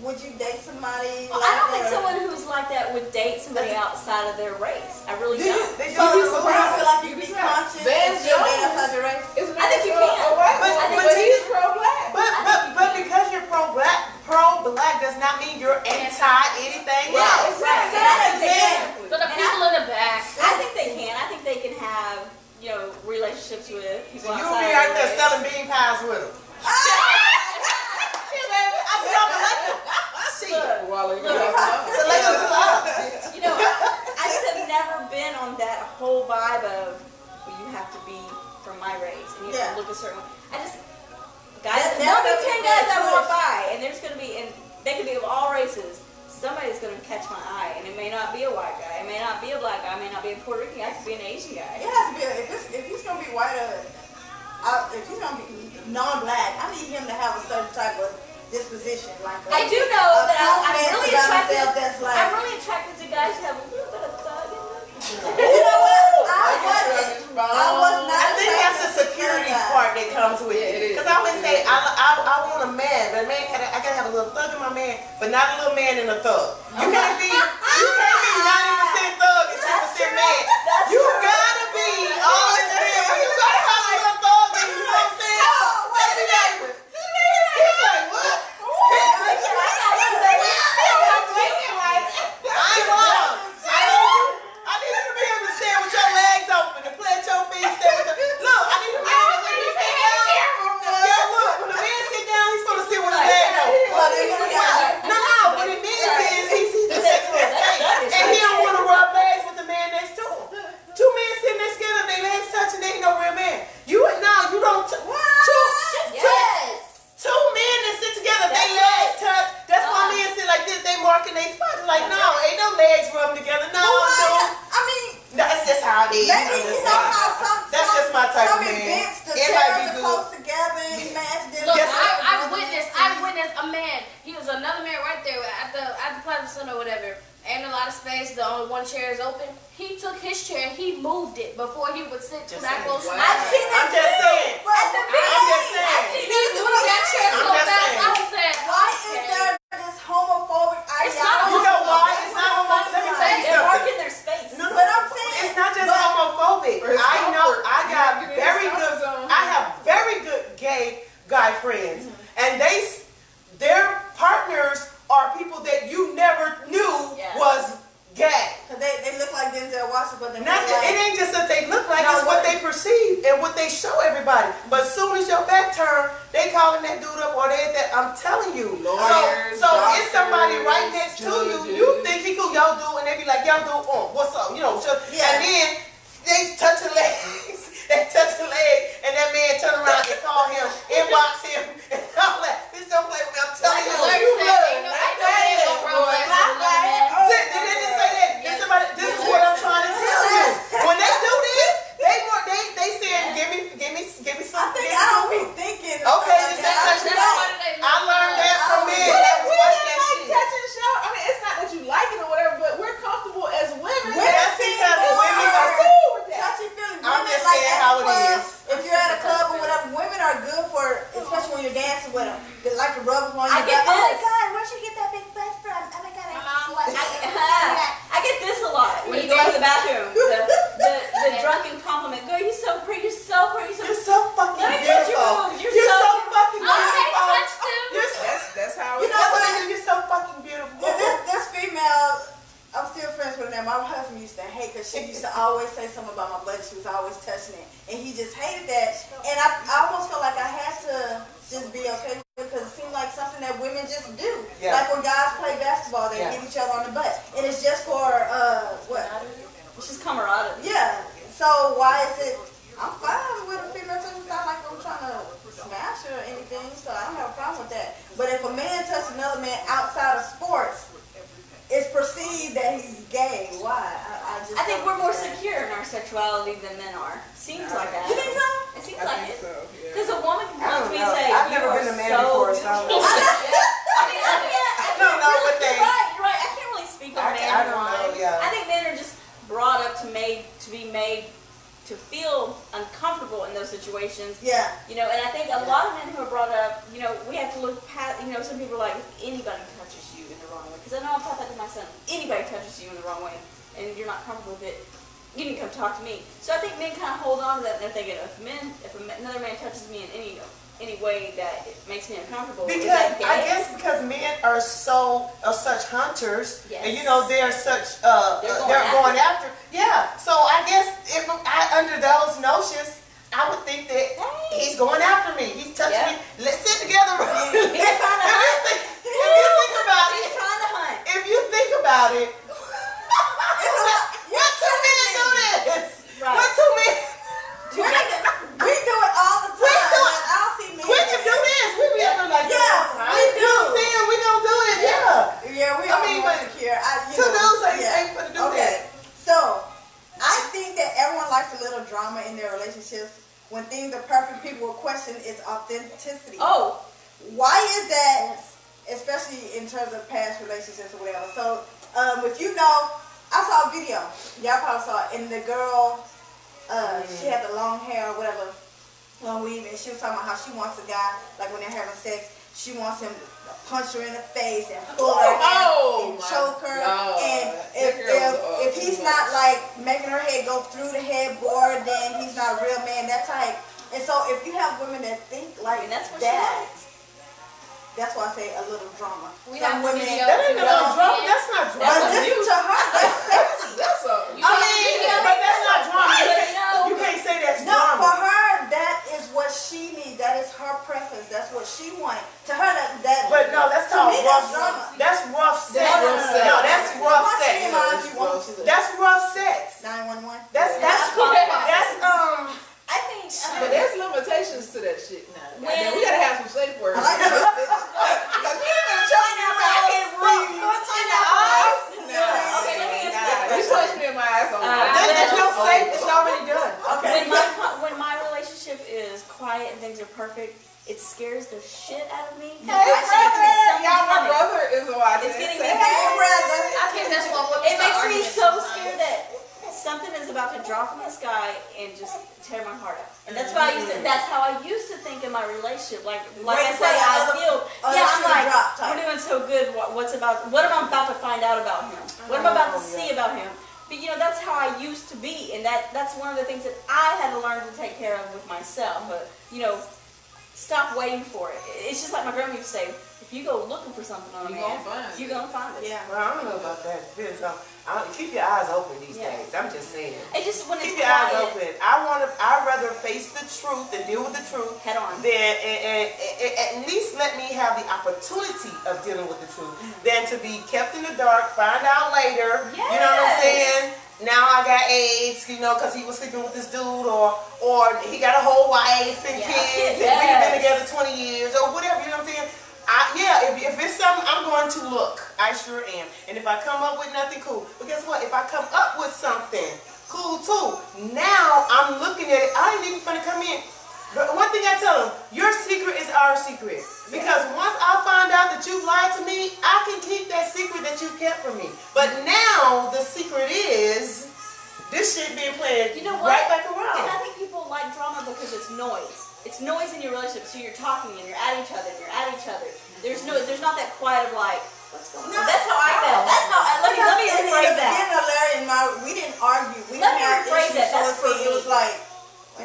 would you date somebody? Well, I don't think someone who's like that would date somebody outside of their race. I really don't. So do you feel like you be conscious and still date outside your race? I think you can. But he's pro-black. But because you're pro-black does not mean you're anti anything else. So the people in the back. I think they can. I think they can have, relationships with people You'll outside be of right their there race. selling bean pies with them. I just have never been on that whole vibe of, you have to be from my race and you have to look a certain way. There'll be 10 guys that walk by, and there's gonna be, and they could be of all races. Somebody's gonna catch my eye, and it may not be a white guy, it may not be a black guy, it may not be a Puerto Rican guy, it could be an Asian guy. It has to be. If he's gonna be white, if he's gonna be non-black, I need him to have a certain type of disposition. I do know that I'm really attracted. That's like, I'm really attracted to guys who have a little bit of thug in them. you know what? I was not. I think that's the security part that comes with it. Because I always say, I want a man, but a man, I gotta have a little thug in my man, but not a little man in a thug. You can't be 90% thug and 10% man. You gotta be all this man. When you gotta have a little thug, and you know what I'm saying? Let's be like, he's like, what? I ain't wrong. I need you to be able to stand with your legs open and plant your feet. Look, I need a man that when he sit down. Look, when the man sit down, he's gonna sit with his legs open. No, what it means is he's just taking his space, and he don't want to rub legs with the man next to him. Two men sitting there scared of their legs touching, they ain't no real man. You don't. Two men that sit together, their legs touch. That's why men sit like this. They marking their spots. Like, no, ain't no legs rubbing together. No. I mean, That's just how it is. maybe you know how That's just my type of some man. events, the It might be chairs are good. close together and you match them. Look, Yes, I witnessed a man. He was another man right there at the Plaza Center or whatever. Ain't a lot of space. The only one chair is open. He took his chair. He moved it before he would sit to that close. I've seen that I'm just saying. At the beginning, I've seen He moved that chair so I'm just fast. saying. I said, Why is there this homophobic It's ideology? not You know why? It's not homophobic. Let me tell you They're something. marking their space. No, But I'm saying, it's not just homophobic. I know I got I have very good gay guy friends, and their partners are people that you never knew was gay. They look like Denzel Washington, but they're It ain't just that they look like, it's what they perceive and what they show everybody. But as soon as your back turn, they calling that dude up or they that. I'm telling you. Lawyers, so doctors, it's somebody right next to you. judges. You think he cool, y'all do, and they be like, y'all do, what's up? You know, and then they touch a legs. They touch a leg, and that man turn around and call him, inbox him, and all that. Bitch, don't play with me. I'm telling you. This is what I'm trying to tell you. When they do this, they saying, give me some. I don't be thinking. Okay, I learned that from men. We Watch didn't that like shit. touching the show. I mean, it's not that you like it or whatever, but we're comfortable as women. That's because women are cool with that. Touchy feeling. I'm Women, just like saying at how the it club, is. if you're at a club or whatever, women are good for, especially when you're dancing with them. They like to rub them on your I get back. Oh my this. God, where'd you get that big butt from? Oh my God, I get this a lot when you go to the bathroom. The drunken compliment. Girl, you're so pretty. You're so pretty. You're so fucking Let me touch your beautiful. boobs. You're so fucking beautiful. touch them. That's how You it know is. what? You're so fucking beautiful. This female, I'm still friends with her now. My husband used to hate because she used to always say something about my butt. She was always touching it. And he just hated that. And I almost felt like I had to just be okay with it because it seemed like something that women just do. Yeah. Like when guys play basketball, they give each other on the butt. And it's just for, what? It's just camaraderie. Yeah. So why is it, I'm fine with a female touch. It's not like I'm trying to smash her or anything, so I don't have a problem with that. But if a man touches another man outside of sports, it's perceived that he's gay. Why? I think we're more secure in our sexuality than men are. Seems like that. You think so? It seems I like think it. so, yeah. Because a woman can I come don't to me and know. say, I've "You never are been a man so before, so I don't know. I don't know what they- You're right. I can't really speak on I man don't why. know, yeah. I think men are just brought up to be made to feel uncomfortable in those situations. Yeah. You know, and I think a lot of men who are brought up, you know, we have to look past, you know, some people are like, if anybody touches you in the wrong way, because I know I've taught that to my son, anybody touches you in the wrong way, and you're not comfortable with it, you can come talk to me. So I think men kind of hold on to that, and they're thinking, another man touches me in any way that it makes me uncomfortable. is Because that gay? I guess because men are such hunters, Yes. and you know they're such They're they're going going after. Yeah. So I guess if I under those notions, I would think that he's going after me. He's touching me. Let's sit together. He's trying to hunt. If you think about He's it, trying to hunt. if you think about it, what two men do this? Right. What two men? We do it all the time. do it. I don't see men. We can do this. We be able to like Yeah, we You know what I'm saying? We gonna do it. Yeah. Yeah, we I are mean, more but secure. Two dudes ain't gonna do Okay. So, I think that everyone likes a little drama in their relationships. When things are perfect, people will question its authenticity. Oh. Why is that, especially in terms of past relationships or whatever? So, if you know, I saw a video. Y'all probably saw it. And the girl, she had the long hair or whatever, long weave, and she was talking about how she wants a guy, like when they're having sex, she wants him to punch her in the face and pull her hair and choke her. And if he's not like making her head go through the headboard, then he's not a real man, that type. And so if you have women that think like And that's what she that, likes. that's why I say a little drama. We Some have women, video. That ain't no drama. That's not but drama. listen to her, that's sexy. That's a. But that's not drama. But You can't say that's No, for drama. her, that is what she needs. That is her preference. That's what she wanted. To her, that. But no, that's to called me, rough that's drama. sex. That's rough sex. That's rough sex. No, that's rough Punch me in sex. my eyes if you want to. That's rough sex. 911. That's I think But there's limitations to that shit now. When- Goddamn, we gotta have some safe words. I like Because we ain't been choking you out and breathe. Okay, let me answer You punched me in my ass on There's no safe. It's already done. Okay. when my relationship is quiet and things are perfect, it scares the shit out of me. Hey, I see brother! something's Y'all, my coming. brother is watching. It's getting Say, me. Hey, brother. I think that's what It makes me so scared that something is about to drop from the sky and just tear my heart out. And that's why that's how I used to think in my relationship. Like I Wait say, for I the feel other I'm shoe to like drop type. we're doing so good. What am I about to find out about him? What am I about to see about him? But you know, that's how I used to be, and that's one of the things that I had to learn to take care of with myself. But you know, stop waiting for it. It's just like my grandma used to say, if you go looking for something on a You man, gonna find it. you're gonna find it. Yeah. Well, I don't know about that. Depends on. Keep your eyes open these days. I'm just saying. It just when it's Keep your eyes quiet, open. I'd rather face the truth and deal with the truth head on. than and at least let me have the opportunity of dealing with the truth than to be kept in the dark, find out later. Yes. You know what I'm saying? Now I got AIDS, you know, because he was sleeping with this dude, or he got a whole wife and kids, and we've been together 20 years, or whatever. You know what I'm saying? If it's something, I'm going to look. I sure am. And if I come up with nothing, cool. But guess what? If I come up with something, cool too. Now I'm looking at it. I ain't even gonna come in. But one thing I tell them, your secret is our secret. Because once I find out that you've lied to me, I can keep that secret that you kept from me. But now the secret is this shit being played right back around. And I think people like drama because it's noise. It's noise in your relationship. So you're talking and you're at each other and you're at each other. There's not that quiet of like, what's going on? No, That's how I felt. That's how let me rephrase that. We didn't argue. Let me rephrase that. That's for It was me. like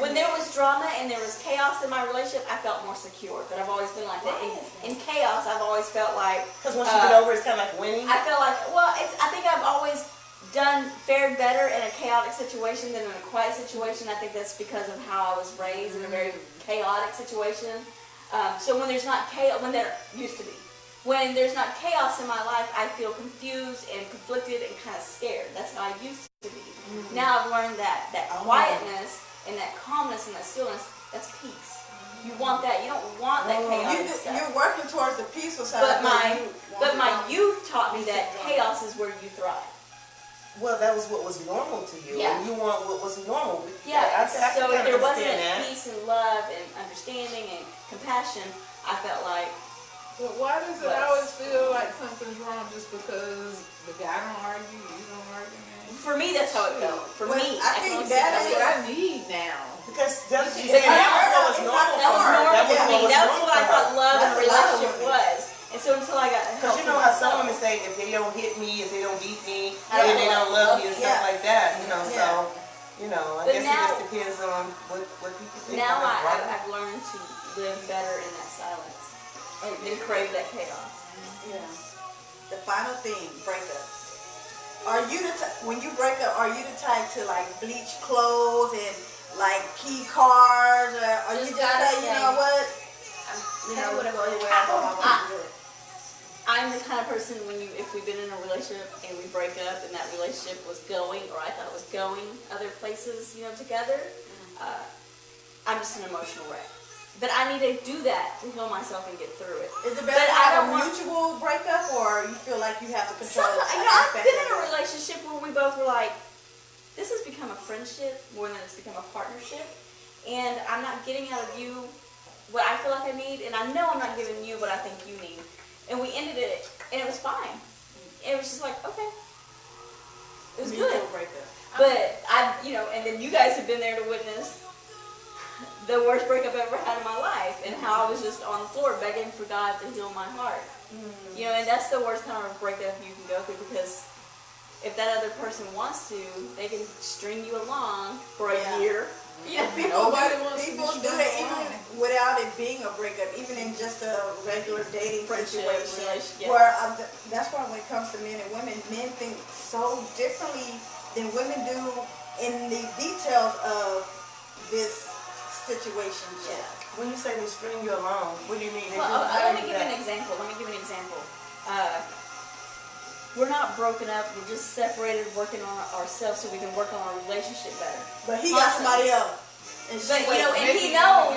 When there was drama and there was chaos in my relationship, I felt more secure. But I've always been like that. In chaos, I've always felt like. Because once you get over, it's kind of like winning. I feel like, I think I've always fared better in a chaotic situation than in a quiet situation. I think that's because of how I was raised in a very chaotic situation. So when there's not chaos, when there used to be, when there's not chaos in my life, I feel confused and conflicted and kind of scared. That's how I used to be. Now I've learned that quietness and that calmness and that stillness, that's peace. You want that. You don't want that chaos. you're working towards the peaceful side. But my youth taught me that chaos is where you thrive. Well, that was what was normal to you, and you want what was normal. Yeah, I so if there wasn't that. peace and love and understanding and compassion, I felt like. But why does it always feel like something's wrong just because the guy don't argue, you don't argue, man? For me, that's how it felt. For me, I think That's what I need now. Because that's what was normal. That was normal for me. That's what I thought love in a That's a lot of relationship was. And so until I got Because you know how some women say if they don't hit me, if they don't beat me, then they don't love me and stuff like that. You know, so I guess it just depends on what people think. Now I've learned to live better in that silence and crave that chaos. Yeah. The final thing, breakups. Are you when you break up? Are you the type to like bleach clothes and like key cards, or are you just say, you know what? I'm the kind of person if we've been in a relationship and we break up and that relationship was going, or I thought it was going other places, together, I'm just an emotional wreck. But I need to do that to heal myself and get through it. Is it better to have a mutual breakup, or you feel like you have to control it? I've been in a relationship where we both were like, this has become a friendship more than it's become a partnership, and I'm not getting out of you what I feel like I need, and I know I'm not giving you what I think you need. And we ended it, and it was fine. It was just like, okay. It was good. But and then you guys have been there to witness the worst breakup I've ever had in my life, and how I was just on the floor begging for God to heal my heart. And that's the worst kind of breakup you can go through, because if that other person wants to, they can string you along for a year. Yeah, people do that even without it being a breakup, even in just a regular dating situation. Where that's why when it comes to men and women, men think so differently than women do in the details of this situation. Yeah. When you say they string you along, what do you mean? Let me give you an example. We're not broken up. We're just separated, working on ourselves so we can work on our relationship better. But he got somebody else. And he knows,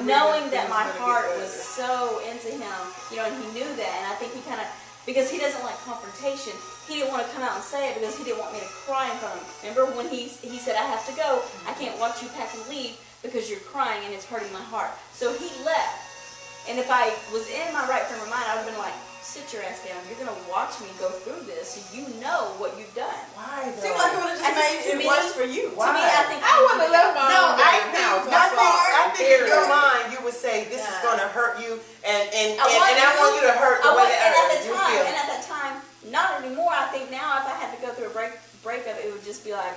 knowing that my heart was so into him, and he knew that, and I think he kind of, because he doesn't like confrontation, he didn't want to come out and say it because he didn't want me to cry in front of him. Remember when he said, I have to go, I can't watch you pack and leave because you're crying and it's hurting my heart. So he left. And if I was in my right frame of mind, I would have been like, sit your ass down. You're going to watch me go through this so you know what you've done. Why though? Seems like it would have just made it worse for you. Why? To me, I think I wouldn't have left my own house. I think in your mind you would say this is going to hurt you, and I want you to hurt the way that you feel. And at that time, not anymore. I think now if I had to go through a breakup, it would just be like,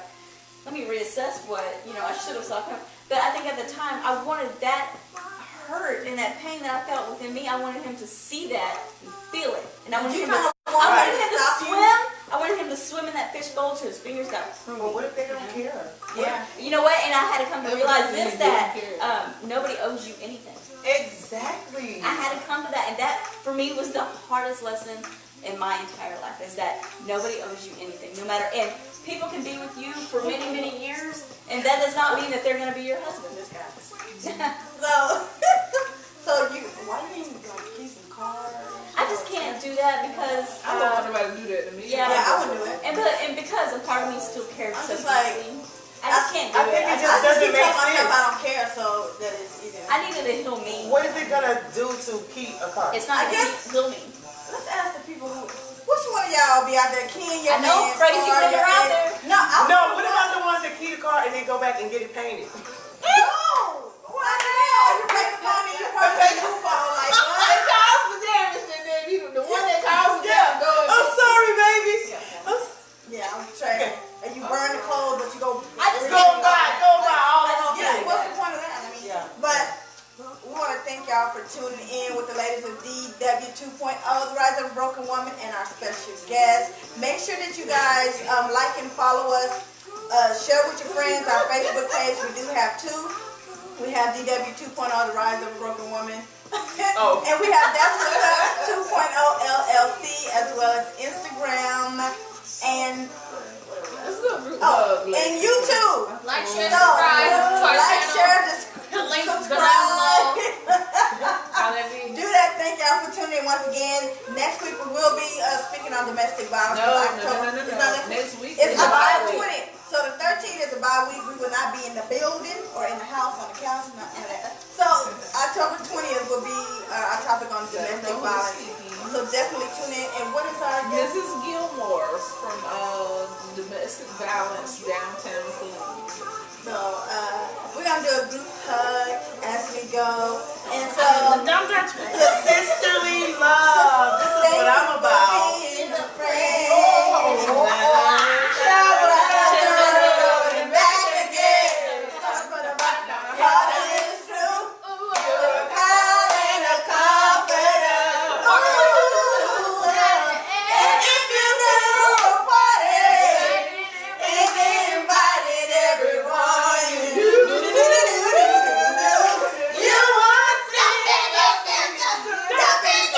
let me reassess what I should have saw coming. But I think at the time, I wanted that hurt and that pain that I felt within me. I wanted him to see that and feel it, and I wanted him to swim. I wanted him to swim in that fishbowl till his fingers got Well, pruny. what if they don't care? Yeah. You know what? And I had to come to realize this, that nobody owes you anything. Exactly. I had to come to that, and that for me was the hardest lesson in my entire life, is that nobody owes you anything, no matter, and people can be with you for many, many years, and that does not mean that they're going to be your husband. So why do you even like keys and cars? I just can't do that because I don't want nobody to do that to me. yeah, I wouldn't do it. and because a part of me still cares I'm so just like, deeply. I just can't do I think it. it just doesn't keep make telling myself I sense. don't care, so that is either. I needed to heal me. What is it gonna do to keep a car? It's not I going guess- to heal me. Let's ask the people who. Which one of y'all be out there keying your I know, man's crazy car, women your are out ex- there. No, No, what about the ones that key the car and then go back and get it painted? No! What the hell? You pay the money, you probably do fall like It what? caused the damage, and then the one that caused the damage goes. I'm sorry, baby. Yeah, I'm trying. And you burn the clothes, but you go. I just Go buy all of them. Yeah, what's the point of that? I mean, Yeah. but we want to thank y'all for tuning in with the ladies of DW 2.0, the Rise of a Broken Woman, and our special guest. Make sure that you guys like and follow us. Share with your friends our Facebook page. We do have two. We have DW 2.0, the Rise of a Broken Woman. Oh. And we have That's What's Up 2.0 LLC, as well as Instagram and Let's do a group hug. and YouTube. Like, share, So, subscribe to our like, channel. share, just The link is subscribe. down below. However, Do that. Thank y'all for tuning in once again. Next week we will be speaking on domestic violence. No. It's not next week. Next week It's is a bye October week. 20th. So the 13th is a bye week. We will not be in the building or in the house on the couch. Not none of that. So October 20th will be our topic on domestic violence. So definitely tune in. And what is our guest? Mrs. Gilmore from Domestic Violence Downtown Cleveland. So we're gonna do a group hug as we go. And so don't touch me. Sisterly love. This is what I'm about. being a friend. Back again. God is true. A pal and a comforter. And if you do a party, if you invited everyone, you want to stop it.